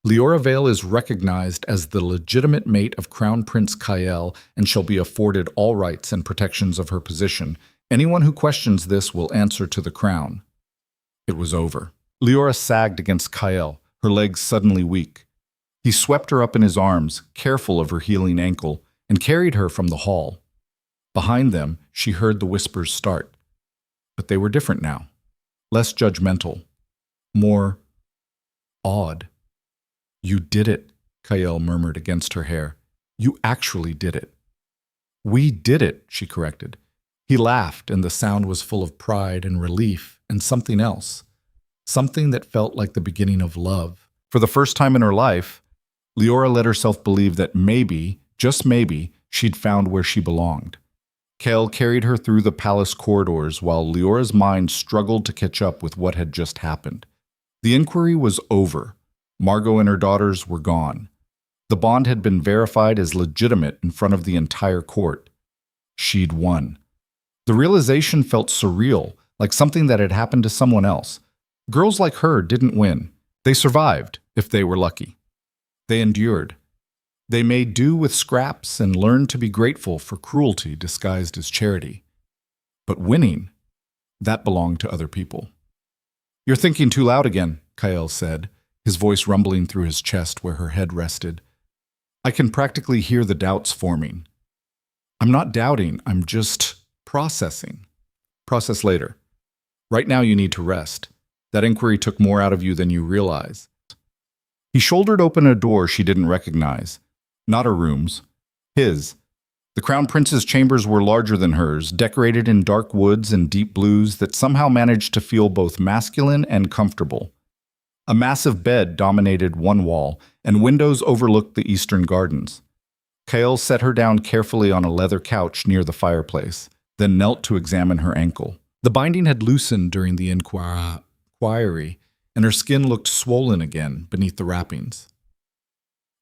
A: Liora Vale is recognized as the legitimate mate of Crown Prince Kael and shall be afforded all rights and protections of her position. Anyone who questions this will answer to the crown. It was over. Liora sagged against Kael, her legs suddenly weak. He swept her up in his arms, careful of her healing ankle, and carried her from the hall. Behind them, she heard the whispers start. But they were different now. Less judgmental. More awed. You did it, Kael murmured against her hair. You actually did it. We did it, she corrected. He laughed, and the sound was full of pride and relief and something else. Something that felt like the beginning of love. For the first time in her life, Liora let herself believe that maybe, just maybe, she'd found where she belonged. Kael carried her through the palace corridors while Leora's mind struggled to catch up with what had just happened. The inquiry was over. Margot and her daughters were gone. The bond had been verified as legitimate in front of the entire court. She'd won. The realization felt surreal, like something that had happened to someone else. Girls like her didn't win. They survived, if they were lucky. They endured. They made do with scraps and learned to be grateful for cruelty disguised as charity. But winning, that belonged to other people. You're thinking too loud again, Kael said, his voice rumbling through his chest where her head rested. I can practically hear the doubts forming. I'm not doubting, I'm just processing. Process later. Right now you need to rest. That inquiry took more out of you than you realize. He shouldered open a door she didn't recognize. Not her room's. His.
B: The Crown Prince's chambers were larger than hers, decorated in dark woods and deep blues that somehow managed to feel both masculine and comfortable. A massive bed dominated one wall, and windows overlooked the eastern gardens. Kael set her down carefully on a leather couch near the fireplace, then knelt to examine her ankle. The binding had loosened during the inquiry, and her skin looked swollen again beneath the wrappings.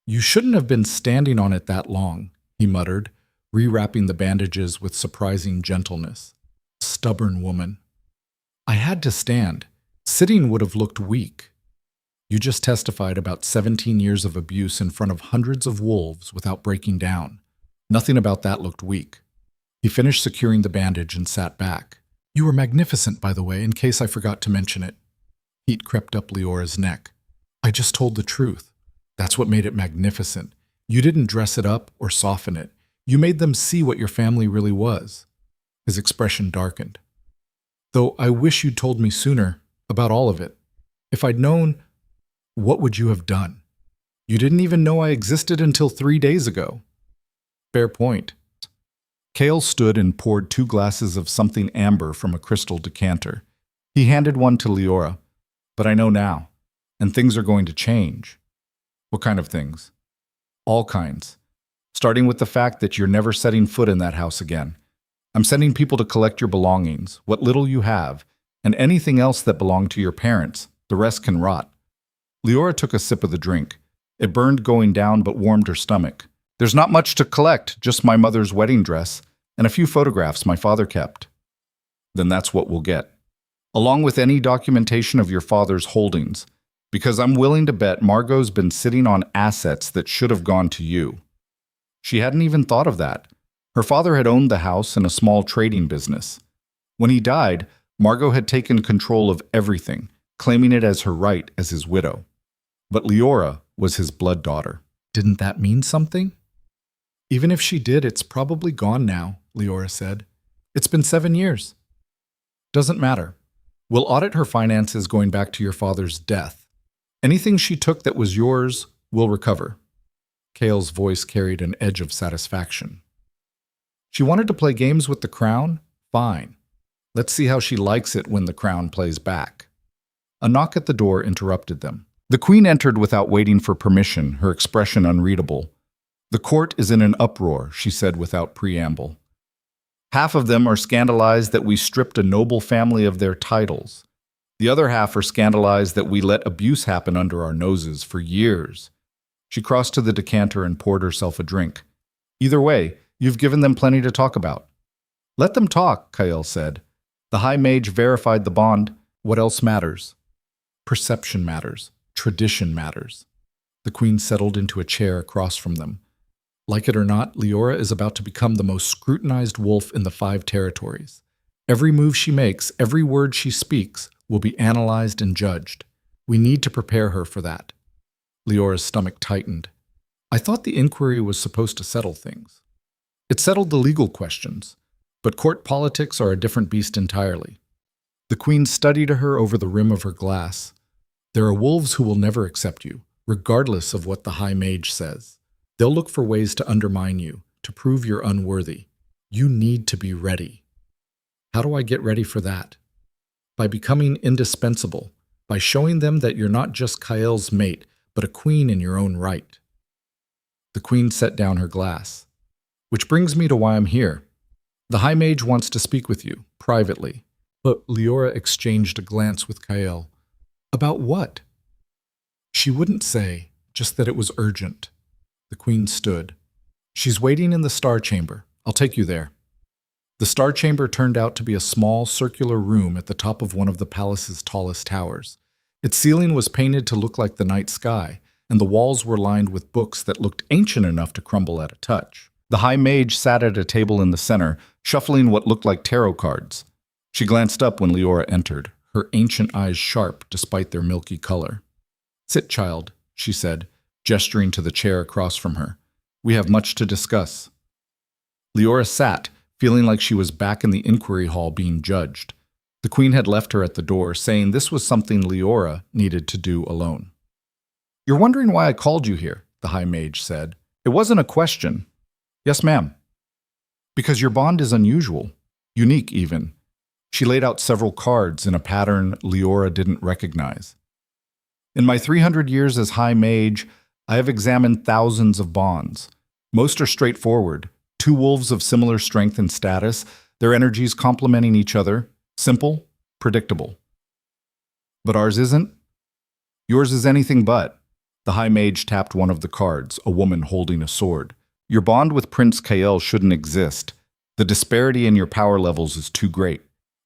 B: "You shouldn't have been standing on it that long," he muttered, rewrapping the bandages with surprising gentleness. "Stubborn woman." "I had to stand. Sitting would have looked weak." "You just testified about 17 years of abuse in front of hundreds of wolves without breaking down. Nothing about that looked weak." He finished securing the bandage and sat back. "You were magnificent, by the way, in case I forgot to mention it." Heat crept up Leora's neck. "I just told the truth. That's what made it magnificent. You didn't dress it up or soften it. You made them see what your family really was." His expression darkened. "Though I wish you'd told me sooner about all of it. If I'd known, what would you have done? You didn't even know I existed until 3 days ago." "Fair point." Kael stood and poured 2 glasses of something amber from a crystal decanter. He handed one to Liora. "But I know now, and things are going to change." "What kind of things?" "All kinds. Starting with the fact that you're never setting foot in that house again. I'm sending people to collect your belongings, what little you have, and anything else that belonged to your parents. The rest can rot." Liora took a sip of the drink. It burned going down but warmed her stomach. "There's not much to collect, just my mother's wedding dress and a few photographs my father kept." "Then that's what we'll get. Along with any documentation of your father's holdings, because I'm willing to bet Margot's been sitting on assets that should have gone to you." She hadn't even thought of that. Her father had owned the house and a small trading business. When he died, Margot had taken control of everything, claiming it as her right as his widow. But Liora was his blood daughter.
A: "Didn't that mean something?" "Even if she did, it's probably gone now," Liora said. "It's been 7 years." "Doesn't matter. We'll audit her finances going back to your father's death. Anything she took that was yours, we'll recover." Kael's voice carried an edge of satisfaction. "She wanted to play games with the crown? Fine. Let's see how she likes it when the crown plays back." A knock at the door interrupted them. The queen entered without waiting for permission, her expression unreadable. "The court is in an uproar," she said without preamble. "Half of them are scandalized that we stripped a noble family of their titles. The other half are scandalized that we let abuse happen under our noses for years." She crossed to the decanter and poured herself a drink. "Either way, you've given them plenty to talk about." "Let them talk," Kael said. "The High Mage verified the bond. What else matters?" "Perception matters. Tradition matters." The queen settled into a chair across from them. "Like it or not, Liora is about to become the most scrutinized wolf in the 5 territories. Every move she makes, every word she speaks, will be analyzed and judged. We need to prepare her for that." Leora's stomach tightened. "I thought the inquiry was supposed to settle things." "It settled the legal questions, but court politics are a different beast entirely." The queen studied her over the rim of her glass. "There are wolves who will never accept you, regardless of what the High Mage says. They'll look for ways to undermine you, to prove you're unworthy. You need to be ready." "How do I get ready for that?" "By becoming indispensable, by showing them that you're not just Kael's mate, but a queen in your own right." The queen set down her glass. "Which brings me to why I'm here. The High Mage wants to speak with you, privately." But Liora exchanged a glance with Kael. "About what?" She wouldn't say, just that it was urgent. The queen stood. "She's waiting in the Star Chamber. I'll take you there." The Star Chamber turned out to be a small, circular room at the top of one of the palace's tallest towers. Its ceiling was painted to look like the night sky, and the walls were lined with books that looked ancient enough to crumble at a touch. The High Mage sat at a table in the center, shuffling what looked like tarot cards. She glanced up when Liora entered, her ancient eyes sharp despite their milky color. "Sit, child," she said, gesturing to the chair across from her. "We have much to discuss." Liora sat, feeling like she was back in the inquiry hall being judged. The queen had left her at the door, saying this was something Liora needed to do alone. "You're wondering why I called you here," the High Mage said. "It wasn't a question." "Yes, ma'am."
B: Because your bond is unusual, unique even. She laid out several cards in a pattern Liora didn't recognize. In my 300 years as High Mage, I have examined thousands of bonds. Most are straightforward. Two wolves of similar strength and status, their energies complementing each other. Simple, predictable. But ours isn't. Yours is anything but. The High Mage tapped one of the cards, a woman holding a sword. Your bond with Prince Kael shouldn't exist. The disparity in your power levels is too great.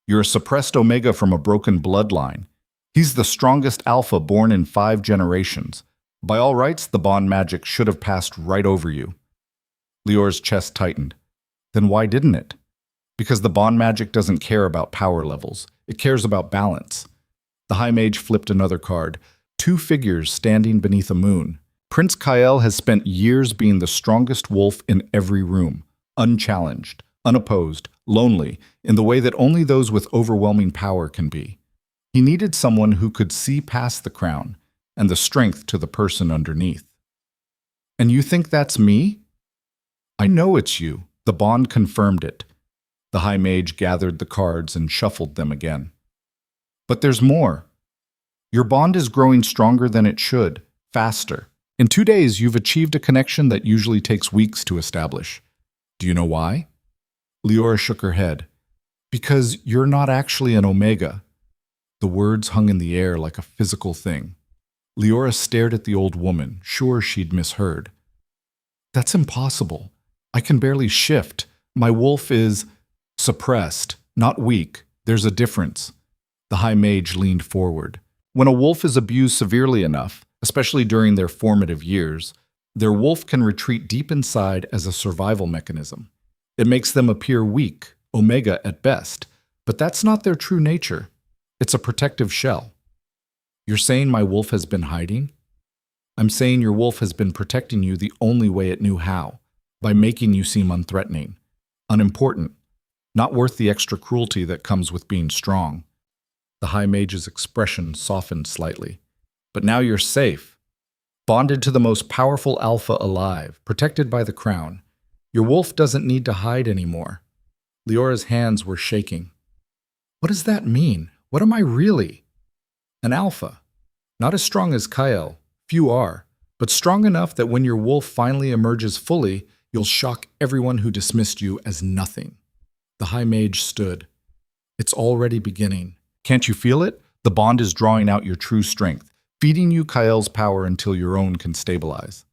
B: You're a suppressed Omega from a broken bloodline. He's the strongest Alpha born in 5 generations. By all rights, the bond magic should have passed right over you. Liora's chest tightened. Then why didn't it? Because the bond magic doesn't care about power levels. It cares about balance. The High Mage flipped another card. 2 figures standing beneath a moon. Prince Kael has spent years being the strongest wolf in every room, unchallenged, unopposed, lonely, in the way that only those with overwhelming power can be. He needed someone who could see past the crown and the strength to the person underneath. And you think that's me? I know it's you. The bond confirmed it. The High Mage gathered the cards and shuffled them again. But there's more. Your bond is growing stronger than it should, faster. In 2 days, you've achieved a connection that usually takes weeks to establish. Do you know why? Liora shook her head. Because you're not actually an Omega. The words hung in the air like a physical thing. Liora stared at the old woman, sure she'd misheard. That's impossible. I can barely shift. My wolf is suppressed, not weak. There's a difference. The High Mage leaned forward. When a wolf is abused severely enough, especially during their formative years, their wolf can retreat deep inside as a survival mechanism. It makes them appear weak, Omega at best, but that's not their true nature. It's a protective shell. You're saying my wolf has been hiding? I'm saying your wolf has been protecting you the only way it knew how, by making you seem unthreatening, unimportant, not worth the extra cruelty that comes with being strong. The High Mage's expression softened slightly. But now you're safe, bonded to the most powerful Alpha alive, protected by the crown. Your wolf doesn't need to hide anymore. Liora's hands were shaking. What does that mean? What am I really? An Alpha. Not as strong as Kael, few are, but strong enough that when your wolf finally emerges fully, you'll shock everyone who dismissed you as nothing. The High Mage stood. It's already beginning. Can't you feel it? The bond is drawing out your true strength, feeding you Kael's power until your own can stabilize.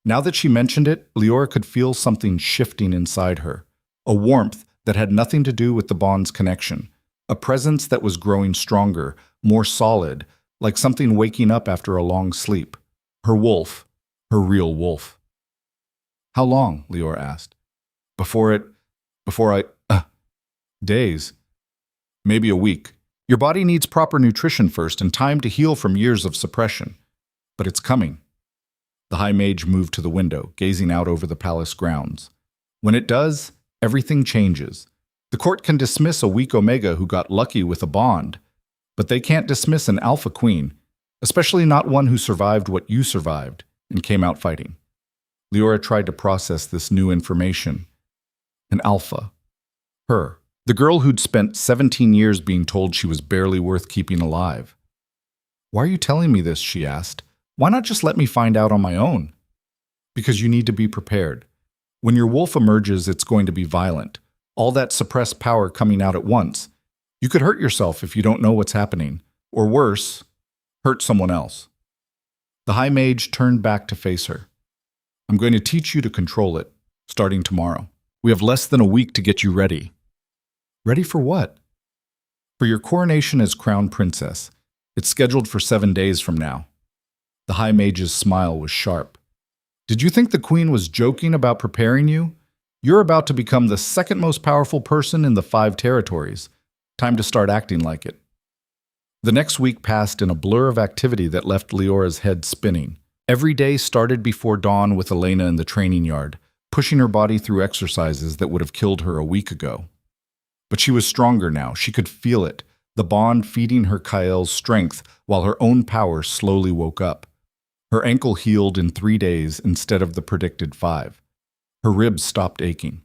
B: Now that she mentioned it, Liora could feel something shifting inside her, a warmth that had nothing to do with the bond's connection, a presence that was growing stronger, more solid, like something waking up after a long sleep. Her wolf, her real wolf. How long? Liora asked. Before I... Days. Maybe a week. Your body needs proper nutrition first and time to heal from years of suppression. But it's coming. The High Mage moved to the window, gazing out over the palace grounds. When it does, everything changes. The court can dismiss a weak Omega who got lucky with a bond, but they can't dismiss an Alpha Queen, especially not one who survived what you survived and came out fighting. Liora tried to process this new information. An Alpha. Her. The girl who'd spent 17 years being told she was barely worth keeping alive. Why are you telling me this? She asked. Why not just let me find out on my own? Because you need to be prepared. When your wolf emerges, it's going to be violent. All that suppressed power coming out at once. You could hurt yourself if you don't know what's happening. Or worse, hurt someone else. The High Mage turned back to face her. I'm going to teach you to control it, starting tomorrow. We have less than a week to get you ready. Ready for what? For your coronation as Crown Princess. It's scheduled for 7 days from now. The High Mage's smile was sharp. Did you think the Queen was joking about preparing you? You're about to become the second most powerful person in the 5 territories. Time to start acting like it. The next week passed in a blur of activity that left Liora's head spinning. Every day started before dawn with Elena in the training yard, pushing her body through exercises that would have killed her a week ago. But she was stronger now. She could feel it, the bond feeding her Kael's strength while her own power slowly woke up. Her ankle healed in 3 days instead of the predicted 5. Her ribs stopped aching.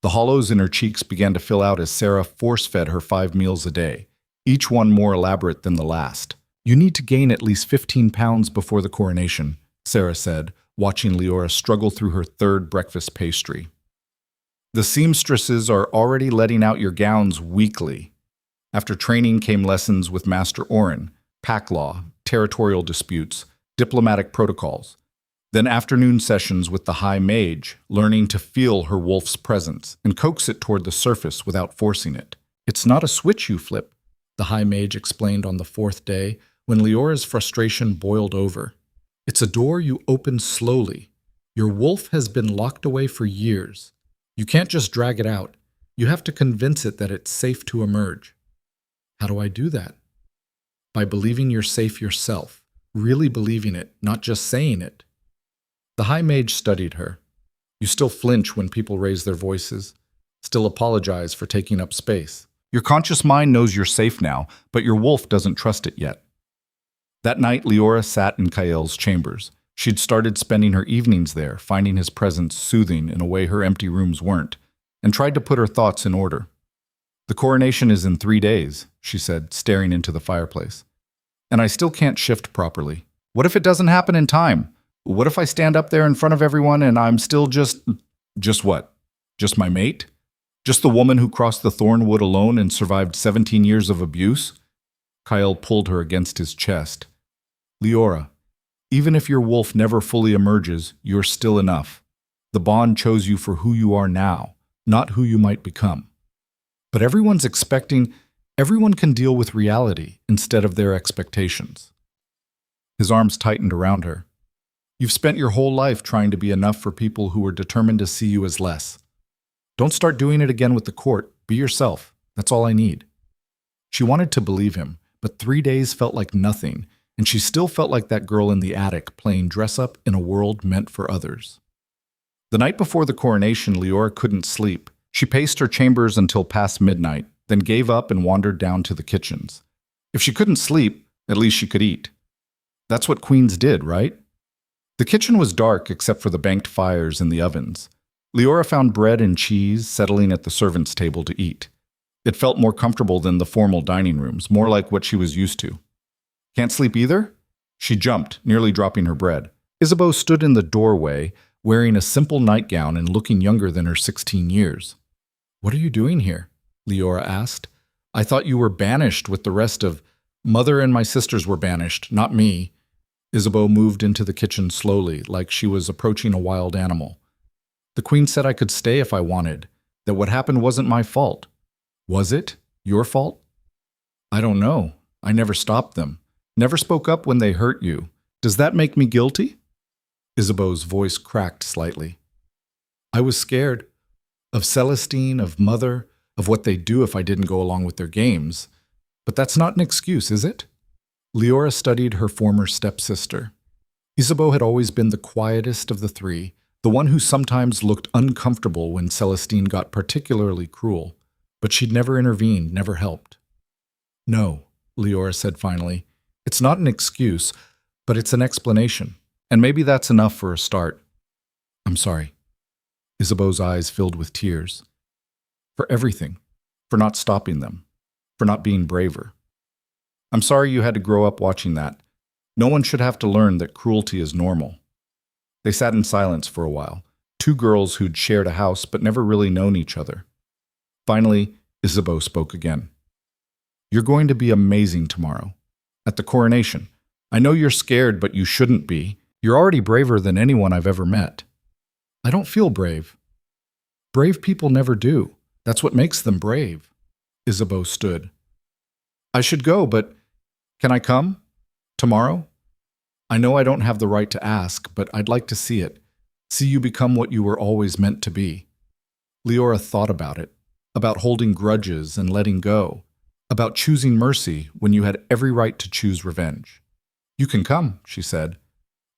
B: The hollows in her cheeks began to fill out as Sarah force-fed her 5 meals a day, each one more elaborate than the last. "You need to gain at least 15 pounds before the coronation," Sarah said, watching Liora struggle through her third breakfast pastry. "The seamstresses are already letting out your gowns weekly." After training came lessons with Master Oren, pack law, territorial disputes, diplomatic protocols. Then afternoon sessions with the High Mage, learning to feel her wolf's presence and coax it toward the surface without forcing it. "It's not a switch you flip," the High Mage explained on the 4th day, when Liora's frustration boiled over. "It's a door you open slowly. Your wolf has been locked away for years. You can't just drag it out. You have to convince it that it's safe to emerge." "How do I do that?" "By believing you're safe yourself, really believing it, not just saying it." The High Mage studied her. "You still flinch when people raise their voices, still apologize for taking up space. Your conscious mind knows you're safe now, but your wolf doesn't trust it yet." That night, Liora sat in Kael's chambers. She'd started spending her evenings there, finding his presence soothing in a way her empty rooms weren't, and tried to put her thoughts in order. "The coronation is in 3 days," she said, staring into the fireplace. "And I still can't shift properly. What if it doesn't happen in time? What if I stand up there in front of everyone and I'm still just what? Just my mate? Just the woman who crossed the thornwood alone and survived 17 years of abuse?" Kael pulled her against his chest. "Liora, even if your wolf never fully emerges, you're still enough. The bond chose you for who you are now, not who you might become. But everyone can deal with reality instead of their expectations." His arms tightened around her. "You've spent your whole life trying to be enough for people who were determined to see you as less. Don't start doing it again with the court. Be yourself. That's all I need." She wanted to believe him, but 3 days felt like nothing, and she still felt like that girl in the attic playing dress-up in a world meant for others. The night before the coronation, Liora couldn't sleep. She paced her chambers until past midnight, then gave up and wandered down to the kitchens. If she couldn't sleep, at least she could eat. That's what queens did, right? The kitchen was dark except for the banked fires in the ovens. Liora found bread and cheese settling at the servants' table to eat. It felt more comfortable than the formal dining rooms, more like what she was used to. "Can't sleep either?" She jumped, nearly dropping her bread. Isabeau stood in the doorway, wearing a simple nightgown and looking younger than her 16 years. "What are you doing here?" Liora asked. "I thought you were banished with the rest of—" "Mother and my sisters were banished, not me." Isabeau moved into the kitchen slowly, like she was approaching a wild animal. "The queen said I could stay if I wanted, that what happened wasn't my fault." "Was it? Your fault?" "I don't know. I never stopped them. Never spoke up when they hurt you. Does that make me guilty?" Isabeau's voice cracked slightly. "I was scared. Of Celestine, of Mother, of what they'd do if I didn't go along with their games. But that's not an excuse, is it?" Liora studied her former stepsister. Isabeau had always been the quietest of the three, the one who sometimes looked uncomfortable when Celestine got particularly cruel, but she'd never intervened, never helped. "No," Liora said finally. "It's not an excuse, but it's an explanation, and maybe that's enough for a start." "I'm sorry." Isabeau's eyes filled with tears. "For everything. For not stopping them. For not being braver. I'm sorry you had to grow up watching that. No one should have to learn that cruelty is normal." They sat in silence for a while, 2 girls who'd shared a house but never really known each other. Finally, Isabeau spoke again. "You're going to be amazing tomorrow. At the coronation. I know you're scared, but you shouldn't be. You're already braver than anyone I've ever met." "I don't feel brave." "Brave people never do. That's what makes them brave." Isabeau stood. "I should go, but can I come? Tomorrow? I know I don't have the right to ask, but I'd like to see it. See you become what you were always meant to be." Liora thought about it, about holding grudges and letting go, about choosing mercy when you had every right to choose revenge. "You can come," she said,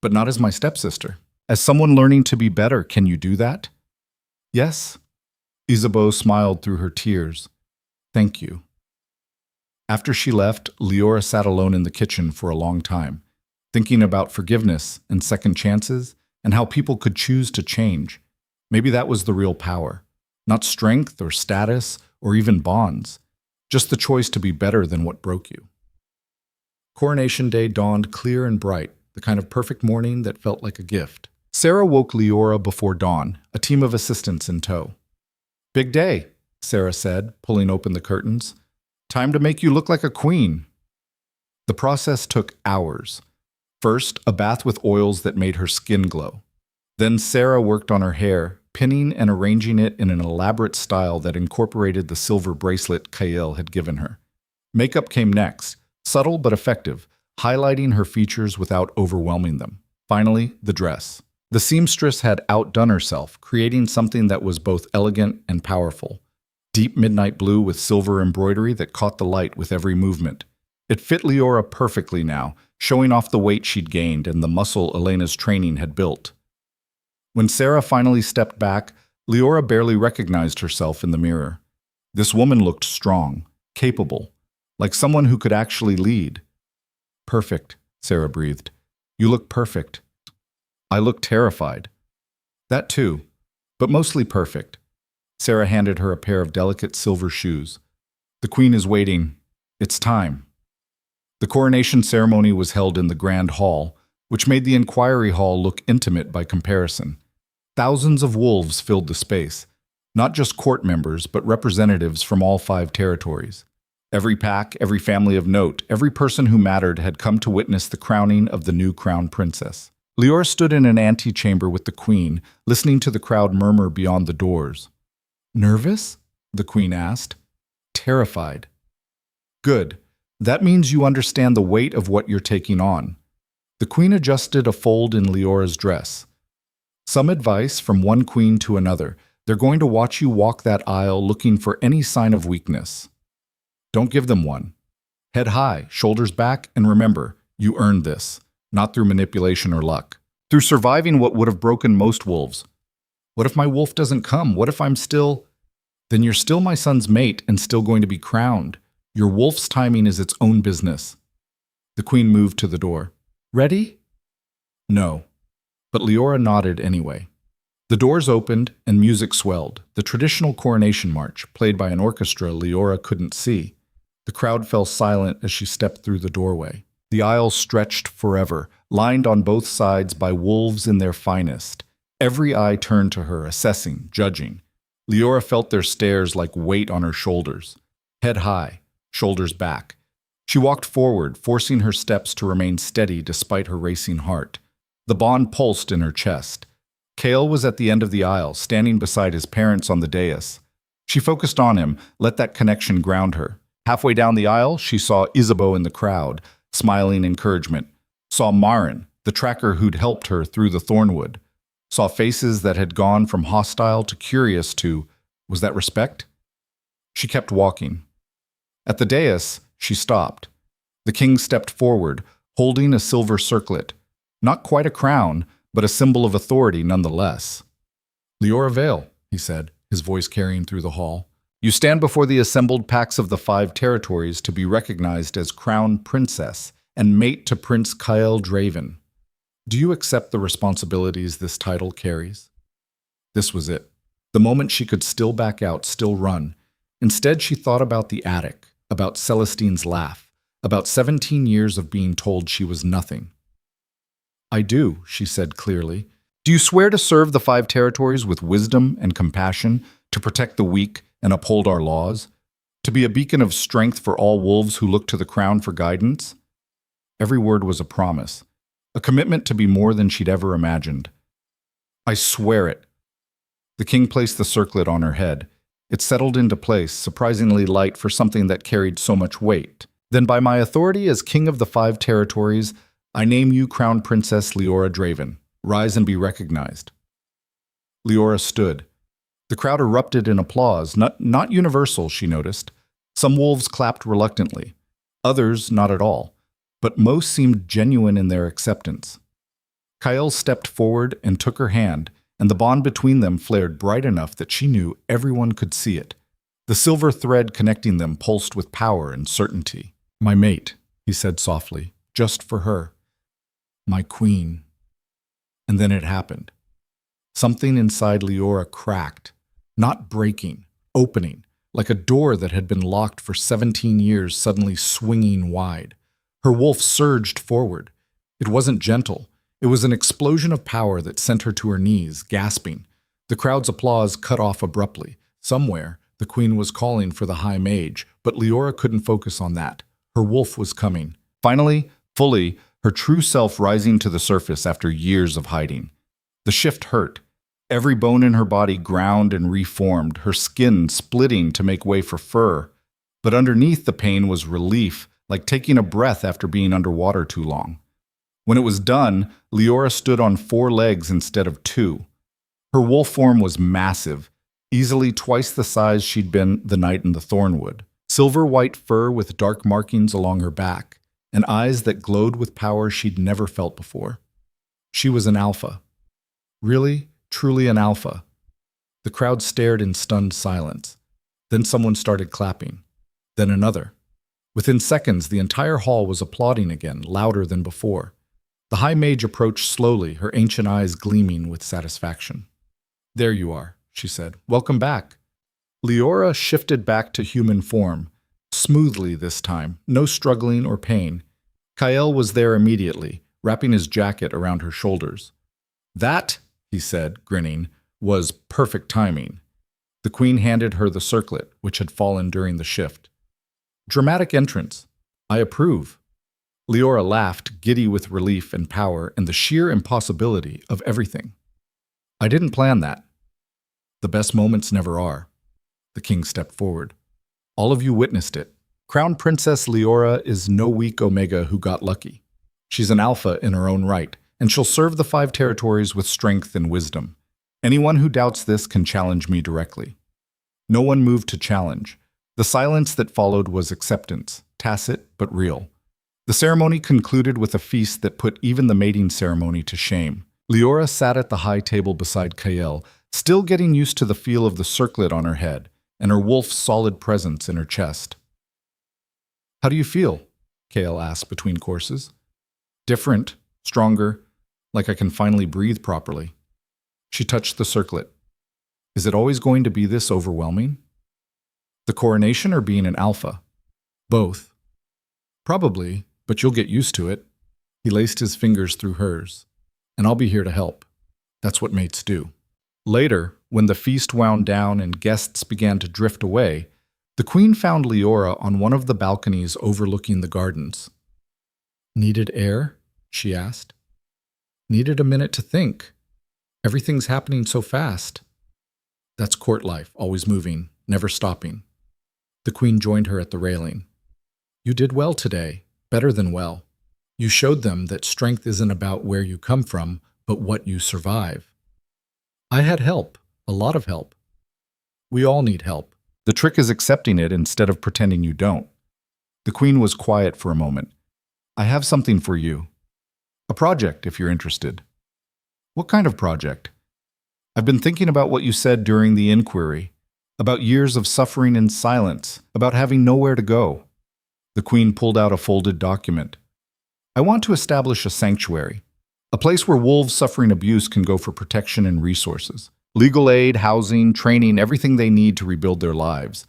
B: "but not as my stepsister. As someone learning to be better, can you do that?" "Yes." Isabeau smiled through her tears. "Thank you." After she left, Liora sat alone in the kitchen for a long time, thinking about forgiveness and second chances and how people could choose to change. Maybe that was the real power. Not strength or status or even bonds, just the choice to be better than what broke you. Coronation Day dawned clear and bright, the kind of perfect morning that felt like a gift. Sarah woke Liora before dawn, a team of assistants in tow. "Big day," Sarah said, pulling open the curtains. "Time to make you look like a queen." The process took hours. First, a bath with oils that made her skin glow. Then Sarah worked on her hair, pinning and arranging it in an elaborate style that incorporated the silver bracelet Kael had given her. Makeup came next, subtle but effective, highlighting her features without overwhelming them. Finally, the dress. The seamstress had outdone herself, creating something that was both elegant and powerful. Deep midnight blue with silver embroidery that caught the light with every movement. It fit Liora perfectly now, showing off the weight she'd gained and the muscle Elena's training had built. When Sarah finally stepped back, Liora barely recognized herself in the mirror. This woman looked strong, capable, like someone who could actually lead. "Perfect," Sarah breathed. "You look perfect." "I look terrified." "That too, but mostly perfect." Sarah handed her a pair of delicate silver shoes. "The queen is waiting. It's time." The coronation ceremony was held in the Grand Hall, which made the inquiry hall look intimate by comparison. Thousands of wolves filled the space, not just court members, but representatives from all 5 territories. Every pack, every family of note, every person who mattered had come to witness the crowning of the new crown princess. Liora stood in an antechamber with the queen, listening to the crowd murmur beyond the doors. "Nervous?" the queen asked. "Terrified." "Good. That means you understand the weight of what you're taking on." The queen adjusted a fold in Liora's dress. "Some advice from one queen to another. They're going to watch you walk that aisle looking for any sign of weakness. Don't give them one. Head high, shoulders back, and remember, you earned this, not through manipulation or luck. Through surviving what would have broken most wolves. What if my wolf doesn't come? What if I'm still... Then you're still my son's mate and still going to be crowned. Your wolf's timing is its own business." The queen moved to the door. "Ready?" "No." But Liora nodded anyway. The doors opened and music swelled, the traditional coronation march, played by an orchestra Liora couldn't see. The crowd fell silent as she stepped through the doorway. The aisle stretched forever, lined on both sides by wolves in their finest. Every eye turned to her, assessing, judging. Liora felt their stares like weight on her shoulders. Head high, shoulders back. She walked forward, forcing her steps to remain steady despite her racing heart. The bond pulsed in her chest. Kael was at the end of the aisle, standing beside his parents on the dais. She focused on him, let that connection ground her. Halfway down the aisle, she saw Isabeau in the crowd, smiling encouragement. Saw Marin, the tracker who'd helped her through the thornwood. Saw faces that had gone from hostile to curious to, was that respect? She kept walking. At the dais, she stopped. The king stepped forward, holding a silver circlet. Not quite a crown, but a symbol of authority nonetheless. "Liora Vale," he said, his voice carrying through the hall. "You stand before the assembled packs of the 5 territories to be recognized as crown princess and mate to Prince Kael Draven. Do you accept the responsibilities this title carries?" This was it. The moment she could still back out, still run. Instead, she thought about the attic, about Celestine's laugh, about 17 years of being told she was nothing. "I do," she said clearly. "Do you swear to serve the 5 territories with wisdom and compassion, to protect the weak and uphold our laws? To be a beacon of strength for all wolves who look to the crown for guidance?" Every word was a promise, a commitment to be more than she'd ever imagined. "I swear it." The king placed the circlet on her head. It settled into place, surprisingly light for something that carried so much weight. "Then by my authority as king of the 5 territories, I name you Crown Princess Liora Draven. Rise and be recognized." Liora stood. The crowd erupted in applause, not universal, she noticed. Some wolves clapped reluctantly, others not at all, but most seemed genuine in their acceptance. Kael stepped forward and took her hand, and the bond between them flared bright enough that she knew everyone could see it. The silver thread connecting them pulsed with power and certainty. "My mate," he said softly, "just for her. My queen." And then it happened. Something inside Liora cracked.
A: Not breaking, opening, like a door that had been locked for 17 years suddenly swinging wide. Her wolf surged forward. It wasn't gentle. It was an explosion of power that sent her to her knees, gasping. The crowd's applause cut off abruptly. Somewhere, the queen was calling for the high mage, but Liora couldn't focus on that. Her wolf was coming. Finally, fully, her true self rising to the surface after years of hiding. The shift hurt. Every bone in her body ground and reformed, her skin splitting to make way for fur. But underneath the pain was relief, like taking a breath after being underwater too long. When it was done, Liora stood on 4 legs instead of 2. Her wolf form was massive, easily twice the size she'd been the night in the thornwood. Silver-white fur with dark markings along her back, and eyes that glowed with power she'd never felt before. She was an alpha. Really, truly an alpha. The crowd stared in stunned silence. Then someone started clapping. Then another. Within seconds, the entire hall was applauding again, louder than before. The high mage approached slowly, her ancient eyes gleaming with satisfaction. "There you are," she said. "Welcome back." Liora shifted back to human form, smoothly this time, no struggling or pain. Kael was there immediately, wrapping his jacket around her shoulders. "That," he said, grinning, "was perfect timing." The queen handed her the circlet, which had fallen during the shift. "Dramatic entrance. I approve." Liora laughed, giddy with relief and power and the sheer impossibility of everything. "I didn't plan that. The best moments never are." The king stepped forward. "All of you witnessed it. Crown Princess Liora is no weak Omega who got lucky. She's an alpha in her own right, and she'll serve the 5 territories with strength and wisdom. Anyone who doubts this can challenge me directly." No one moved to challenge. The silence that followed was acceptance, tacit but real. The ceremony concluded with a feast that put even the mating ceremony to shame. Liora sat at the high table beside Kael, still getting used to the feel of the circlet on her head and her wolf's solid presence in her chest. "How do you feel?" Kael asked between courses. "Different, stronger, like I can finally breathe properly." She touched the circlet. "Is it always going to be this overwhelming? The coronation or being an alpha?" "Both." "Probably, but you'll get used to it." He laced his fingers through hers. "And I'll be here to help. That's what mates do." Later, when the feast wound down and guests began to drift away, the queen found Liora on one of the balconies overlooking the gardens. "Needed air?" she asked. "Needed a minute to think. Everything's happening so fast." "That's court life, always moving, never stopping." The queen joined her at the railing. "You did well today, better than well. You showed them that strength isn't about where you come from, but what you survive." "I had help, a lot of help." "We all need help. The trick is accepting it instead of pretending you don't." The queen was quiet for a moment. "I have something for you. A project, if you're interested." "What kind of project?" "I've been thinking about what you said during the inquiry, about years of suffering in silence, about having nowhere to go." The queen pulled out a folded document. "I want to establish a sanctuary, a place where wolves suffering abuse can go for protection and resources. Legal aid, housing, training, everything they need to rebuild their lives."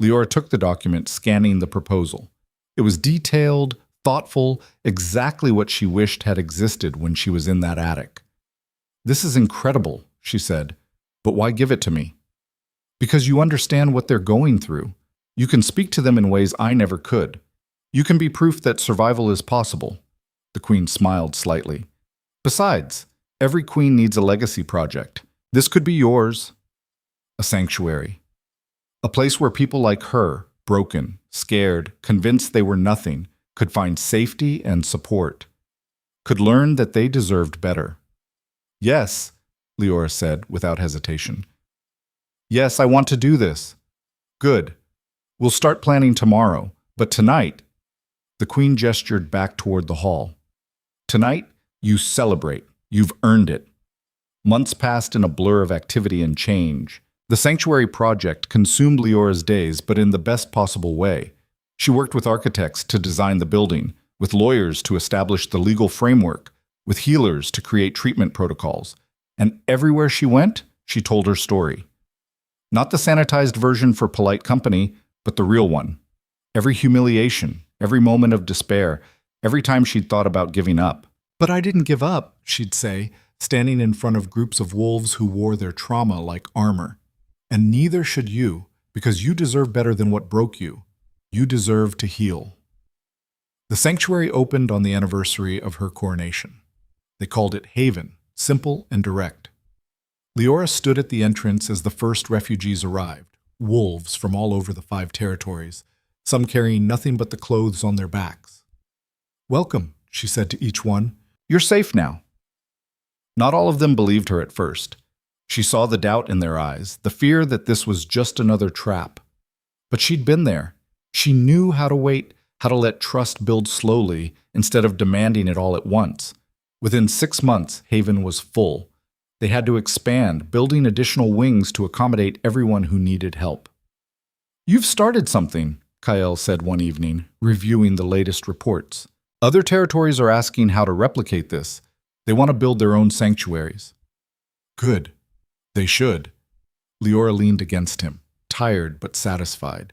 A: Liora took the document, scanning the proposal. It was detailed, thoughtful, exactly what she wished had existed when she was in that attic. "This is incredible," she said, "but why give it to me?" "Because you understand what they're going through. You can speak to them in ways I never could. You can be proof that survival is possible." The queen smiled slightly. "Besides, every queen needs a legacy project. This could be yours." A sanctuary. A place where people like her, broken, scared, convinced they were nothing, could find safety and support. Could learn that they deserved better. "Yes," Liora said without hesitation. "Yes, I want to do this." "Good. We'll start planning tomorrow, but tonight—" The queen gestured back toward the hall. "Tonight, you celebrate. You've earned it." Months passed in a blur of activity and change. The sanctuary project consumed Liora's days, but in the best possible way. She worked with architects to design the building, with lawyers to establish the legal framework, with healers to create treatment protocols. And everywhere she went, she told her story.
B: Not the sanitized version for polite company, but the real one. Every humiliation, every moment of despair, every time she'd thought about giving up.
A: But I didn't give up, she'd say, standing in front of groups of wolves who wore their trauma like armor. And neither should you, because you deserve better than what broke you. You deserve to heal. The sanctuary opened on the anniversary of her coronation. They called it Haven, simple and direct. Liora stood at the entrance as the first refugees arrived, wolves from all over the 5 territories, some carrying nothing but the clothes on their backs. "Welcome," she said to each one.
B: "You're safe now." Not all of them believed her at first. She saw the doubt in their eyes, the fear that this was just another trap. But she'd been there. She knew how to wait, how to let trust build slowly instead of demanding it all at once. Within 6 months, Haven was full. They had to expand, building additional wings to accommodate everyone who needed help. "You've started something," Kael said one evening, reviewing the latest reports. "Other territories are asking how to replicate this. They want to build their own sanctuaries."
A: "Good. They should." Liora leaned against him, tired but satisfied.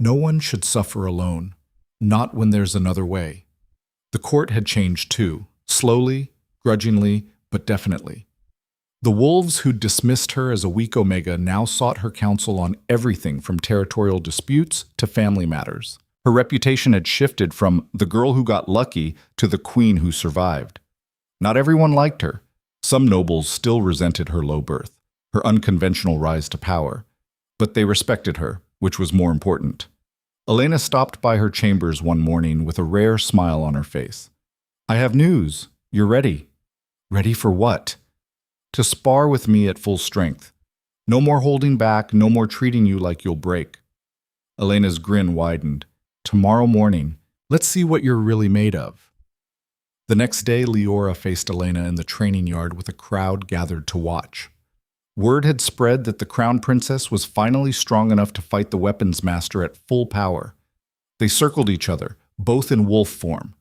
A: No one should suffer alone, not when there's another way. The court had changed too, slowly, grudgingly, but definitely. The wolves who'd dismissed her as a weak Omega now sought her counsel on everything from territorial disputes to family matters. Her reputation had shifted from the girl who got lucky to the queen who survived. Not everyone liked her. Some nobles still resented her low birth, her unconventional rise to power. But they respected her, which was more important. Elena stopped by her chambers one morning with a rare smile on her face. "I have news. You're ready." "Ready for what?" "To spar with me at full strength. No more holding back, no more treating you like you'll break." Elena's grin widened. "Tomorrow morning, let's see what you're really made of." The next day, Liora faced Elena in the training yard with a crowd gathered to watch. Word had spread that the crown princess was finally strong enough to fight the weapons master at full power. They circled each other, both in wolf form.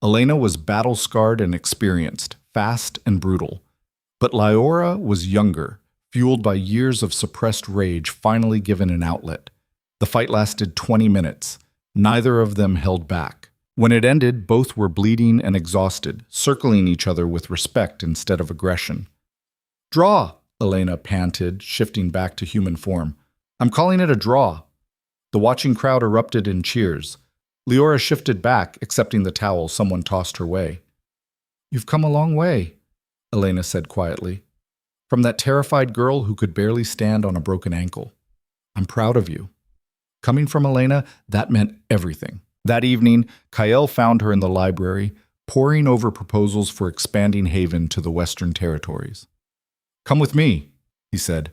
A: Elena was battle-scarred and experienced, fast and brutal. But Liora was younger, fueled by years of suppressed rage finally given an outlet. The fight lasted 20 minutes. Neither of them held back. When it ended, both were bleeding and exhausted, circling each other with respect instead of aggression. "Draw!" Elena panted, shifting back to human form. "I'm calling it a draw." The watching crowd erupted in cheers. Liora shifted back, accepting the towel someone tossed her way. "You've come a long way," Elena said quietly. "From that terrified girl who could barely stand on a broken ankle. I'm proud of you." Coming from Elena, that meant everything. That evening, Kael found her in the library, poring over proposals for expanding Haven to the Western Territories. "Come with me," he said.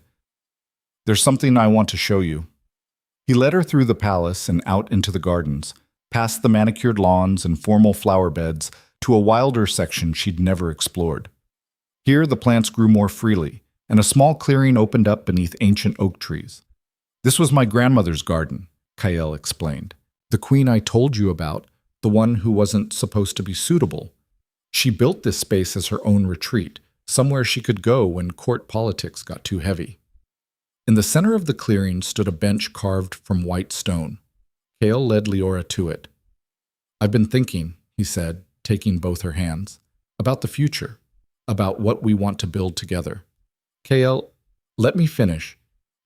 A: "There's something I want to show you." He led her through the palace and out into the gardens, past the manicured lawns and formal flower beds, to a wilder section she'd never explored. Here the plants grew more freely, and a small clearing opened up beneath ancient oak trees. "This was my grandmother's garden," Kael explained. "The queen I told you about, the one who wasn't supposed to be suitable. She built this space as her own retreat, somewhere she could go when court politics got too heavy." In the center of the clearing stood a bench carved from white stone. Kael led Liora to it. "I've been thinking," he said, taking both her hands, "about the future, about what we want to build together." "Kael, let me finish.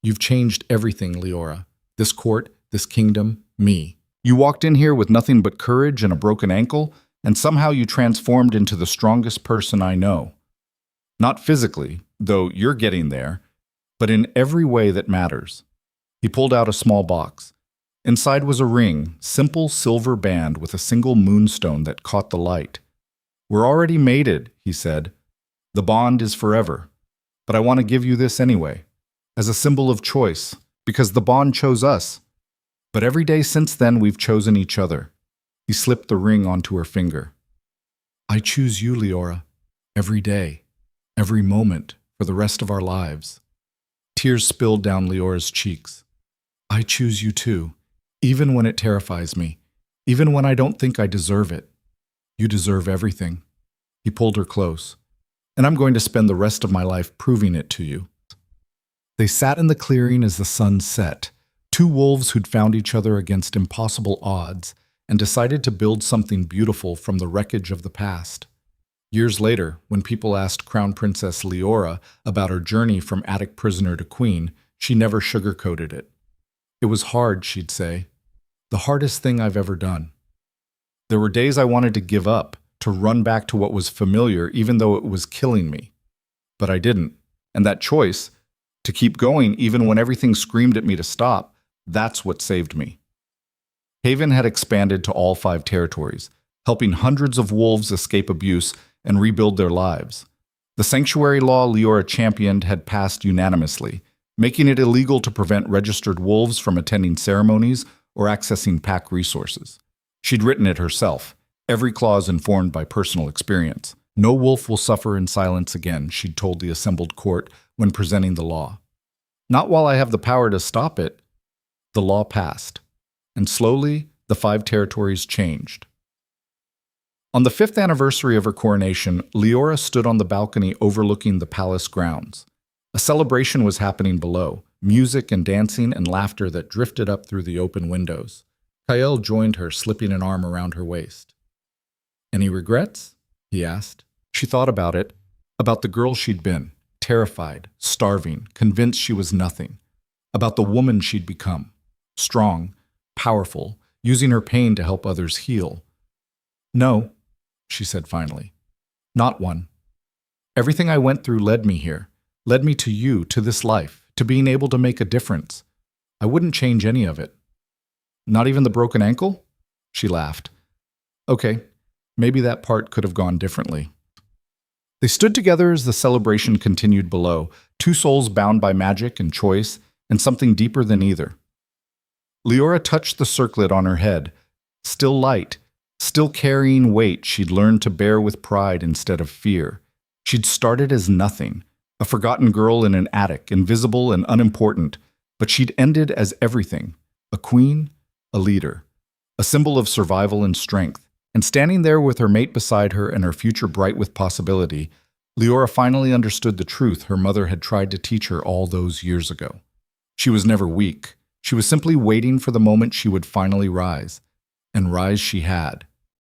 A: You've changed everything, Liora. This court, this kingdom, me. You walked in here with nothing but courage and a broken ankle, and somehow you transformed into the strongest person I know. Not physically, though you're getting there, but in every way that matters." He pulled out a small box. Inside was a ring, simple silver band with a single moonstone that caught the light. "We're already mated," he said. "The bond is forever. But I want to give you this anyway, as a symbol of choice, because the bond chose us. But every day since then, we've chosen each other." He slipped the ring onto her finger. "I choose you, Liora, every day, every moment, for the rest of our lives." Tears spilled down Liora's cheeks. "I choose you too, even when it terrifies me, even when I don't think I deserve it. You deserve everything." He pulled her close. "And I'm going to spend the rest of my life proving it to you." They sat in the clearing as the sun set, two wolves who'd found each other against impossible odds and decided to build something beautiful from the wreckage of the past. Years later, when people asked Crown Princess Liora about her journey from attic prisoner to queen, she never sugarcoated it. It was hard, she'd say. The hardest thing I've ever done. There were days I wanted to give up, to run back to what was familiar even though it was killing me. But I didn't. And that choice, to keep going even when everything screamed at me to stop, that's what saved me. Haven had expanded to all 5 territories, helping hundreds of wolves escape abuse and rebuild their lives. The sanctuary law Liora championed had passed unanimously, making it illegal to prevent registered wolves from attending ceremonies or accessing pack resources. She'd written it herself, every clause informed by personal experience. No wolf will suffer in silence again, she'd told the assembled court when presenting the law. Not while I have the power to stop it. The law passed, and slowly the 5 territories changed. On the 5th anniversary of her coronation, Liora stood on the balcony overlooking the palace grounds. A celebration was happening below, music and dancing and laughter that drifted up through the open windows. Kael joined her, slipping an arm around her waist. "Any regrets?" he asked. She thought about it, about the girl she'd been, terrified, starving, convinced she was nothing, about the woman she'd become, strong, powerful, using her pain to help others heal. "No," she said finally. "Not one. Everything I went through led me here, led me to you, to this life, to being able to make a difference. I wouldn't change any of it." "Not even the broken ankle?" She laughed. "Okay, maybe that part could have gone differently." They stood together as the celebration continued below, 2 souls bound by magic and choice, and something deeper than either. Liora touched the circlet on her head, still light, still carrying weight she'd learned to bear with pride instead of fear. She'd started as nothing, a forgotten girl in an attic, invisible and unimportant, but she'd ended as everything, a queen, a leader, a symbol of survival and strength. And standing there with her mate beside her and her future bright with possibility, Liora finally understood the truth her mother had tried to teach her all those years ago. She was never weak. She was simply waiting for the moment she would finally rise. And rise she had.